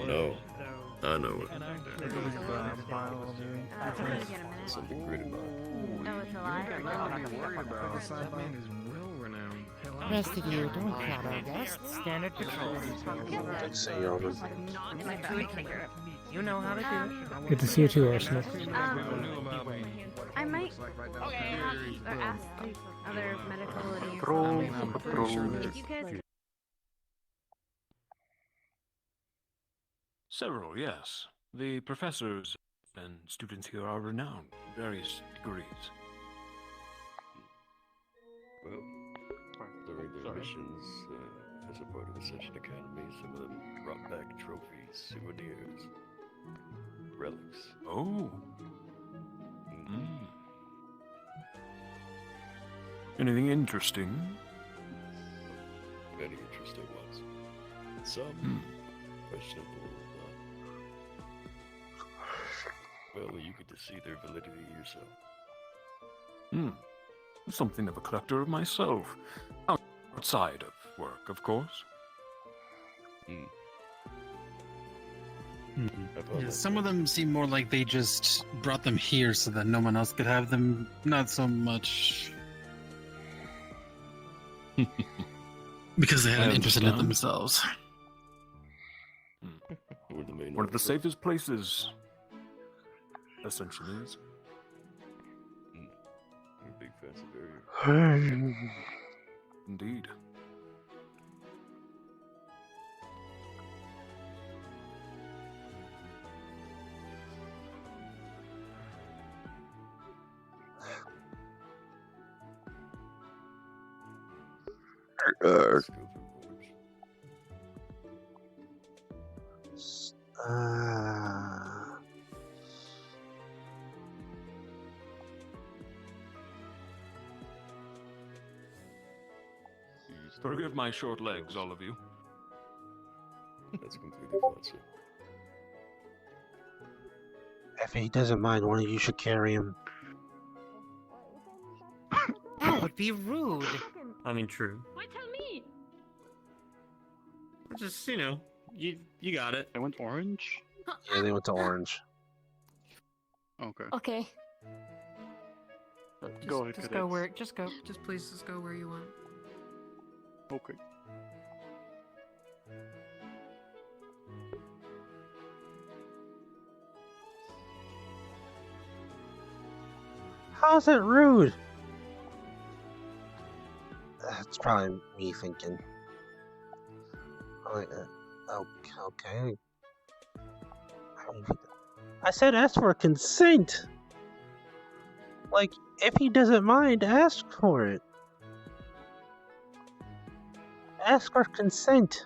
Speaker 2: No. I know it.
Speaker 1: Something
Speaker 2: great about it.
Speaker 17: Oh, it's alive.
Speaker 5: The rest of you, don't count our guests. Standard patrol.
Speaker 4: Good to see you, Alvin.
Speaker 5: You know how to do it.
Speaker 4: Good to see you too, Arsenal.
Speaker 17: I might ask the other medical
Speaker 2: Patrol,
Speaker 17: if you guys
Speaker 16: Several, yes. The professors and students here are renowned in various degrees.
Speaker 1: Well, during their missions, as a part of Ascension Academy, some of them brought back trophies, souvenirs, relics.
Speaker 16: Oh. Anything interesting?
Speaker 1: Many interesting ones. Some questionable. Well, you get to see their validity yourself.
Speaker 16: Something of a collector of myself. Outside of work, of course.
Speaker 8: Yeah, some of them seem more like they just brought them here so that no one else could have them. Not so much because they had an interest in it themselves.
Speaker 16: One of the safest places, Ascension is.
Speaker 1: A big fancy barrier.
Speaker 16: Indeed. Forgive my short legs, all of you.
Speaker 1: That's completely fine, sir.
Speaker 4: If he doesn't mind, one of you should carry him.
Speaker 5: That would be rude.
Speaker 7: I mean, true.
Speaker 17: Why tell me?
Speaker 7: Just, you got it.
Speaker 1: I went orange?
Speaker 4: Yeah, they went to Orange.
Speaker 1: Okay.
Speaker 17: Okay.
Speaker 1: Go ahead,
Speaker 5: Just
Speaker 1: cadets.
Speaker 5: go where. Just go. Just please, just go where you want.
Speaker 1: Okay.
Speaker 4: How's it rude? That's probably me thinking. Like, okay. I said ask for consent. Like, if he doesn't mind, ask for it. Ask for consent.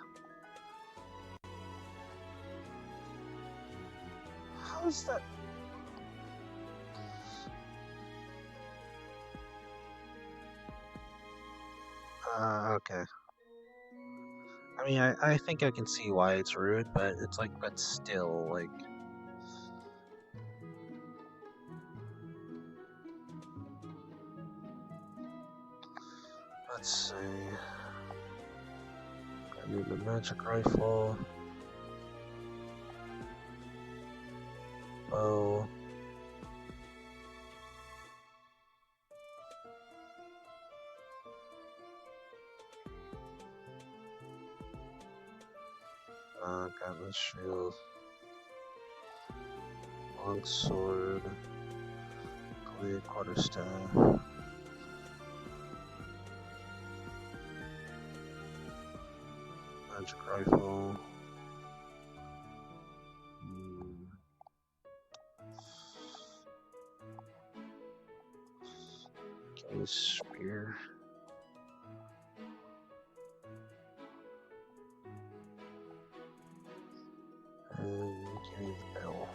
Speaker 4: How's that? Okay. I mean, I think I can see why it's rude, but it's like, but still, like... Let's see... I need the magic rifle... bow... Gauntlet shield. Long sword. Clear quarterstaff. Magic rifle. Okay, spear. And give me the bell.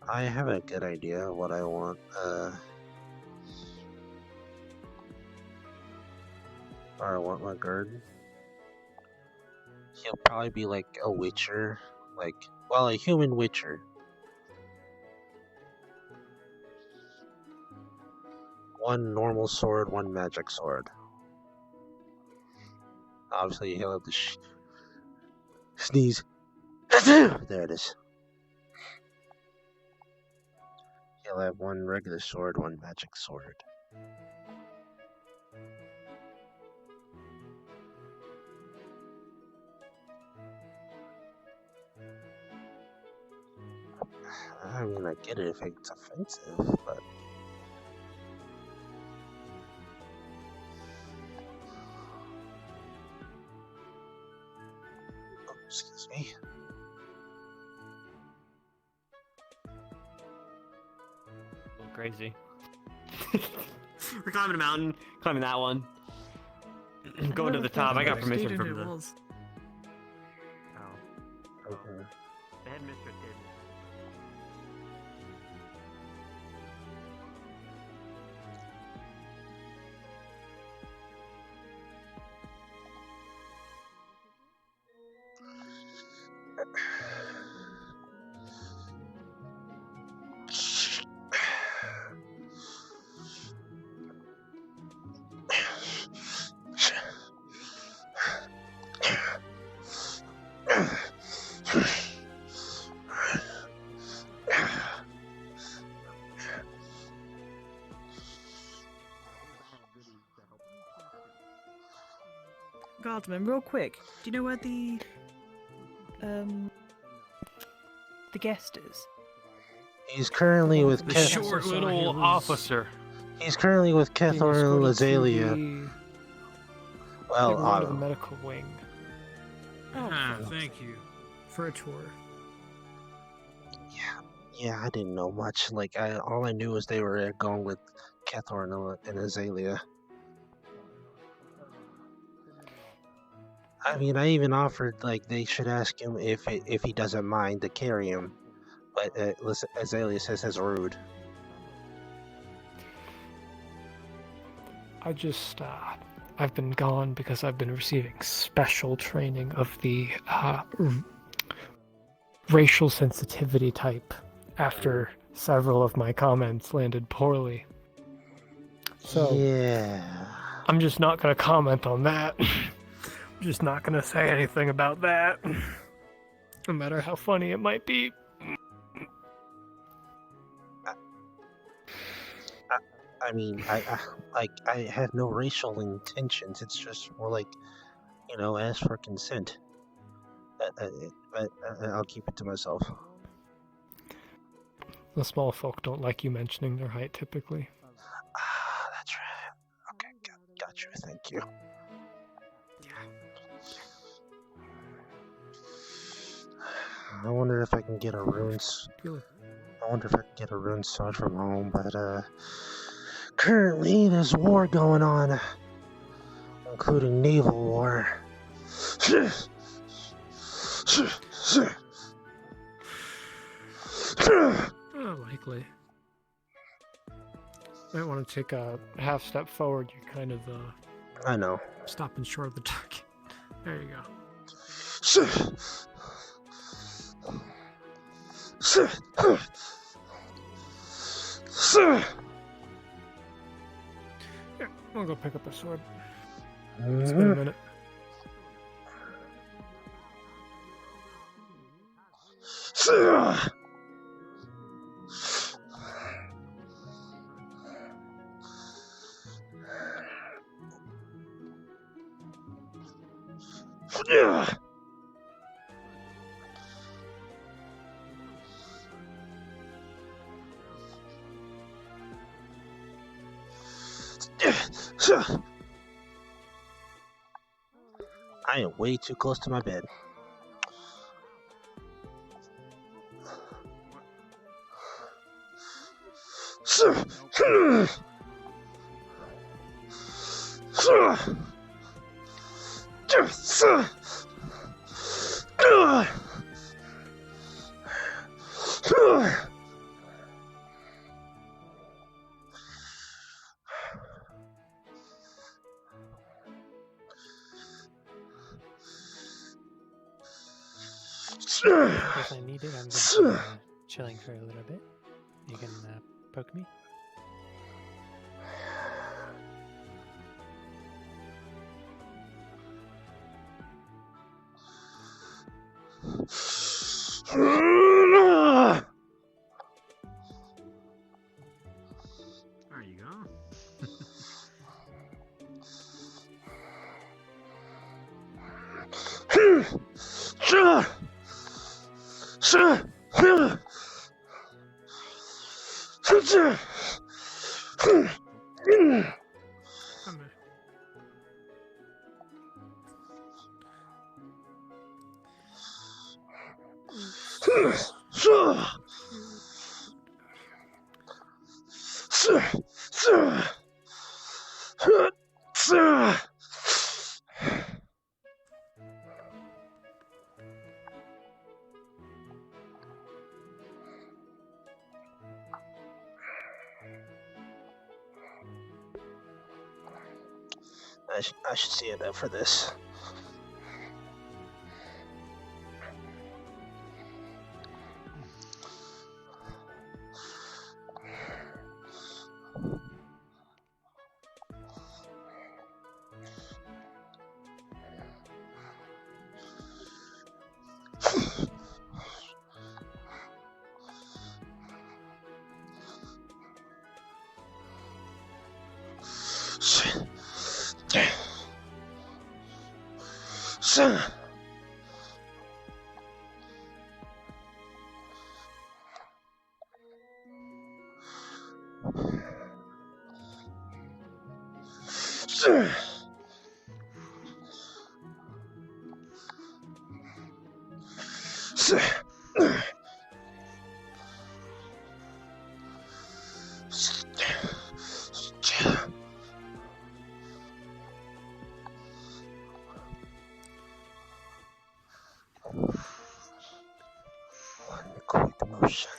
Speaker 4: I have a good idea of what I want. Or I want my guard. He'll probably be like a witcher, a human witcher. One normal sword, one magic sword. Obviously, he'll have the sneeze. There it is. He'll have one regular sword, one magic sword. I mean, I get it if it's offensive, but... Oh, excuse me.
Speaker 7: A little crazy. We're climbing a mountain, climbing that one. Going to the top. I got permission from the...
Speaker 18: Oh.
Speaker 4: Okay.
Speaker 7: The headmistress did.
Speaker 15: Guardsman, real quick, do you know where the guest is?
Speaker 4: He's currently with
Speaker 3: The short little officer.
Speaker 4: He's currently with
Speaker 3: Being
Speaker 4: Kethor and
Speaker 3: escorted to
Speaker 4: Lazalia.
Speaker 3: the-
Speaker 4: Well,
Speaker 3: they were to the medical wing.
Speaker 15: Thank you for a tour.
Speaker 4: Yeah, I didn't know much. All I knew was they were going with Kethor and Azalea. I mean, I even offered they should ask him if he doesn't mind to carry him, but Azalea says that's rude.
Speaker 21: I've been gone because I've been receiving special training of the racial sensitivity type after several of my comments landed poorly. So
Speaker 4: yeah,
Speaker 21: I'm just not going to comment on that. I'm just not going to say anything about that, no matter how funny it might be.
Speaker 4: I mean, I have no racial intentions. It's just more ask for consent. But I'll keep it to myself.
Speaker 21: The small folk don't like you mentioning their height typically.
Speaker 4: That's right. Okay, got you. Thank you. I wonder if I can get a rune. I wonder if I can get a rune sword from home, but currently there's war going on, including naval war.
Speaker 21: Likely. Might want to take a half step forward. You're kind of
Speaker 4: I know.
Speaker 21: stopping short of the target. There you go. Yeah, I'll go pick up a sword. It's been a minute.
Speaker 4: I am way too close to my bed.
Speaker 3: If I need it, I'm going to be chilling for a little bit. You can poke me.
Speaker 6: There you go.
Speaker 4: I should see enough for this. One quick motion.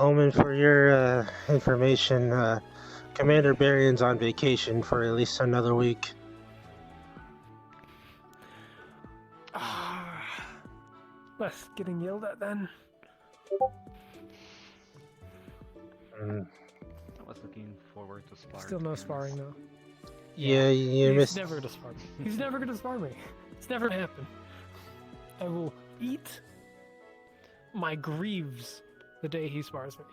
Speaker 4: Omen, for your information, Commander Barion's on vacation for at least another week.
Speaker 21: Less getting yelled at then.
Speaker 4: Mm.
Speaker 6: I was looking forward to sparring.
Speaker 21: Still no sparring though.
Speaker 4: Yeah, you
Speaker 21: He's
Speaker 4: missed.
Speaker 21: never gonna spar me. He's never gonna spar me. It's never gonna happen. I will eat my greaves the day he spars me.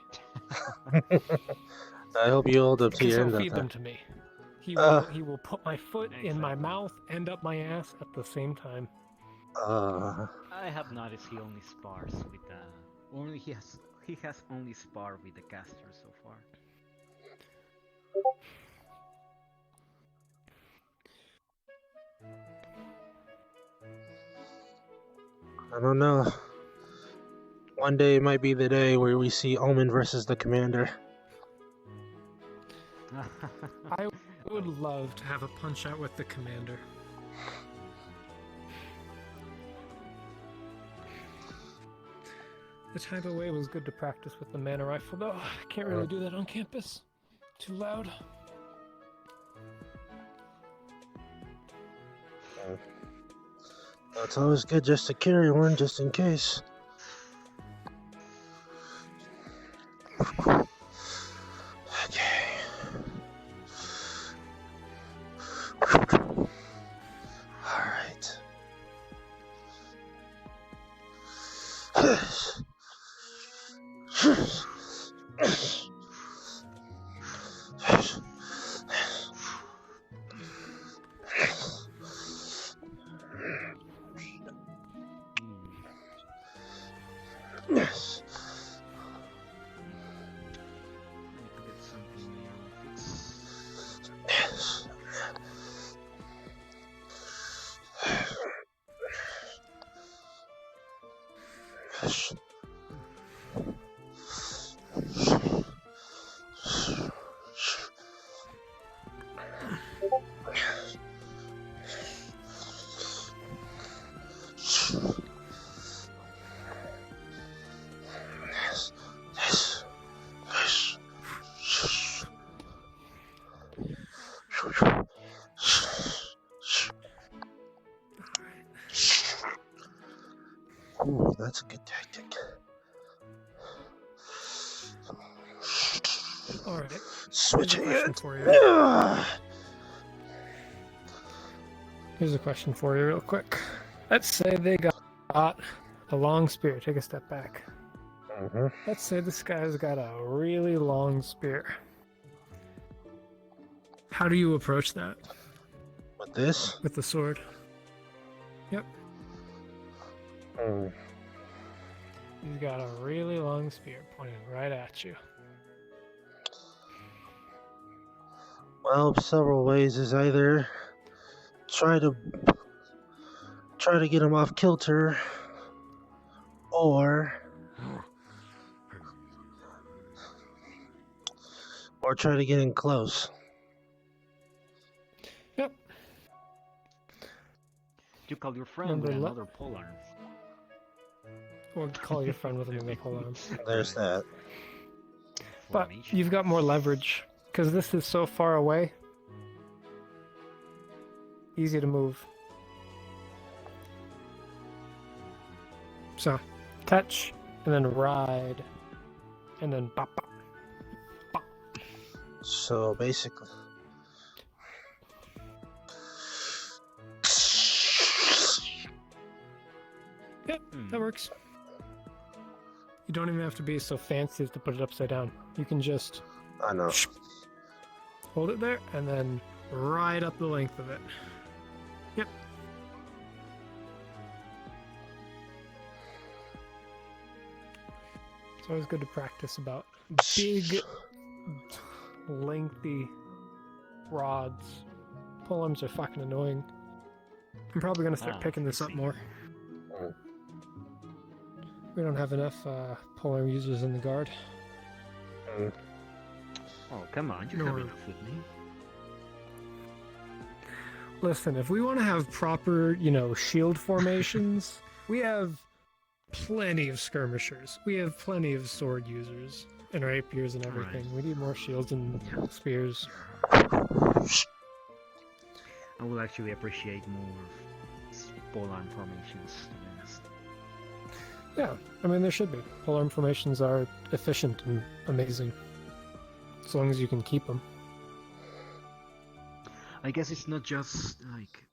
Speaker 4: I hope you hold up to
Speaker 21: Because
Speaker 4: your
Speaker 21: he'll
Speaker 4: end of
Speaker 21: feed
Speaker 4: that.
Speaker 21: them to me. He will put my foot in my mouth and up my ass at the same time.
Speaker 6: I have noticed he only spars with he has only sparred with the caster so far.
Speaker 4: I don't know. One day might be the day where we see Omen versus the Commander.
Speaker 21: I would love to have a punch out with the commander. The type of way was good to practice with the mana rifle, though. I can't really do that on campus. Too loud.
Speaker 4: It's always good just to carry one, just in case. Alright. Yes. Yes. Yes. Ooh, that's a good tactic.
Speaker 21: Alright.
Speaker 4: Switch
Speaker 21: Here's a question
Speaker 4: it.
Speaker 21: for you. Here's a question for you, real quick. Let's say they got a long spear. Take a step back. Let's say this guy's got a really long spear. How do you approach that?
Speaker 4: With this?
Speaker 21: With the sword. Yep. He's got a really long spear pointing right at you.
Speaker 4: Well, several ways is either try to get him off kilter, or try to get in close.
Speaker 21: Yep.
Speaker 6: You call your friend with another polearm.
Speaker 21: Or call your friend with another polearm.
Speaker 4: There's that.
Speaker 21: But you've got more leverage, because this is so far away. Easy to move. So, touch, and then ride, and then bop, bop.
Speaker 4: So basically,
Speaker 21: Yep, that works. You don't even have to be so fancy as to put it upside down. You can just
Speaker 4: I know.
Speaker 21: hold it there and then ride up the length of it. Yep. It's always good to practice about big, lengthy rods. Polearms are fucking annoying. I'm probably gonna start picking this up more. We don't have enough polearm users in the guard.
Speaker 6: Oh, come on, you have enough with me.
Speaker 21: Listen, if we want to have proper, shield formations, we have plenty of skirmishers. We have plenty of sword users and rapiers and everything. We need more shields and spears.
Speaker 6: I will actually appreciate more polearm formations, to be honest.
Speaker 21: Yeah, I mean, there should be. Polearm formations are efficient and amazing. As long as you can keep them.
Speaker 6: I guess it's not just like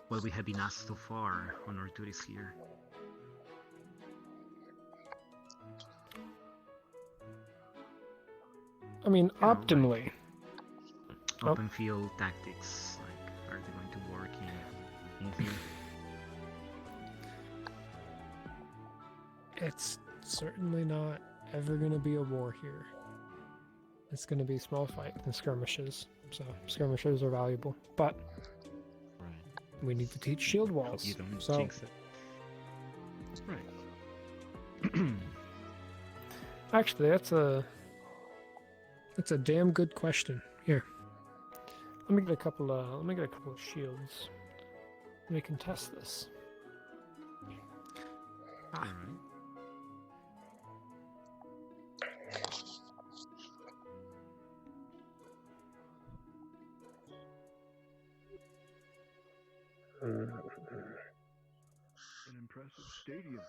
Speaker 6: what we have been asked so far on our duties here.
Speaker 21: I mean, optimally.
Speaker 6: Open field tactics, like, are they going to work in anything?
Speaker 21: It's certainly not ever going to be a war here. It's going to be small fight and skirmishes. So skirmishes are valuable, but we need to teach shield walls.
Speaker 6: You don't
Speaker 21: so
Speaker 6: jinx it. Right.
Speaker 21: Actually, that's a damn good question. Here, let me get a couple of shields. We can test this.
Speaker 12: impressive stadium.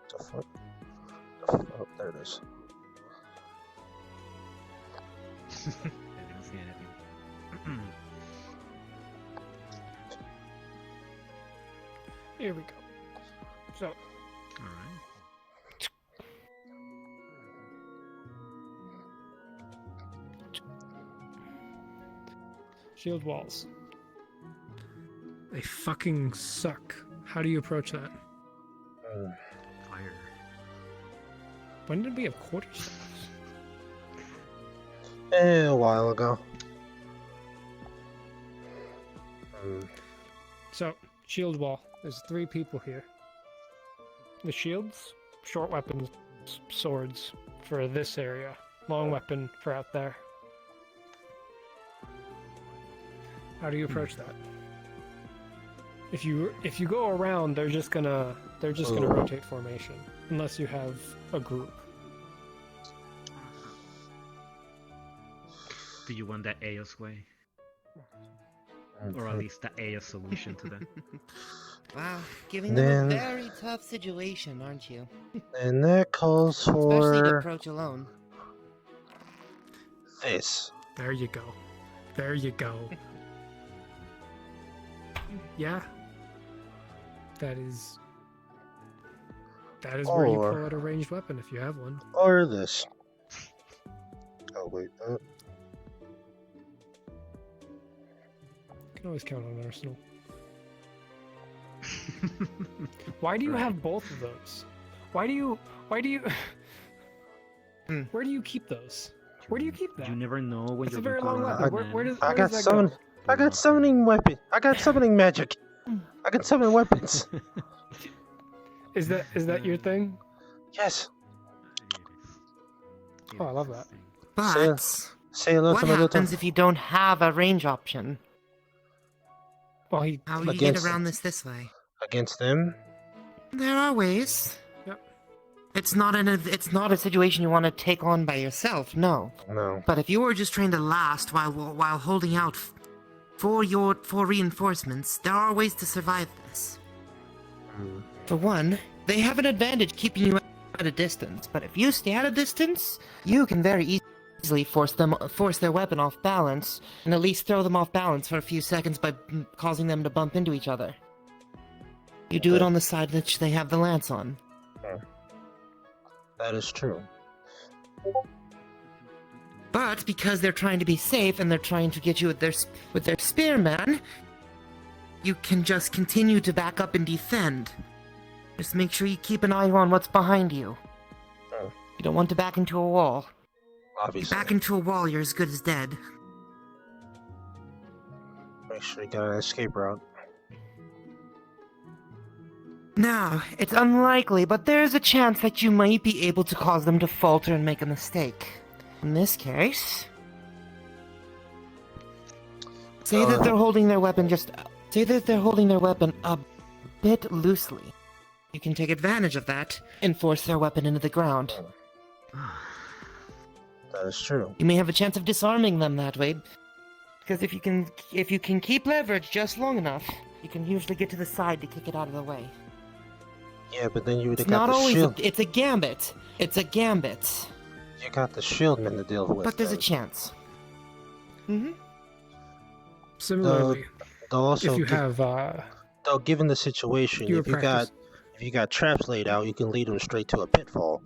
Speaker 4: The fuck? Oh, there it is.
Speaker 9: I didn't see anything.
Speaker 21: Here we go. So.
Speaker 9: Alright.
Speaker 21: Shield walls. They fucking suck. How do you approach that?
Speaker 9: Fire.
Speaker 21: When did we have quarterstaffs?
Speaker 4: A while ago.
Speaker 21: So, shield wall. There's 3 people here. The shields, short weapons, swords for this area. Long weapon for out there. How do you approach that? If you go around, they're just gonna rotate formation unless you have a group.
Speaker 9: Do you want that Aeos way? Or at least the Aeos solution to that?
Speaker 5: Wow, giving them a very tough situation, aren't you?
Speaker 4: And that calls
Speaker 5: Especially to
Speaker 4: for
Speaker 5: approach alone.
Speaker 4: this.
Speaker 21: There you go. There you go. Yeah. That is where you pull out a ranged weapon if you have one.
Speaker 4: Or this. Oh wait.
Speaker 21: You can always count on Arsenal. Why do you have both of those? Why do you where do you keep those? Where do you keep that?
Speaker 9: You never know when
Speaker 21: It's
Speaker 9: you're
Speaker 21: a very long
Speaker 9: gonna
Speaker 21: weapon.
Speaker 9: come
Speaker 21: Where
Speaker 9: in.
Speaker 21: does
Speaker 4: I got
Speaker 21: that
Speaker 4: summon.
Speaker 21: go?
Speaker 4: I got summoning weapon. I got summoning magic. I can summon weapons.
Speaker 21: Is that your thing?
Speaker 4: Yes.
Speaker 21: Oh, I love that.
Speaker 5: But
Speaker 4: say hello
Speaker 5: what
Speaker 4: to my little.
Speaker 5: happens if you don't have a range option?
Speaker 21: Well,
Speaker 5: how will you get around this way?
Speaker 4: Against them?
Speaker 5: There are ways.
Speaker 21: Yep.
Speaker 5: It's not a situation you want to take on by yourself. No.
Speaker 4: No.
Speaker 5: But if you were just trying to last while holding out for reinforcements, there are ways to survive this. For one, they have an advantage keeping you at a distance, but if you stay at a distance, you can very easily force their weapon off balance, and at least throw them off balance for a few seconds by causing them to bump into each other. You do it on the side that they have the lance on.
Speaker 4: That is true.
Speaker 5: But because they're trying to be safe and they're trying to get you with their spearman, you can just continue to back up and defend. Just make sure you keep an eye on what's behind you. You don't want to back into a wall.
Speaker 4: Obviously.
Speaker 5: If you back into a wall, you're as good as dead.
Speaker 4: Make sure you got an escape route.
Speaker 5: Now, it's unlikely, but there's a chance that you might be able to cause them to falter and make a mistake. In this case, say that they're holding their weapon a bit loosely. You can take advantage of that and force their weapon into the ground.
Speaker 4: That is true.
Speaker 5: You may have a chance of disarming them that way, because if you can keep leverage just long enough, you can usually get to the side to kick it out of the way.
Speaker 4: Yeah, but then you would have
Speaker 5: It's
Speaker 4: got
Speaker 5: not
Speaker 4: the
Speaker 5: always.
Speaker 4: shield.
Speaker 5: It's a gambit. It's a gambit.
Speaker 4: You got the shieldman to deal with.
Speaker 5: But there's a chance.
Speaker 21: Similarly,
Speaker 4: They'll also
Speaker 21: if you
Speaker 4: gi-
Speaker 21: have
Speaker 4: though, given the situation,
Speaker 21: fewer
Speaker 4: if you got traps laid out, you can lead them straight to a pitfall.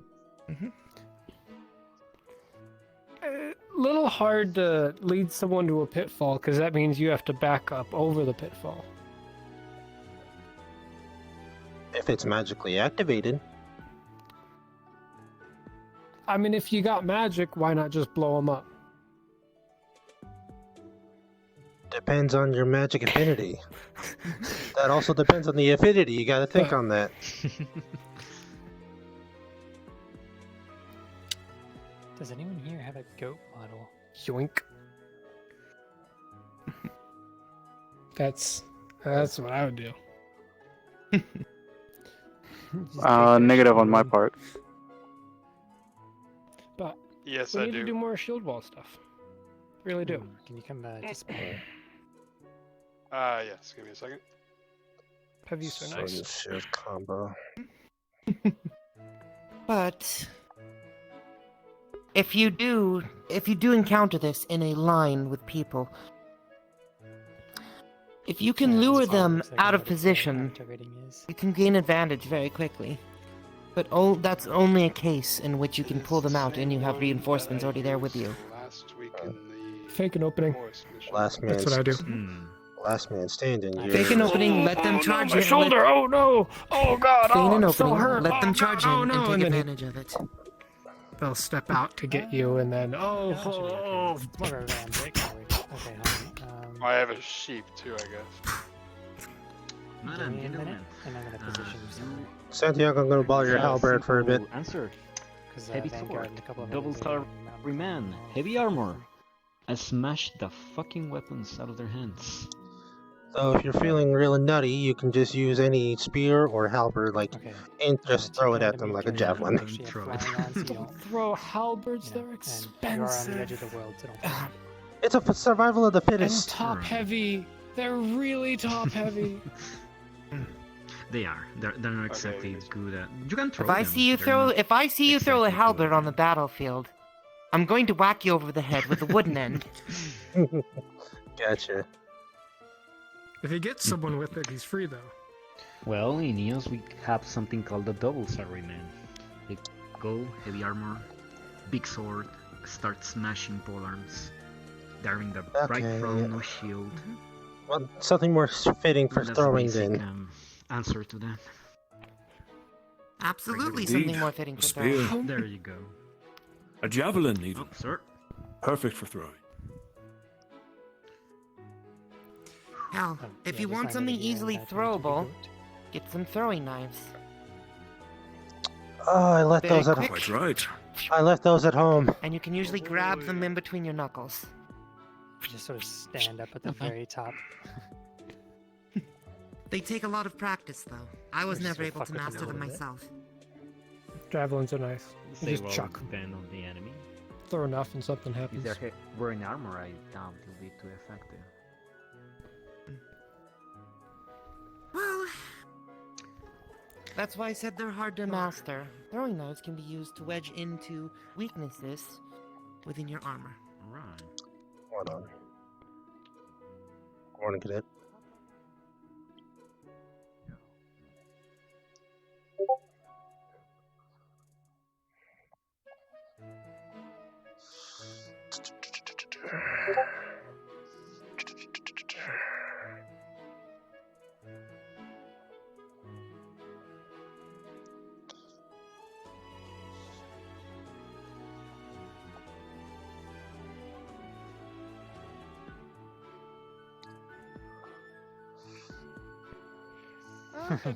Speaker 21: little hard to lead someone to a pitfall because that means you have to back up over the pitfall.
Speaker 4: If it's magically activated.
Speaker 21: I mean, if you got magic, why not just blow them up?
Speaker 4: Depends on your magic affinity. That also depends on the affinity. You gotta think on that.
Speaker 3: Does anyone here have a goat model?
Speaker 21: Yoink. That's what I would do.
Speaker 14: Negative on my part.
Speaker 21: But
Speaker 19: Yes,
Speaker 21: we
Speaker 19: I
Speaker 21: need to
Speaker 19: do.
Speaker 21: do more shield wall stuff. Really do.
Speaker 3: Can you come to spawn?
Speaker 19: Yes. Give me a second.
Speaker 21: Have you so
Speaker 4: Sword
Speaker 21: nice?
Speaker 4: and shield combo.
Speaker 5: But if you do encounter this in a line with people, if you can lure them out of position, you can gain advantage very quickly. But that's only a case in which you can pull them out and you have reinforcements already there with you.
Speaker 19: Last week in the
Speaker 21: Fake an opening.
Speaker 4: Last man.
Speaker 21: That's what I do.
Speaker 4: Last man standing.
Speaker 5: Fake an opening, let them charge
Speaker 21: my
Speaker 5: in.
Speaker 21: shoulder! Oh no! Oh god!
Speaker 5: Feign an
Speaker 21: I'm so
Speaker 5: opening,
Speaker 21: hurt!
Speaker 5: let them
Speaker 21: Oh,
Speaker 5: charge
Speaker 21: God,
Speaker 5: in
Speaker 21: oh, no.
Speaker 5: and take
Speaker 21: then
Speaker 5: advantage of it.
Speaker 21: They'll step out to get you, and then
Speaker 3: It's more of a ramjet coverage. Okay, hold on.
Speaker 19: I have a sheep too, I guess.
Speaker 3: Give me a minute, and I'm gonna position you somewhere.
Speaker 4: Santiago, I'm gonna borrow your halberd for a bit.
Speaker 22: Answer.
Speaker 3: Because
Speaker 22: Heavy
Speaker 3: Vanguard
Speaker 22: sword.
Speaker 3: in a couple of
Speaker 22: Double
Speaker 3: minutes,
Speaker 22: star man. Heavy armor. I smashed the fucking weapons out of their hands.
Speaker 4: So if you're feeling really nutty, you can just use any spear or halberd, and just throw it at them like a javelin.
Speaker 21: Throw halberds, they're
Speaker 3: You are on
Speaker 21: expensive.
Speaker 3: the edge of the world, so don't.
Speaker 4: It's a survival of the
Speaker 21: And
Speaker 4: fittest.
Speaker 21: top heavy. They're really top heavy.
Speaker 9: They are. They're not exactly good at. You can throw
Speaker 5: If I
Speaker 9: them.
Speaker 5: see you
Speaker 9: They're
Speaker 5: throw,
Speaker 9: not
Speaker 5: if I see you throw a
Speaker 9: exactly
Speaker 5: halberd on the battlefield, I'm going to whack you over the head with the wooden end.
Speaker 4: Gotcha.
Speaker 21: If he gets someone with it, he's free though.
Speaker 9: Well, in EOS we have something called the double salaryman. They go, heavy armor, big sword, start smashing polearms. Daring the right
Speaker 4: Okay,
Speaker 9: front,
Speaker 4: yeah.
Speaker 9: no shield.
Speaker 4: Well, something more fitting for
Speaker 9: That's
Speaker 4: throwing
Speaker 9: basic,
Speaker 4: then.
Speaker 9: answer to that.
Speaker 5: Absolutely
Speaker 24: Indeed.
Speaker 5: something more fitting
Speaker 24: A
Speaker 5: for
Speaker 24: spear.
Speaker 5: throwing.
Speaker 9: There you go.
Speaker 24: A javelin, even.
Speaker 9: Sir.
Speaker 24: Perfect for throwing.
Speaker 5: Hell, if
Speaker 3: yeah,
Speaker 5: you
Speaker 3: just
Speaker 5: want
Speaker 3: find
Speaker 5: something
Speaker 3: it again,
Speaker 5: easily
Speaker 3: back into the
Speaker 5: throwable,
Speaker 3: goat.
Speaker 5: get some throwing knives.
Speaker 4: Oh, I left
Speaker 5: Very
Speaker 4: those at
Speaker 5: quick.
Speaker 24: Quite right.
Speaker 4: I left those at home.
Speaker 5: And you can usually grab them in between your knuckles.
Speaker 3: Just sort of stand up at the very top.
Speaker 5: They take a lot of practice, though. I was
Speaker 3: Just
Speaker 5: never
Speaker 3: sort of
Speaker 5: able
Speaker 3: fuck
Speaker 5: to
Speaker 3: with them
Speaker 5: master
Speaker 3: a
Speaker 5: them
Speaker 3: little bit.
Speaker 5: myself.
Speaker 21: Javelins are nice. You
Speaker 9: They
Speaker 21: just
Speaker 9: will
Speaker 21: chuck.
Speaker 9: depend on the enemy.
Speaker 21: Throw enough and something happens.
Speaker 25: If they're wearing armor, I doubt it'll be too effective.
Speaker 5: Well, that's why I said they're hard to master. Throwing knives can be used to wedge into weaknesses within your armor.
Speaker 9: Alright.
Speaker 4: Hold on. Morning, cadet.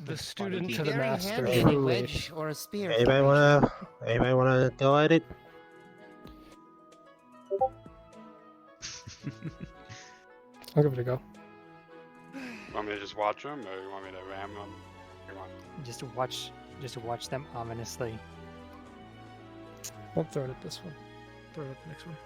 Speaker 21: The student
Speaker 5: Be
Speaker 21: to the
Speaker 5: very
Speaker 21: master.
Speaker 5: handy in a
Speaker 21: Truly.
Speaker 5: wedge or a spear.
Speaker 4: Anybody wanna go at it?
Speaker 21: I'll give it a go.
Speaker 19: Want me to just watch them, or you want me to ram them? Come on.
Speaker 3: Just to watch them ominously.
Speaker 21: Won't throw it at this one. Throw it at the next one.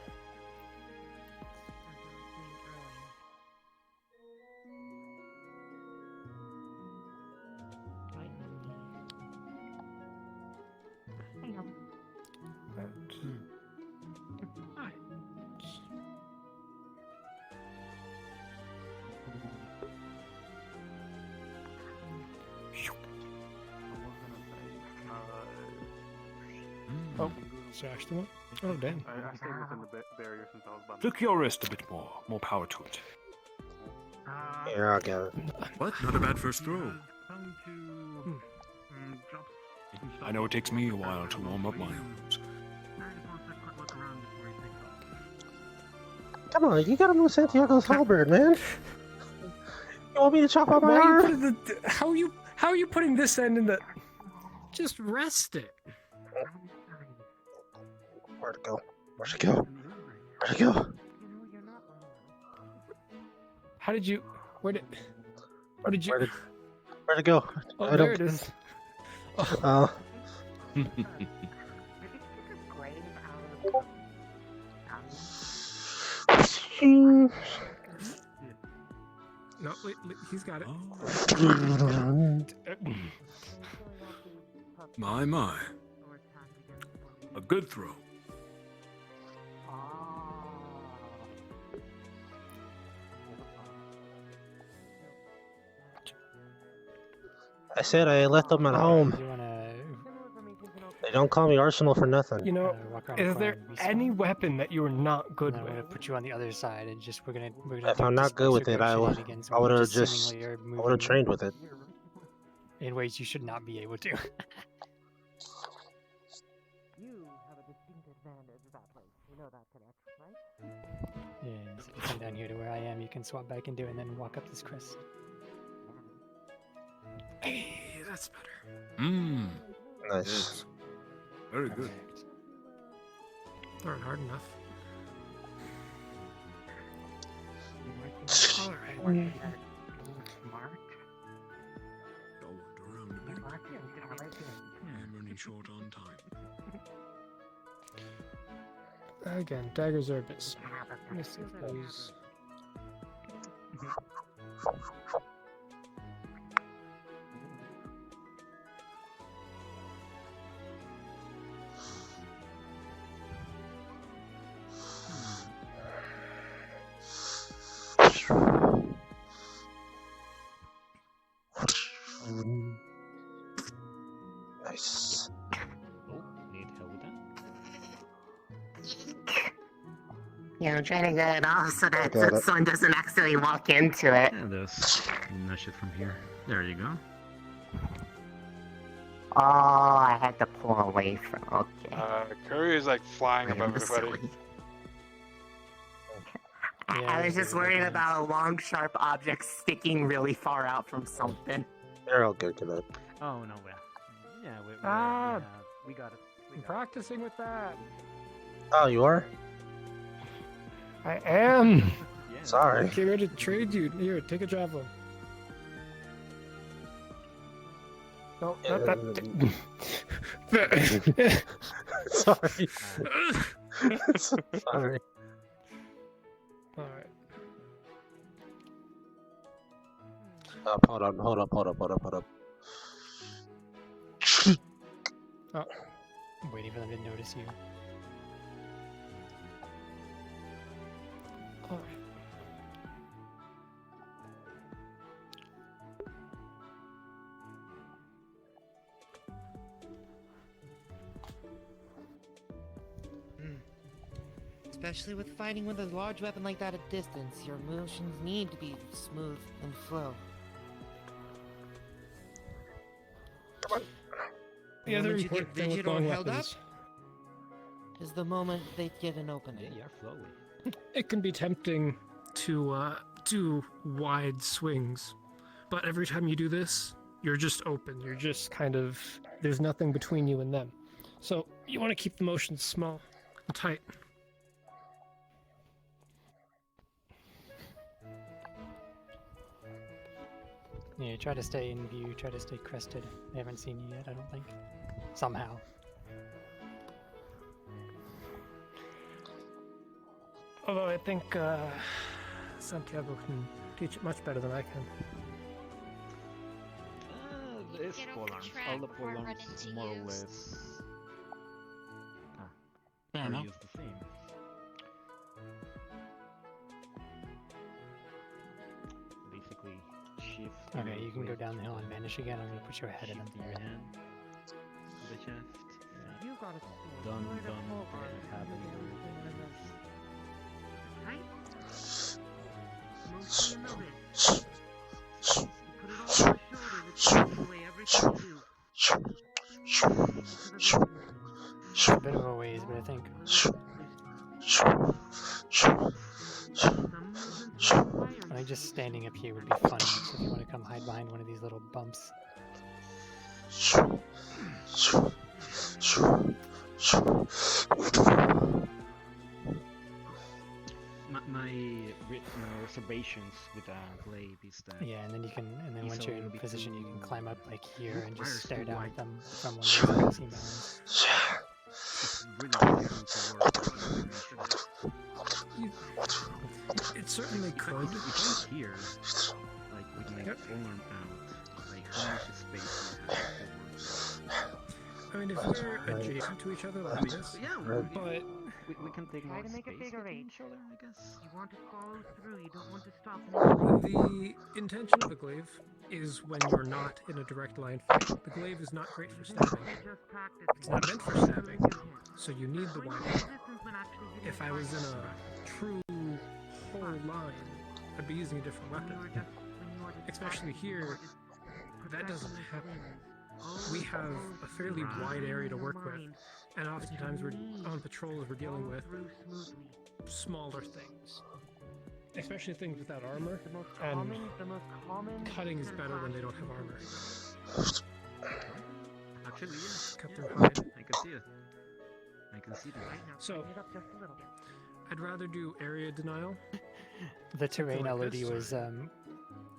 Speaker 21: Oh, Sash the one? Oh, damn.
Speaker 12: I stayed within the barrier since I was about
Speaker 24: Flick your wrist a bit more. More power to it.
Speaker 4: Here, I'll get it.
Speaker 24: What? Not a bad first throw. I know it takes me a while to warm up my arms.
Speaker 4: Come on, you gotta move Santiago's halberd, man. You want me to chop out my
Speaker 21: Why are
Speaker 4: arm?
Speaker 21: you putting how are you putting this end in the? Just rest it.
Speaker 4: Where'd it go? Where'd it go? Where'd it go?
Speaker 21: How did you? Where did you?
Speaker 4: Where'd it go?
Speaker 21: Oh,
Speaker 4: I
Speaker 21: there
Speaker 4: don't.
Speaker 21: it is. No, wait, he's got it.
Speaker 24: My. A good throw.
Speaker 4: I said I left them at home.
Speaker 3: You wanna
Speaker 4: They don't call me Arsenal for nothing.
Speaker 21: You know,
Speaker 3: walk around
Speaker 21: is
Speaker 3: the
Speaker 21: there
Speaker 3: corner and
Speaker 21: any weapon that you are not good
Speaker 3: I'm
Speaker 21: with?
Speaker 3: gonna put you on the other side and just we're gonna
Speaker 4: If I'm not good with it, I would have just trained with it.
Speaker 3: in ways you should not be able to.
Speaker 5: You have a distinct advantage that way. You know that, correct, right?
Speaker 3: Yeah, so you come down here to where I am, you can swap back into it and then walk up this crest.
Speaker 21: Hey, that's better.
Speaker 4: Nice.
Speaker 24: Yes. Very good.
Speaker 21: Aren't hard enough. All right.
Speaker 24: I'll wander around a bit. I'm running short on time.
Speaker 21: Again, daggers are a bit small. Let me see if those.
Speaker 4: Nice.
Speaker 9: Oh, need help with that?
Speaker 5: Yeah, I'm trying to get it off so that
Speaker 4: got
Speaker 5: the
Speaker 4: it.
Speaker 5: sun doesn't accidentally walk into it.
Speaker 9: Yeah, those. Nudge it from here. There you go.
Speaker 5: Oh, I had to pull away from. Okay.
Speaker 19: Curry is like flying above
Speaker 5: I'm
Speaker 19: everybody.
Speaker 5: silly. I was just worried about a long, sharp object sticking really far out from something.
Speaker 4: They're all good to that.
Speaker 25: Oh no, we got it.
Speaker 21: I'm practicing with that.
Speaker 4: Oh, you are?
Speaker 21: I am.
Speaker 4: Sorry.
Speaker 21: I came here to trade you. Here, take a javelin. No, not that.
Speaker 4: Sorry. Sorry.
Speaker 21: Alright.
Speaker 4: Hold up.
Speaker 3: Oh, I'm waiting for them to notice you.
Speaker 21: Alright.
Speaker 5: Especially with fighting with a large weapon like that at distance, your motions need to be smooth and flow.
Speaker 21: The other
Speaker 5: moment you get
Speaker 21: important thing with
Speaker 5: rigid or
Speaker 21: long
Speaker 5: held up
Speaker 21: weapons,
Speaker 5: is the moment they get an opening.
Speaker 9: You're flowing.
Speaker 21: it can be tempting to do wide swings, but every time you do this, you're just open. You're just kind of, there's nothing between you and them. So you want to keep the motions small and tight.
Speaker 3: Yeah, try to stay in view, try to stay crested. They haven't seen you yet, I don't think. Somehow.
Speaker 21: Although I think Santiago can teach it much better than I can.
Speaker 9: This polearms. All the polearms more or less
Speaker 8: Fair
Speaker 9: are
Speaker 8: enough.
Speaker 9: used the same. Basically, shift.
Speaker 3: Okay, you can go down the hill and vanish again. I'm gonna put your head in them.
Speaker 9: Shift your hand to the chest.
Speaker 5: You got it.
Speaker 9: Don't have any
Speaker 3: A bit of a ways, but I think. just standing up here would be funny. So if you want to come hide behind one of these little bumps.
Speaker 9: My reservations with a glaive is that.
Speaker 3: Yeah, and then you can, and then once you're in position, you can climb up like here and just stare down at them from one of those grassy mounds.
Speaker 9: It's really difficult to work.
Speaker 21: It certainly could.
Speaker 9: If I'm here, like with my forearm out, like how much space do I have?
Speaker 21: I mean, if we're adjacent to each other like this,
Speaker 9: yeah,
Speaker 21: but
Speaker 9: we can take more
Speaker 18: Try to make a
Speaker 9: space
Speaker 18: figure
Speaker 9: between
Speaker 18: eight.
Speaker 9: each other, I guess.
Speaker 18: You want to follow through. You don't want to stop.
Speaker 21: the intention of the glaive is when you're not in a direct line fight. The glaive is not great for stabbing. It's not meant for stabbing, so you need the wide angle. If I was in a true whole line, I'd be using a different weapon. Especially here, that doesn't happen. We have a fairly wide area to work with, and oftentimes we're on patrols, we're dealing with smaller things. Especially things without armor, and cutting is better when they don't have armor.
Speaker 9: Actually, yeah.
Speaker 21: Cut through hide.
Speaker 9: I can see it. I can see that.
Speaker 21: So, I'd rather do area denial.
Speaker 3: The terrain
Speaker 21: like
Speaker 3: LOD
Speaker 21: this,
Speaker 3: was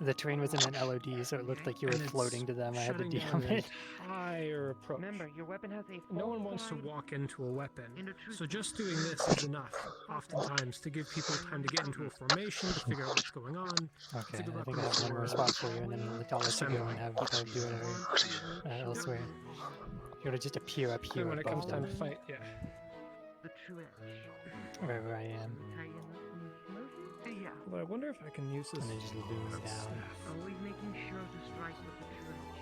Speaker 3: the terrain was in an LOD, so it looked like you were
Speaker 21: And it's
Speaker 3: floating to them. I had to
Speaker 21: shutting
Speaker 3: DM
Speaker 21: down an
Speaker 3: it.
Speaker 21: entire approach.
Speaker 18: Remember, your weapon has a
Speaker 21: No one wants to walk into a weapon, so just doing this is enough, oftentimes, to give people time to get into a formation, to figure out what's going on.
Speaker 3: Okay,
Speaker 21: figure
Speaker 3: I
Speaker 21: out
Speaker 3: think I have one more spot for you, and then I'll let you go and have do whatever elsewhere. You gotta just appear up here
Speaker 21: And when it
Speaker 3: above
Speaker 21: comes time
Speaker 3: them,
Speaker 21: to fight, yeah.
Speaker 18: The true edge.
Speaker 3: wherever I am,
Speaker 18: Yeah.
Speaker 21: Well, I wonder if I can use this.
Speaker 3: and then just lose down.
Speaker 18: Always making sure to strike with the true edge.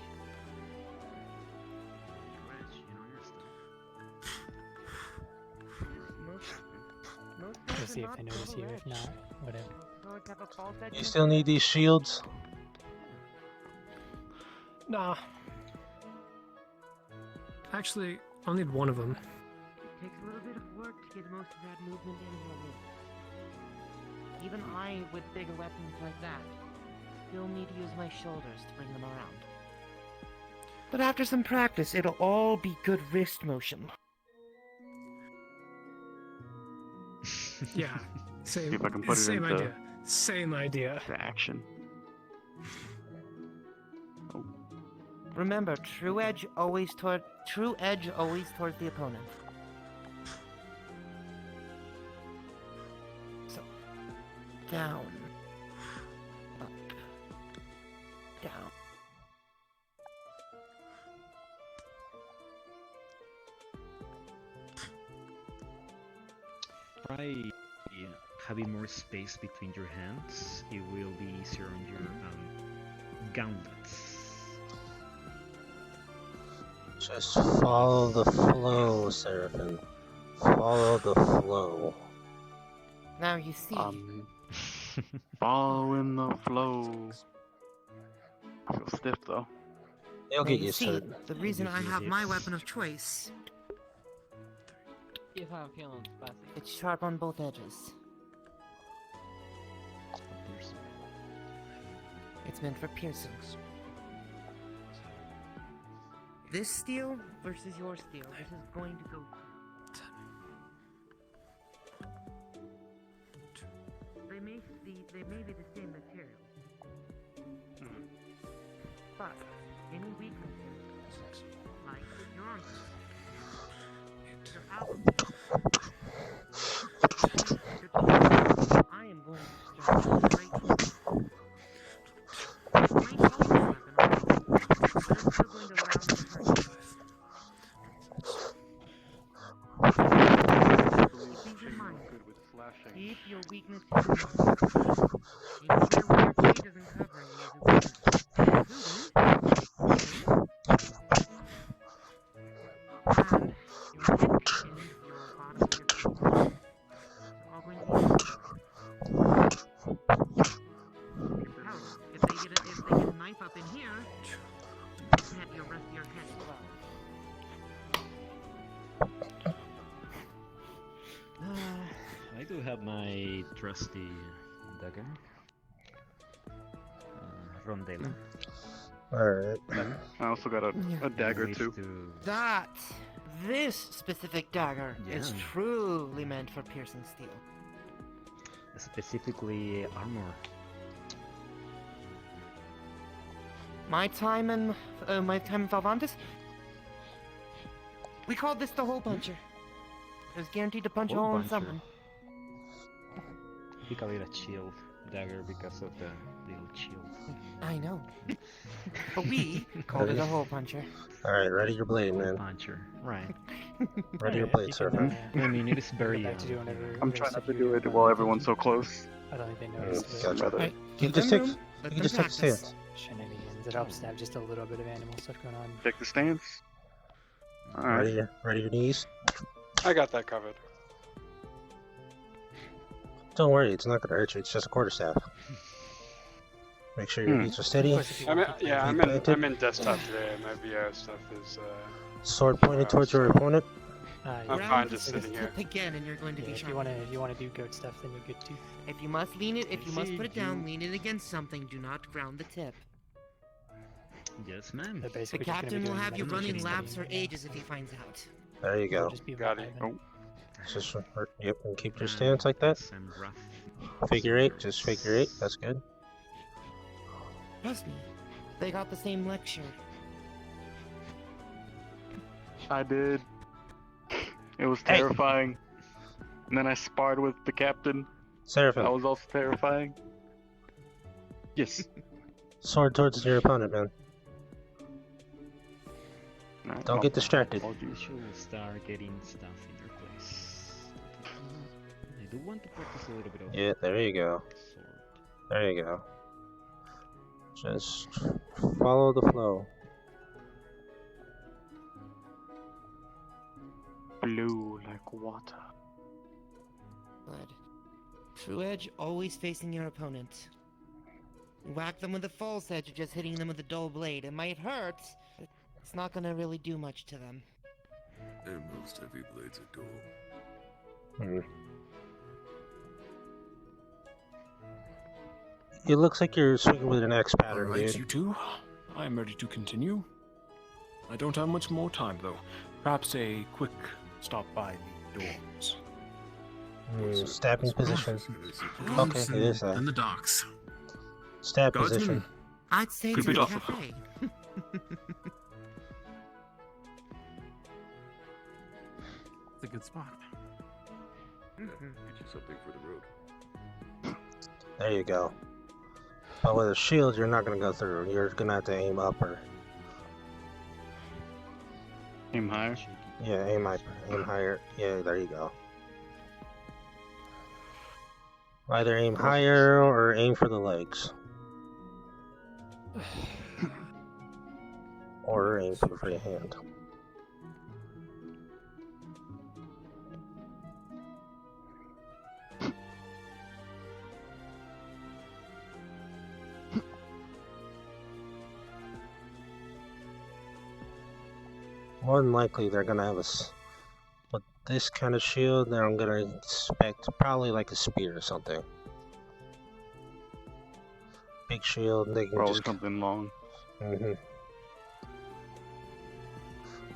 Speaker 3: We'll see if they notice you. If not, whatever.
Speaker 18: Swords have a false edge.
Speaker 4: You still need these shields?
Speaker 21: Nah. Actually, I'll need one of them.
Speaker 18: It takes a little bit of work to get most of that movement in one. Even I, with bigger weapons like that, still need to use my shoulders to bring them around. But after some practice, it'll all be good wrist motion.
Speaker 21: Yeah, same.
Speaker 14: See if I can put it
Speaker 21: same
Speaker 14: into
Speaker 21: idea. Same idea.
Speaker 14: the action.
Speaker 18: Remember, true edge always towards the opponent. So, down, up, down.
Speaker 9: Try having more space between your hands. It will be easier on your gauntlets.
Speaker 4: Just follow the flow, Seraphim. Follow the flow.
Speaker 18: Now you see.
Speaker 14: Following the flow. I feel stiff though.
Speaker 4: You'll
Speaker 18: Now
Speaker 4: get
Speaker 18: you
Speaker 4: used
Speaker 18: see,
Speaker 4: to it.
Speaker 18: the reason I have my weapon of choice.
Speaker 10: If I'm feeling spicy.
Speaker 18: It's sharp on both edges. It's meant for piercing. This steel versus your steel. This is going to go. They may be the same material, but any weaknesses, like your arms, your outfit. I am going to start straight. It might hold your weapon, but it's still going to allow me to hurt you. Keep in mind, keep your weakness hidden. Even there where your cage isn't covering you, is a weakness. And your neck and your bottom of your feet. They're all going to be hell, if they get a knife up in here, can't your rest of your head as well.
Speaker 9: I do have my trusty dagger. Rondela.
Speaker 4: Alright.
Speaker 24: I also got a dagger
Speaker 9: Ways
Speaker 24: too.
Speaker 9: to-
Speaker 5: This specific dagger is
Speaker 9: Yeah.
Speaker 5: truly meant for piercing steel.
Speaker 9: Specifically armor.
Speaker 5: My time in Valvantis, we called this the hole puncher. It was guaranteed to punch a
Speaker 9: Hole
Speaker 5: hole in
Speaker 9: puncher.
Speaker 5: someone.
Speaker 9: We call it a shield dagger because of the little shield.
Speaker 5: I know. But we called it a hole puncher.
Speaker 4: Alright, ready your blade,
Speaker 9: Hole
Speaker 4: man.
Speaker 9: puncher. Right.
Speaker 4: Ready your blade, Surfer.
Speaker 9: I mean, it is very.
Speaker 3: Back to do whenever
Speaker 24: I'm trying not to do it while everyone's so close.
Speaker 3: I don't think they noticed.
Speaker 4: Gotcha.
Speaker 24: Rather-
Speaker 5: Right,
Speaker 4: You
Speaker 5: give
Speaker 4: just
Speaker 5: them
Speaker 4: take,
Speaker 5: room, let
Speaker 4: you
Speaker 5: them
Speaker 4: just take a
Speaker 5: practice.
Speaker 4: stance.
Speaker 3: Shenanigans. It helps to have just a little bit of animal stuff going on.
Speaker 24: Take the stance. Alright.
Speaker 4: Ready your knees.
Speaker 19: I got that covered.
Speaker 4: Don't worry, it's not gonna hurt you. It's just a quarterstaff. Make sure your knees are steady.
Speaker 19: I'm in
Speaker 4: Planted.
Speaker 19: desktop today. My VR stuff is.
Speaker 4: Sword pointed towards your opponent.
Speaker 19: I'm
Speaker 5: Round
Speaker 19: fine
Speaker 5: this
Speaker 19: just sitting here.
Speaker 5: tip again, and you're going to be
Speaker 3: If
Speaker 5: sharp.
Speaker 3: you wanna do goat stuff, then you're good too.
Speaker 5: If you must lean it, if you must
Speaker 9: See,
Speaker 5: put it down,
Speaker 9: you-
Speaker 5: lean it against something. Do not ground the tip.
Speaker 9: Yes, ma'am.
Speaker 3: They're
Speaker 5: The
Speaker 3: basically just gonna
Speaker 5: captain
Speaker 3: be
Speaker 5: will
Speaker 3: doing
Speaker 5: have you
Speaker 3: meditation
Speaker 5: running laps
Speaker 3: studying
Speaker 5: for
Speaker 3: right now.
Speaker 5: ages if he finds out.
Speaker 4: There you go.
Speaker 3: Just be
Speaker 19: Got it.
Speaker 3: vibing.
Speaker 4: Just yep, and keep your stance like that.
Speaker 9: I'm rough.
Speaker 4: Figure eight, just figure eight. That's good.
Speaker 5: Trust me, they got the same lecture.
Speaker 24: I did. It was
Speaker 4: Hey.
Speaker 24: terrifying. And then I sparred with the captain.
Speaker 4: Seraphim,
Speaker 24: That was also terrifying. Yes.
Speaker 4: sword towards your opponent, man.
Speaker 24: Alright,
Speaker 4: Don't
Speaker 24: I'll-
Speaker 4: get distracted.
Speaker 24: I'll do-
Speaker 9: You should start getting stuff in your place. I do want to practice a little bit of.
Speaker 4: Yeah, there you go.
Speaker 9: sword.
Speaker 4: There you go. Just follow the flow.
Speaker 24: Blue like water.
Speaker 5: Good. True edge always facing your opponent. Whack them with a false edge, or just hitting them with a dull blade. It might hurt, but it's not gonna really do much to them.
Speaker 1: And most heavy blades are dull.
Speaker 4: Hmm. It looks like you're swinging with an X pattern,
Speaker 16: Alright,
Speaker 4: dude.
Speaker 16: you two. I am ready to continue. I don't have much more time, though. Perhaps a quick stop by the dorms.
Speaker 4: Stabbing position. Okay, it is
Speaker 8: In
Speaker 4: that.
Speaker 8: the docks.
Speaker 4: Stab
Speaker 8: Guardsman.
Speaker 4: position.
Speaker 5: I'd say
Speaker 16: Keep
Speaker 5: to
Speaker 16: it
Speaker 5: the
Speaker 16: off.
Speaker 5: cafe.
Speaker 8: It's a good spot.
Speaker 1: Get you something for the road.
Speaker 4: There you go. But with a shield, you're not gonna go through. You're gonna have to aim up or
Speaker 24: Aim higher.
Speaker 4: yeah, aim higher. Yeah, there you go. Either aim higher or aim for the legs. Or aim for the free hand. More than likely, they're gonna have with this kind of shield. Then I'm gonna expect probably like a spear or something. Big shield. They can
Speaker 24: Probably
Speaker 4: just.
Speaker 24: something long.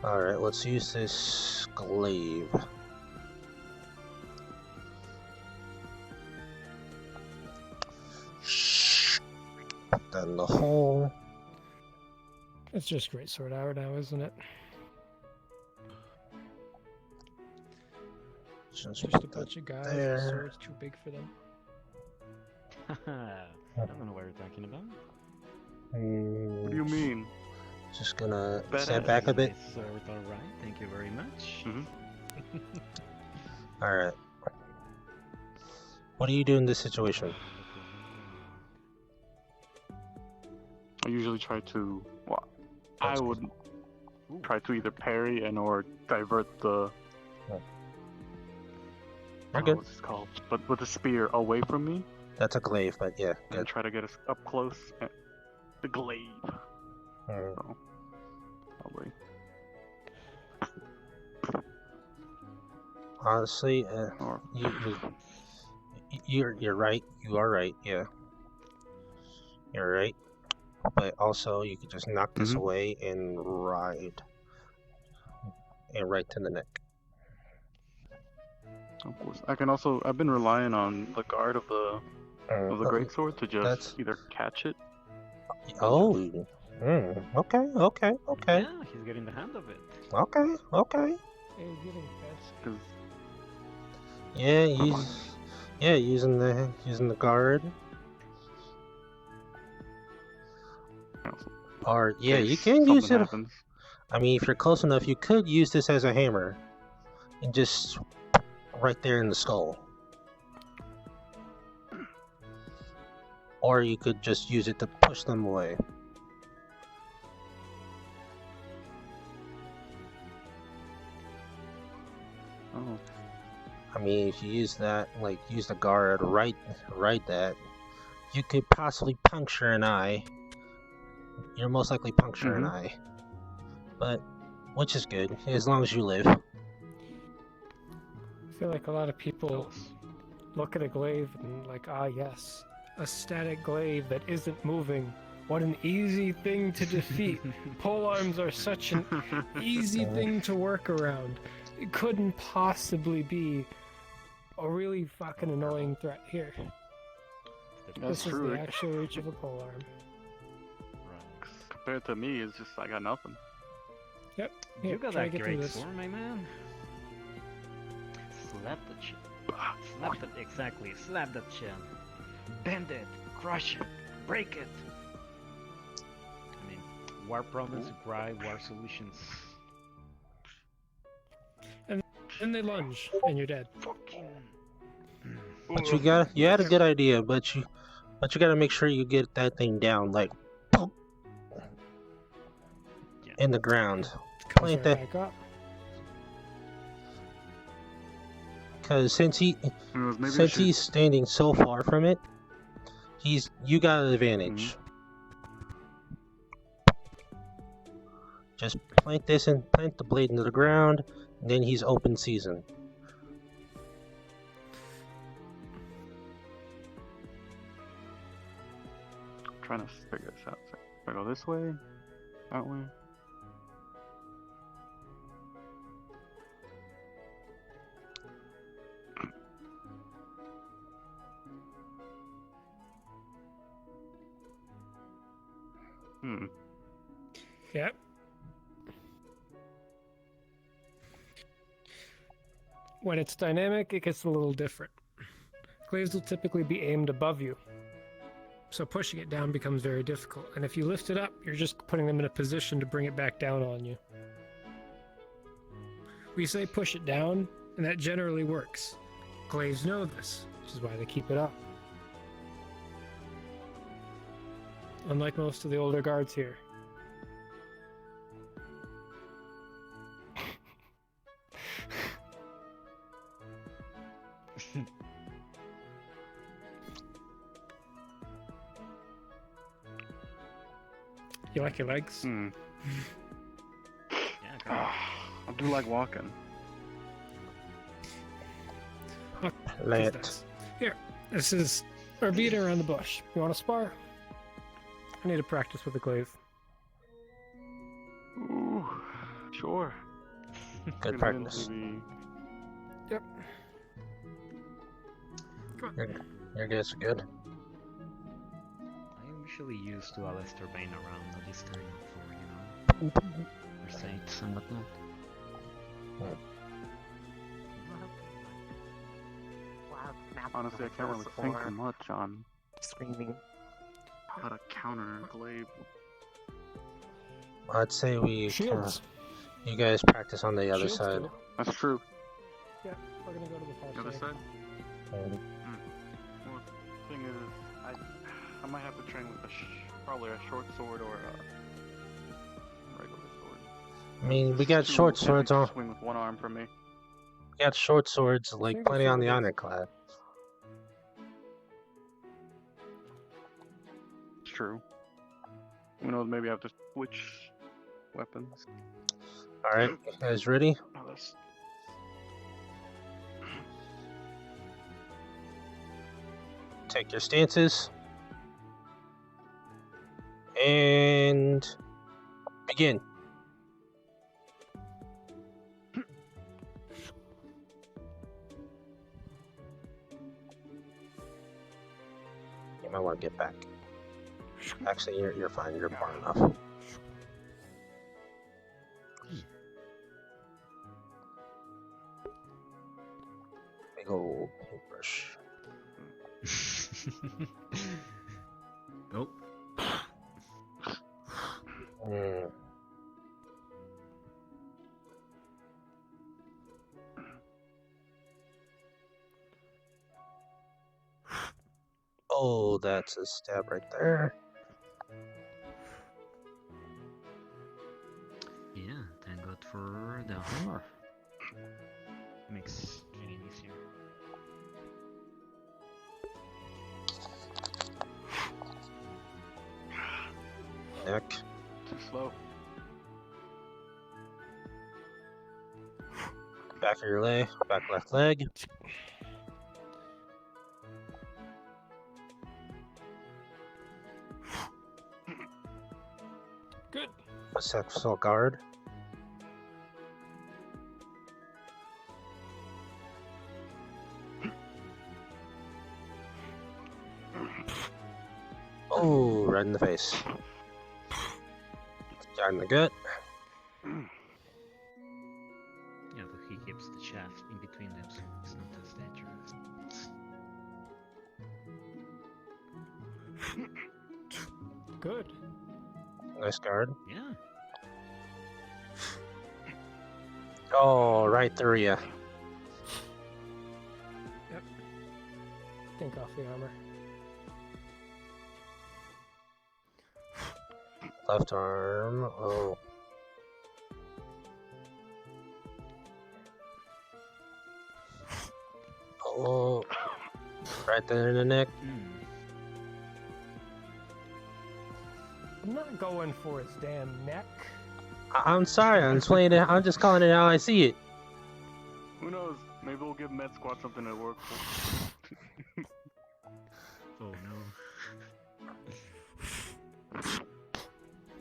Speaker 4: All right, let's use this glaive. Put that in the hole.
Speaker 21: It's just great sword hour now, isn't it?
Speaker 4: Just
Speaker 21: Just a
Speaker 4: put that
Speaker 21: bunch of guys.
Speaker 4: there.
Speaker 21: The sword's too big for them.
Speaker 9: I don't know what you're talking about.
Speaker 24: What do you mean?
Speaker 4: Just gonna
Speaker 24: Badass.
Speaker 4: step back a bit.
Speaker 9: Sword, alright, thank you very much.
Speaker 4: All right. What do you do in this situation?
Speaker 24: I usually try to. Well, I would try to either parry and or divert the. I don't know what's it called, but with the spear away from me.
Speaker 4: That's a glaive, but yeah,
Speaker 24: And
Speaker 4: good.
Speaker 24: try to get us up close. And the glaive.
Speaker 4: Mm.
Speaker 24: So, probably.
Speaker 4: Honestly, you're right. You are right. Yeah, you're right. but also you could just knock this away and ride. And right to the neck.
Speaker 24: Of course. I can also. I've been relying on the guard of the greatsword to just either catch it.
Speaker 4: Oh. Okay.
Speaker 9: Yeah, he's getting the hand of it.
Speaker 4: Okay.
Speaker 21: Hey, he's getting pissed.
Speaker 24: 'Cause
Speaker 4: Yeah, using the guard. Or yeah, you can use it.
Speaker 24: Happens.
Speaker 4: I mean, if you're close enough, you could use this as a hammer, and just right there in the skull. Or you could just use it to push them away.
Speaker 24: Oh.
Speaker 4: I mean, if you use that, like use the guard, right that, you could possibly puncture an eye. You'll most likely puncture an eye. But, which is good, as long as you live.
Speaker 21: I feel like a lot of people look at a glaive and like, ah yes, a static glaive that isn't moving. What an easy thing to defeat. Polearms are such an easy thing to work around. It couldn't possibly be a really fucking annoying threat here.
Speaker 24: That's
Speaker 21: this
Speaker 24: true.
Speaker 21: is the actual reach of a polearm.
Speaker 24: Compared to me, it's just I got nothing.
Speaker 21: Yep.
Speaker 9: You got
Speaker 21: try
Speaker 9: that
Speaker 21: to get through
Speaker 9: great
Speaker 21: this.
Speaker 9: sword, my man. Slap the chin. Slap it, exactly. Slap that chin. Bend it. Crush it. Break it. I mean, War Promise, Cry, War Solutions.
Speaker 21: And they lunge, and you're dead.
Speaker 4: But you had a good idea, but you gotta make sure you get that thing down, like, in the ground. Plant that.
Speaker 21: Back up.
Speaker 4: Because since he's standing so far from it, you got an advantage. Just plant the blade into the ground, and then he's open season.
Speaker 24: I'm trying to figure this out. So, if I go this way, that way.
Speaker 21: Yep. When it's dynamic, it gets a little different. Glaives will typically be aimed above you, so pushing it down becomes very difficult. And if you lift it up, you're just putting them in a position to bring it back down on you. We say push it down, and that generally works. Glaives know this, which is why they keep it up. Unlike most of the older guards here. You like your legs?
Speaker 24: I do like walking.
Speaker 21: Here, this is our beat around the bush. You want to spar? I need to practice with the glaive.
Speaker 24: Ooh, sure.
Speaker 4: Good practice.
Speaker 21: Yep.
Speaker 4: Your guess good.
Speaker 9: I'm usually used to Alistair Bane around Alistair for, Mercedes and whatnot.
Speaker 24: Honestly, I can't really think much on
Speaker 5: screaming
Speaker 24: how to counter a glaive.
Speaker 4: I'd say you guys practice on the other
Speaker 21: Shields
Speaker 4: side.
Speaker 21: do.
Speaker 24: That's true.
Speaker 21: Yeah, we're gonna go to the far
Speaker 24: The other side?
Speaker 4: Mhm.
Speaker 24: Well, the thing is, I might have to train with probably a short sword or a regular sword.
Speaker 4: I mean, we got short swords on.
Speaker 24: Swing with one arm for me.
Speaker 4: We got short swords, like plenty on the ironclad.
Speaker 24: It's true. Who knows? Maybe I have to switch weapons.
Speaker 4: All right, you guys ready?
Speaker 24: Oh, that's...
Speaker 4: Take your stances. And begin. You might want to get back. Actually, you're fine. You're far enough. Big old paintbrush.
Speaker 9: Oh.
Speaker 4: Oh, that's a stab right there.
Speaker 9: Yeah, thank God for the hammer. Makes it easier.
Speaker 4: Neck.
Speaker 24: Too slow.
Speaker 4: Back of your leg. Back left leg.
Speaker 21: Good.
Speaker 4: Successful guard. Oh, right in the face. Shot in the gut.
Speaker 9: Yeah, but he keeps the shaft in between them, so it's not as dangerous.
Speaker 21: Good.
Speaker 4: Nice guard.
Speaker 9: Yeah.
Speaker 4: Oh, right through ya.
Speaker 21: Yep. Think off the armor.
Speaker 4: Left arm. Oh. Oh. Right there in the neck.
Speaker 21: I'm not going for his damn neck.
Speaker 4: I'm sorry. I'm explaining it. I'm just calling it how I see it.
Speaker 24: Who knows? Maybe we'll give Med Squad something to work for.
Speaker 9: Oh no.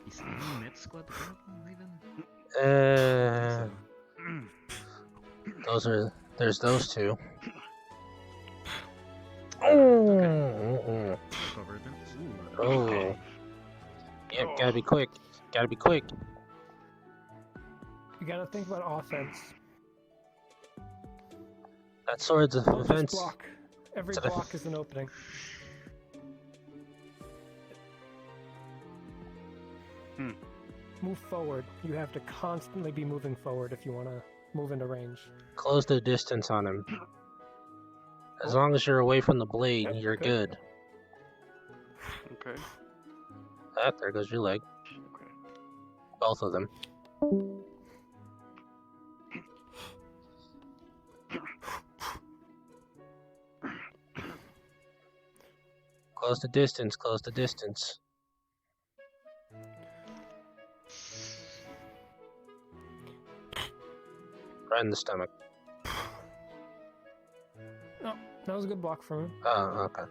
Speaker 9: Is any Med Squad available even?
Speaker 4: There's those two. Oh.
Speaker 9: Cover them.
Speaker 4: Oh. Yep, gotta be quick. Gotta be quick.
Speaker 21: You gotta think about offense.
Speaker 4: That sword's a
Speaker 21: Don't just
Speaker 4: defense.
Speaker 21: block. Every
Speaker 4: It's a
Speaker 21: block is an opening. Move forward. You have to constantly be moving forward if you want to move into range.
Speaker 4: Close the distance on him. As long as you're away from the blade, you're good.
Speaker 24: Okay.
Speaker 4: Ah, there goes your leg.
Speaker 24: Okay.
Speaker 4: Both of them. Close the distance, close the distance. Right in the stomach.
Speaker 21: No, that was a good block from him.
Speaker 4: Oh, okay.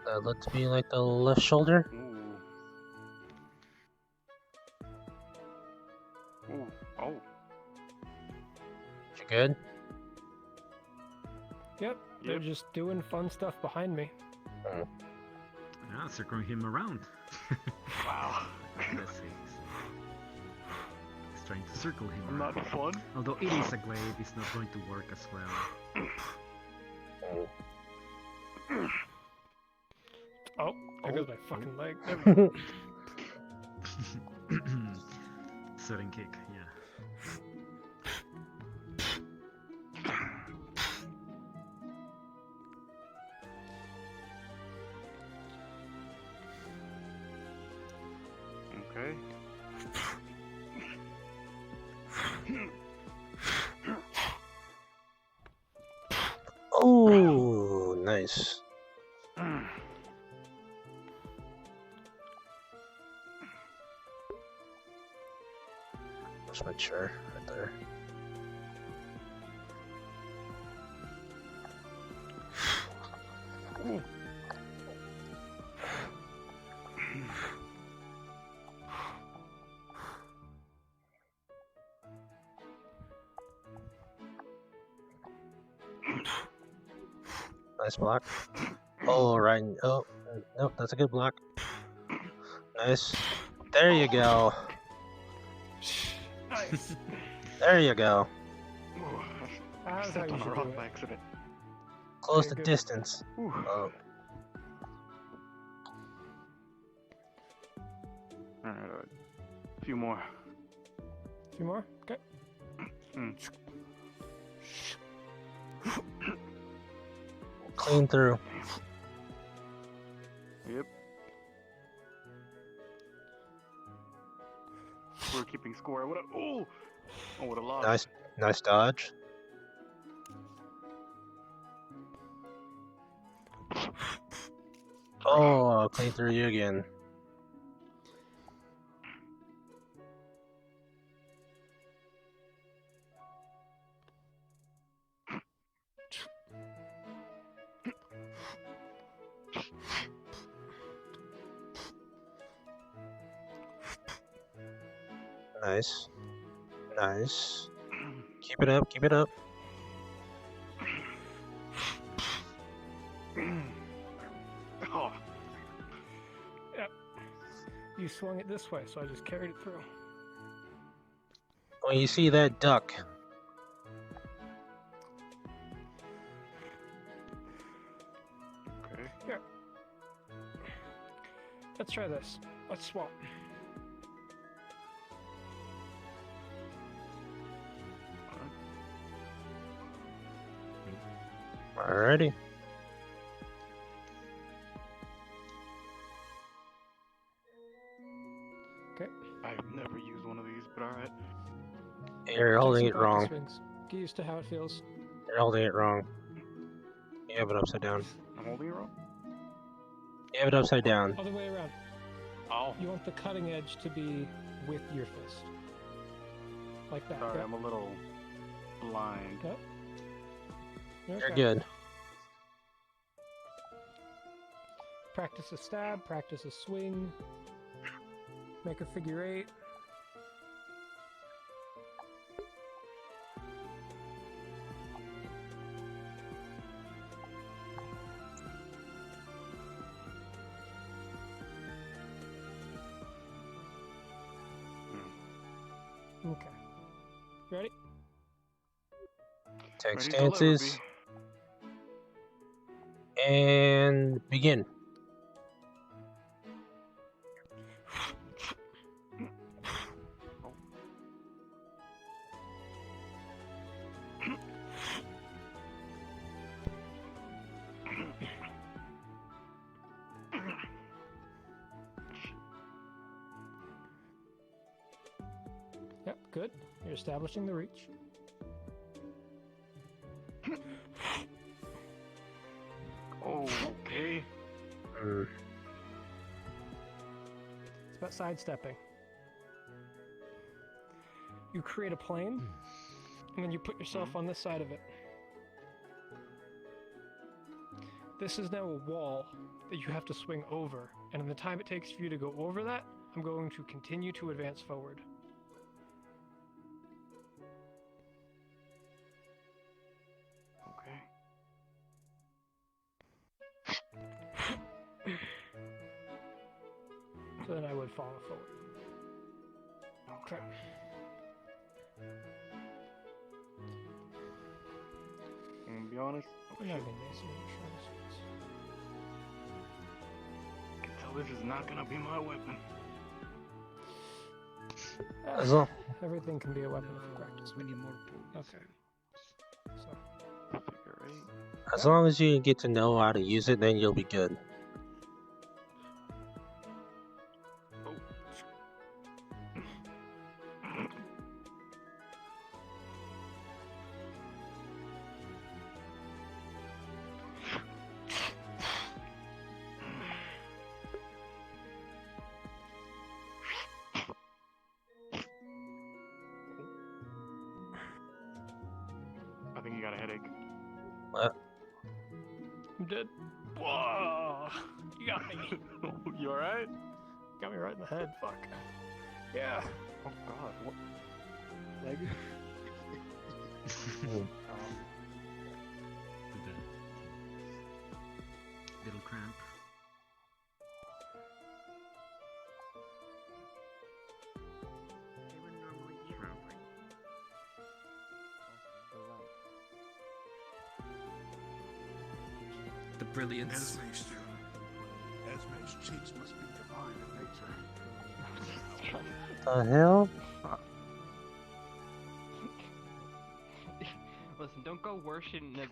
Speaker 4: That looked to be like the left shoulder.
Speaker 24: Ooh. Oh.
Speaker 4: You good?
Speaker 21: Yep, they're just doing fun stuff behind me.
Speaker 9: Yeah, circling him around.
Speaker 24: Wow.
Speaker 9: Let's see. He's trying to circle him
Speaker 24: Not
Speaker 9: around.
Speaker 24: fun.
Speaker 9: Although it is a glaive, it's not going to work as well.
Speaker 21: Oh, there goes my fucking leg.
Speaker 9: Sudden kick, yeah.
Speaker 24: Okay.
Speaker 4: Oh, nice. Just make sure right there. Nice block. Oh, right. Oh, nope, that's a good block. Nice. There you go.
Speaker 24: Nice.
Speaker 4: There you go.
Speaker 21: That's how
Speaker 24: Stepped
Speaker 21: you
Speaker 24: on a
Speaker 21: should do
Speaker 24: rock
Speaker 21: it.
Speaker 24: by accident.
Speaker 4: Close
Speaker 21: Okay,
Speaker 4: the
Speaker 21: good.
Speaker 4: distance.
Speaker 24: Whew.
Speaker 4: Oh,
Speaker 24: Alright, a few more.
Speaker 21: A few more? Okay.
Speaker 4: clean through.
Speaker 24: Yep. We're keeping score. What a oh! Oh, what a loss.
Speaker 4: Nice dodge. Oh, clean through you again. Nice. Nice. Keep it up, keep it up.
Speaker 24: Oh.
Speaker 21: Yep. You swung it this way, so I just carried it through.
Speaker 4: When you see that duck,
Speaker 24: Okay.
Speaker 21: Here. Let's try this. Let's swap.
Speaker 4: alrighty.
Speaker 21: Okay.
Speaker 24: I've never used one of these, but alright.
Speaker 4: You're
Speaker 21: Take
Speaker 4: holding
Speaker 21: some
Speaker 4: it
Speaker 21: practice
Speaker 4: wrong.
Speaker 21: swings. Get used to how it feels.
Speaker 4: You're holding it wrong. You have it upside down.
Speaker 24: I'm holding it wrong?
Speaker 4: You have it upside down.
Speaker 21: Other way around.
Speaker 24: Oh.
Speaker 21: You want the cutting edge to be with your fist. Like that.
Speaker 24: Sorry,
Speaker 21: Yep.
Speaker 24: I'm a little blind.
Speaker 21: Yep.
Speaker 4: You're
Speaker 21: okay.
Speaker 4: good.
Speaker 21: Practice a stab, practice a swing. Make a figure eight. Okay. Ready?
Speaker 4: Take
Speaker 24: Ready as I'll ever
Speaker 4: stances. And begin.
Speaker 21: Yep, good. You're establishing the reach.
Speaker 24: Okay.
Speaker 21: It's about sidestepping. You create a plane, and then you put yourself on this side of it. This is now a wall that you have to swing over, and in the time it takes for you to go over that, I'm going to continue to advance forward.
Speaker 24: Okay.
Speaker 21: So then I would follow forward. Okay.
Speaker 24: I'm gonna be honest.
Speaker 21: We're not gonna make some insurance.
Speaker 24: I can tell this is not gonna be my weapon.
Speaker 4: As long,
Speaker 21: Everything can be a weapon if you practice.
Speaker 9: We need more points.
Speaker 21: Okay. So,
Speaker 24: Figure eight.
Speaker 4: as long as you get to know how to use it, then you'll be good.
Speaker 24: I think you got a headache.
Speaker 4: What?
Speaker 21: I'm dead. Whoa! You got me.
Speaker 24: You alright?
Speaker 21: Got me right in the head. Fuck. Yeah.
Speaker 24: Oh god, what? Leg?
Speaker 9: little cramp.
Speaker 18: They would normally eat something.
Speaker 10: The brilliance.
Speaker 2: Esme's cheeks must be divine in nature.
Speaker 4: The hell?
Speaker 10: Listen, don't go worshiping the.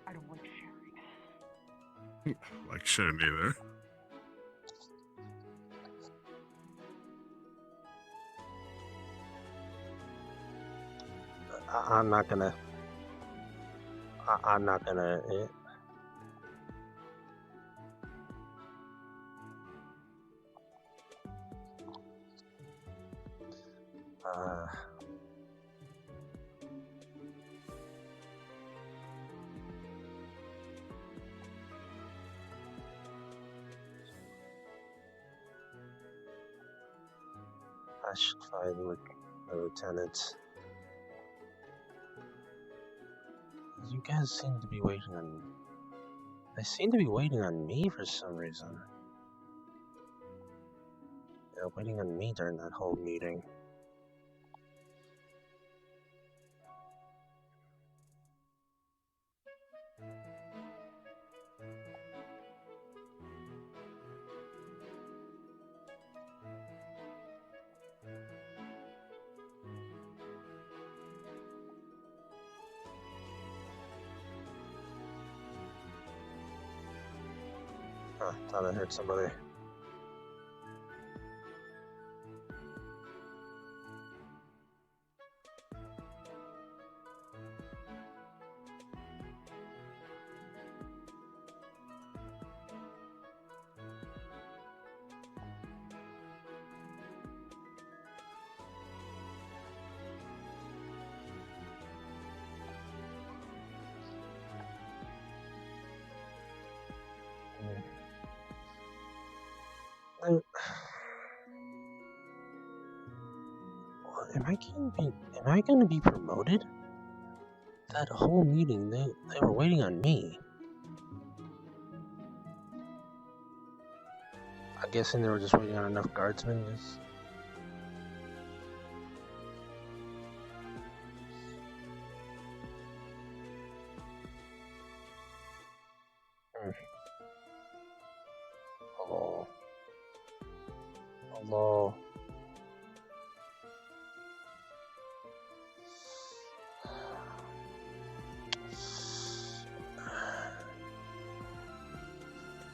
Speaker 15: I don't like sharing.
Speaker 2: Like shouldn't either.
Speaker 4: I'm not gonna. I'm not gonna. I should find the lieutenant. You guys seem to be waiting on. They seem to be waiting on me for some reason. Yeah, waiting on me during that whole meeting. Thought I heard somebody. Am I gonna be promoted? That whole meeting, they were waiting on me. I'm guessing they were just waiting on enough guardsmen. Hello. Hello.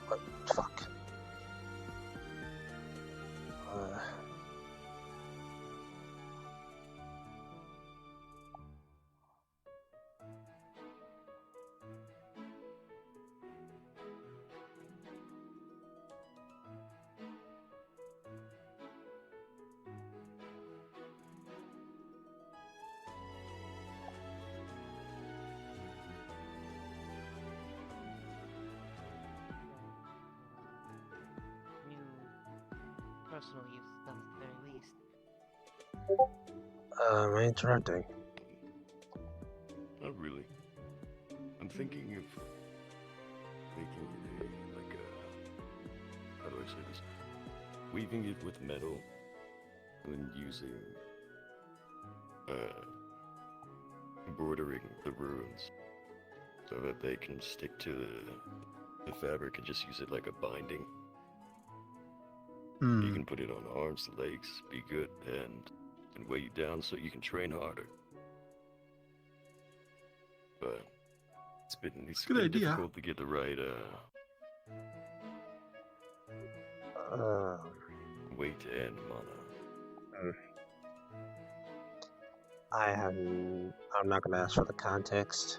Speaker 4: What? Fuck.
Speaker 18: Personal use, at the very least.
Speaker 4: Am I interrupting?
Speaker 1: Not really. I'm thinking of making it how do I say this? Weaving it with metal and using embroidering the runes so that they can stick to the fabric and just use it like a binding. You can put it on arms, legs, be good, and weigh you down so you can train harder. But it's been difficult to get the right weight and mana.
Speaker 4: I'm not gonna ask for the context.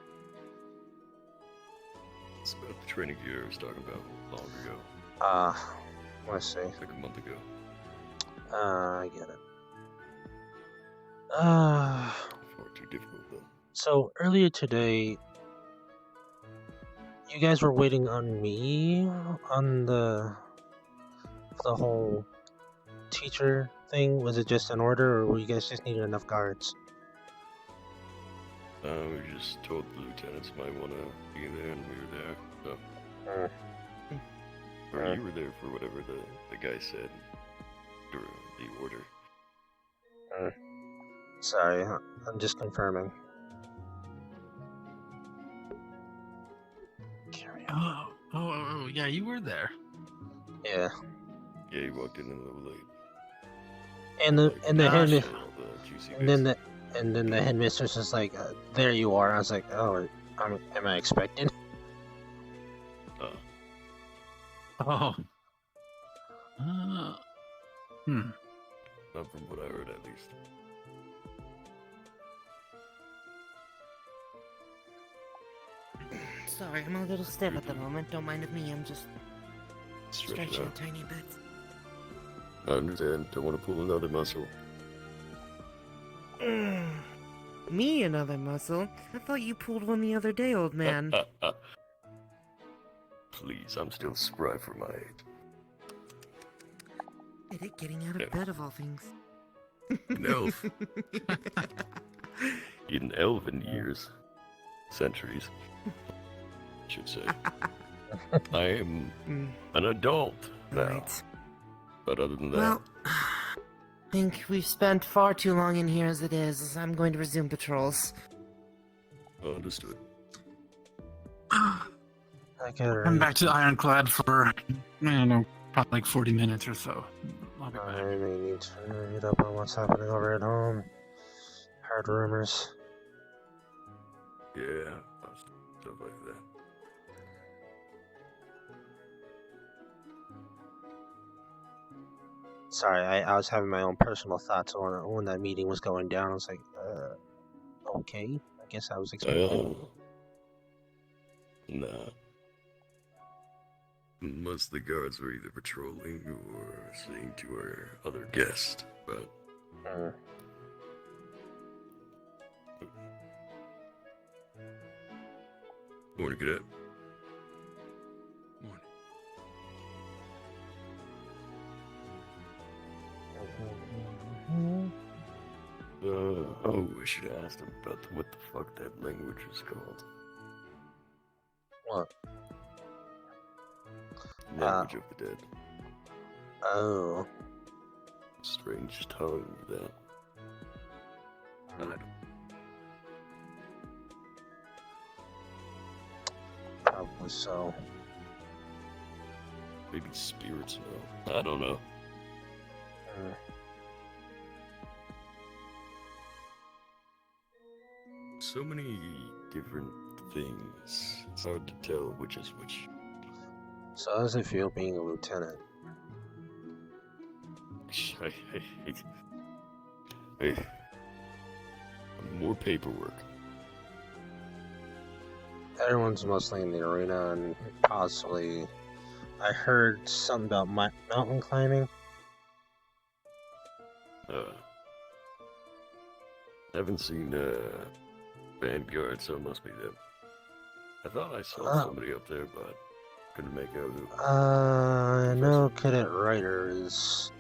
Speaker 1: It's about the training gear I was talking about long ago.
Speaker 4: Let's see.
Speaker 1: Like a month ago.
Speaker 4: I get it.
Speaker 1: Far too difficult though.
Speaker 4: So earlier today, you guys were waiting on me on the whole teacher thing. Was it just an order, or were you guys just needing enough guards?
Speaker 1: We just told the lieutenants might want to be there, and we were there. So. Or you were there for whatever the guy said. Or the order.
Speaker 4: Sorry, I'm just confirming.
Speaker 8: Oh, yeah, you were there.
Speaker 4: Yeah.
Speaker 1: Yeah, you walked in a little late.
Speaker 4: And the
Speaker 1: the
Speaker 4: headmistress is like, there you are. I was like, oh, am I expected?
Speaker 8: Oh.
Speaker 1: Not from what I heard, at least.
Speaker 5: Sorry, I'm a little stiff at the moment. Don't mind me. I'm just stretching a tiny bit.
Speaker 1: I understand. Don't want to pull another muscle.
Speaker 5: Me another muscle? I thought you pulled one the other day, old man.
Speaker 1: Please, I'm still spry for my age.
Speaker 5: Did it getting out of bed of all things?
Speaker 1: An elf. In elven years. Centuries. I should say. I am an adult now.
Speaker 5: Right.
Speaker 1: But other than that...
Speaker 5: Well, I think we've spent far too long in here as it is. I'm going to resume patrols.
Speaker 1: Understood.
Speaker 8: I'm back to Ironclad for, I don't know, probably like 40 minutes or so.
Speaker 4: I may need to read up on what's happening over at home. Heard rumors.
Speaker 1: Yeah, stuff like that.
Speaker 4: Sorry, I was having my own personal thoughts on when that meeting was going down. I was like, okay, I guess I was expecting.
Speaker 1: Nah. Most of the guards were either patrolling or seeing to our other guest, but... Morning, Cadet. Oh, I should have asked him about what the fuck that language was called.
Speaker 4: What?
Speaker 1: Language of the dead.
Speaker 4: Oh.
Speaker 1: Strange tongue, that. I don't...
Speaker 4: Probably so.
Speaker 1: Maybe spirits know. I don't know. So many different things. It's hard to tell which is which.
Speaker 4: So how does it feel being a lieutenant?
Speaker 1: More paperwork.
Speaker 4: Everyone's mostly in the arena and possibly... I heard something about mountain climbing.
Speaker 1: Haven't seen Vanguard, so it must be them. I thought I saw somebody up there, but couldn't make out who.
Speaker 4: I know Cadet Ryder is...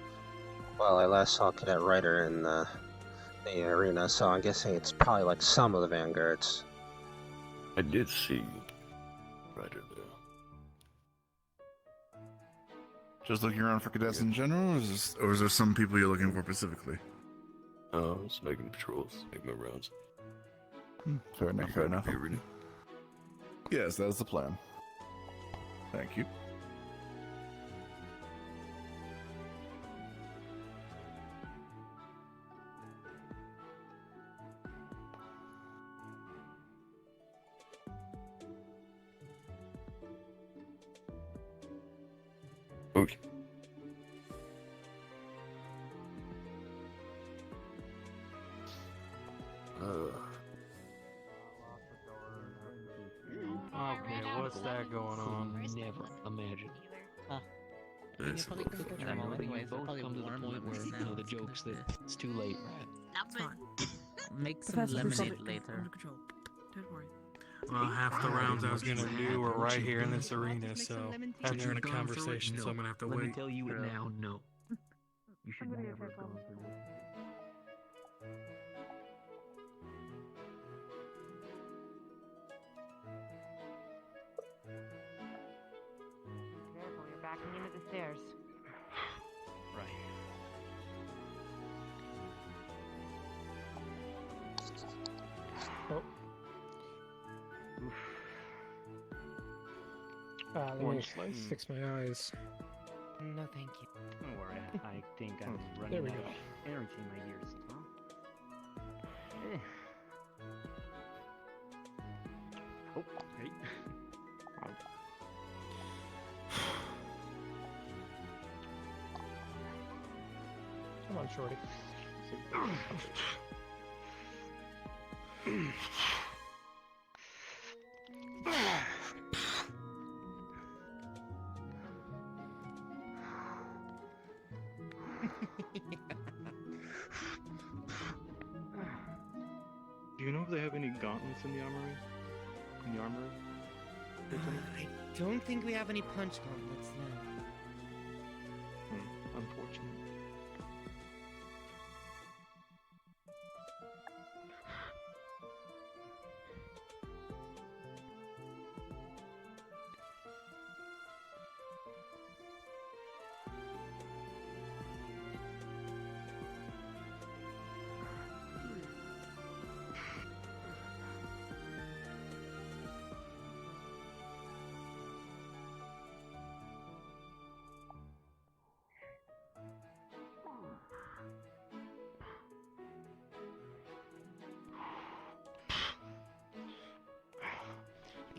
Speaker 4: Well, I last saw Cadet Ryder in the arena, so I'm guessing it's probably like some of the Vanguards.
Speaker 1: I did see Ryder there.
Speaker 2: Just looking around for cadets in general, or is there some people you're looking for specifically?
Speaker 1: Oh, just making patrols, making my rounds.
Speaker 2: Fair enough, fair enough. Yes, that is the plan. Thank you.
Speaker 1: Okay.
Speaker 10: Okay, what's that going on?
Speaker 22: Never imagine.
Speaker 1: That's
Speaker 22: Both come to the point where, you know, the jokes that it's too late, right?
Speaker 11: That's fine. Make some
Speaker 21: Professor,
Speaker 11: lemonade
Speaker 21: under
Speaker 11: later.
Speaker 21: control. Don't worry.
Speaker 12: Well, half the rounds I was gonna do were right here in this arena, so after in a conversation, so I'm gonna have to
Speaker 22: Let me
Speaker 12: wait.
Speaker 22: tell you it now, no. You should never go for this.
Speaker 21: Oh. Let me
Speaker 12: Orange slice.
Speaker 21: fix my eyes.
Speaker 5: No, thank you.
Speaker 9: Don't worry, I think I'm running
Speaker 21: There we
Speaker 9: out
Speaker 21: go.
Speaker 9: of energy in my ears. Huh? Eh. Oh, great.
Speaker 21: Come on, Shorty.
Speaker 12: Do you know if they have any gauntlets in the armory? In the armory?
Speaker 5: I don't think we have any punch gauntlets now.
Speaker 12: Unfortunate.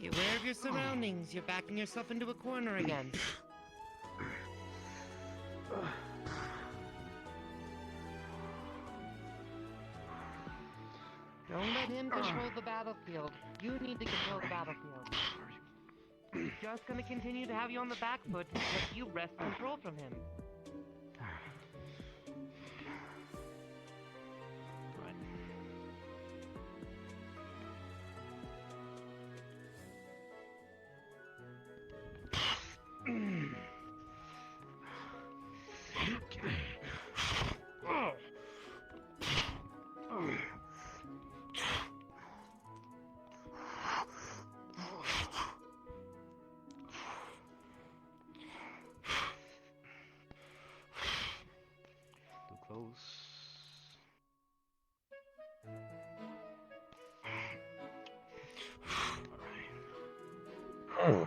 Speaker 5: Be aware of your surroundings. You're backing yourself into a corner again. Don't let him control the battlefield. You need to control the battlefield. He's just gonna continue to have you on the back foot until you wrest control from him.
Speaker 9: Too close.
Speaker 4: Oh.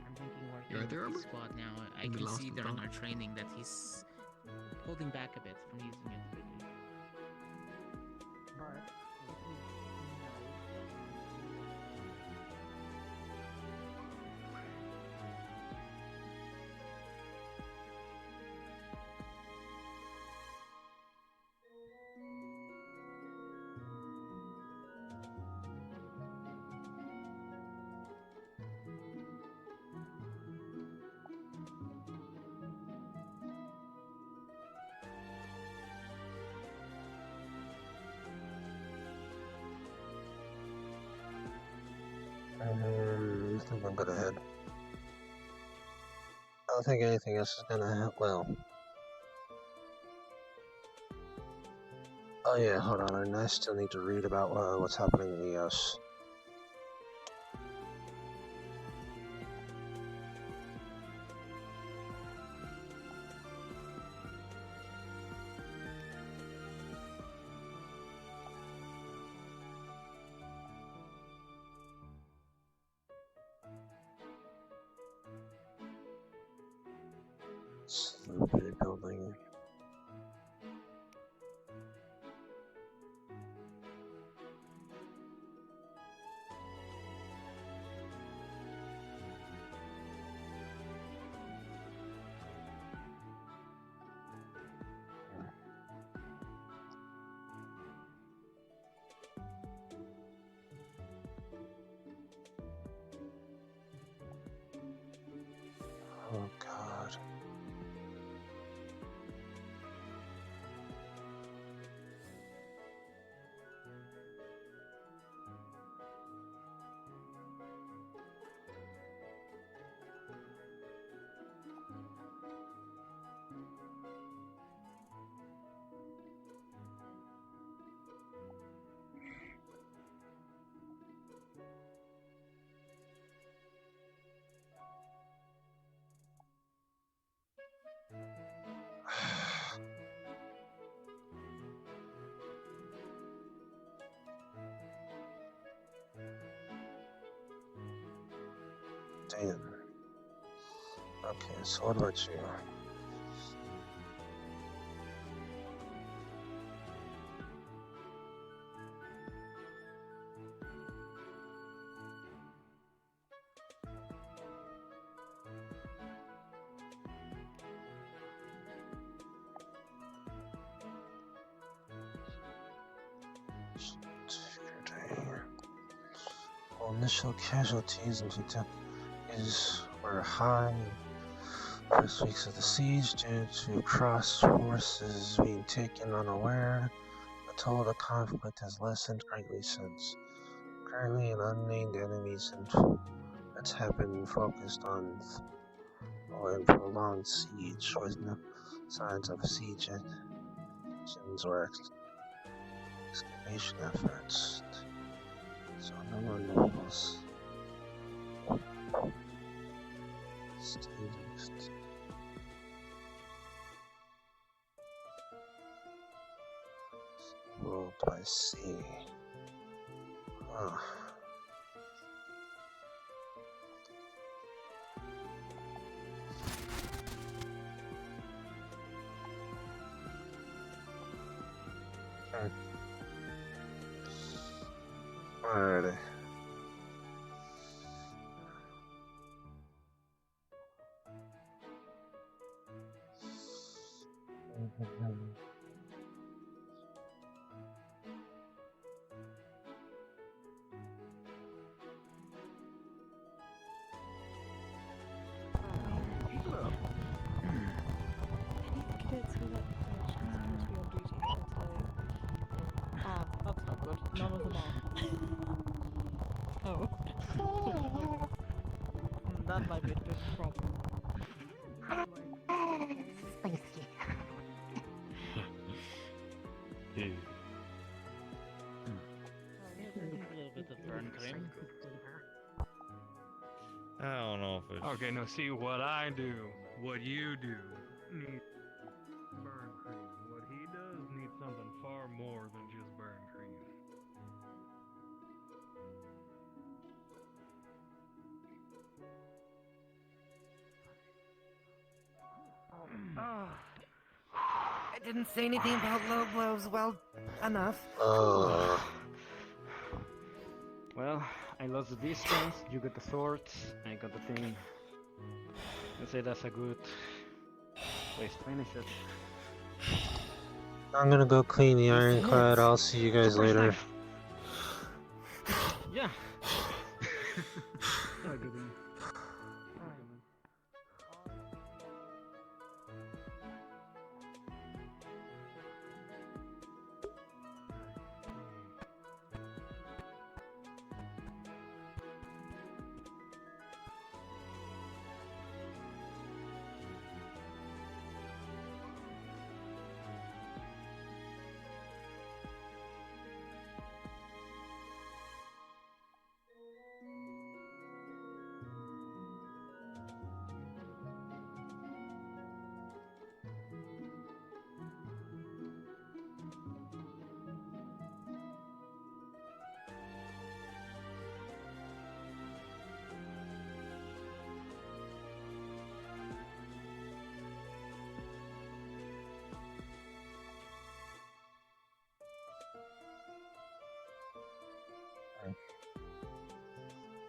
Speaker 11: I'm thinking
Speaker 2: You're
Speaker 11: working
Speaker 2: right there,
Speaker 11: with his
Speaker 2: Albert?
Speaker 11: squad now. I
Speaker 2: We
Speaker 11: can
Speaker 2: lost
Speaker 11: see
Speaker 2: him,
Speaker 11: during
Speaker 2: Tom.
Speaker 11: our training that he's holding back a bit from using it. But
Speaker 4: I think I'm good ahead. I don't think anything else is gonna help. Well. Oh yeah, hold on. And I still need to read about what's happening in the US. Sleepy building. Oh God. Damn. Okay, so what about you? Well, initial casualties were high first weeks of the siege due to cross forces being taken unaware. The toll of the conflict has lessened greatly since. Currently, an unnamed enemies and that's happened focused on and prolonged siege, shows no signs of siege engines or excavation efforts. So no removals. Staged. World by sea. Huh. Alrighty.
Speaker 18: Ah, that's not good. None of them are. Oh. That might be a bit of a problem.
Speaker 10: A little bit of burn cream.
Speaker 12: I don't know if it's... Okay, now see what I do, what you do, need burn cream. What he does needs something far more than just burn cream.
Speaker 5: I didn't say anything about low blows well enough.
Speaker 9: Well, I lost the distance, you got the swords, I got the thing. I'd say that's a good place to finish it.
Speaker 4: I'm gonna go clean the ironclad. I'll see you guys later.
Speaker 9: Yeah. Yeah, good one.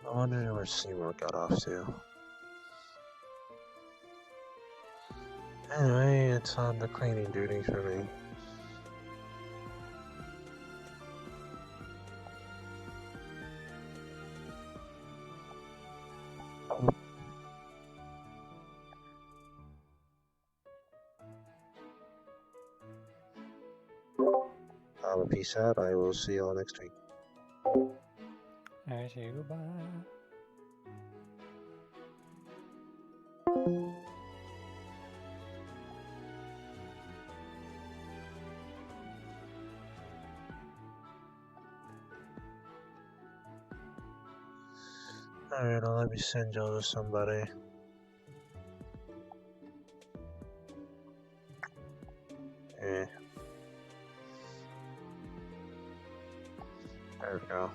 Speaker 4: I wonder where Seymour got off to. Anyway, it's on the cleaning duty for me. Peace out. I will see you all next week.
Speaker 3: I say goodbye.
Speaker 4: Alright, now let me send y'all to somebody. Yeah. There we go.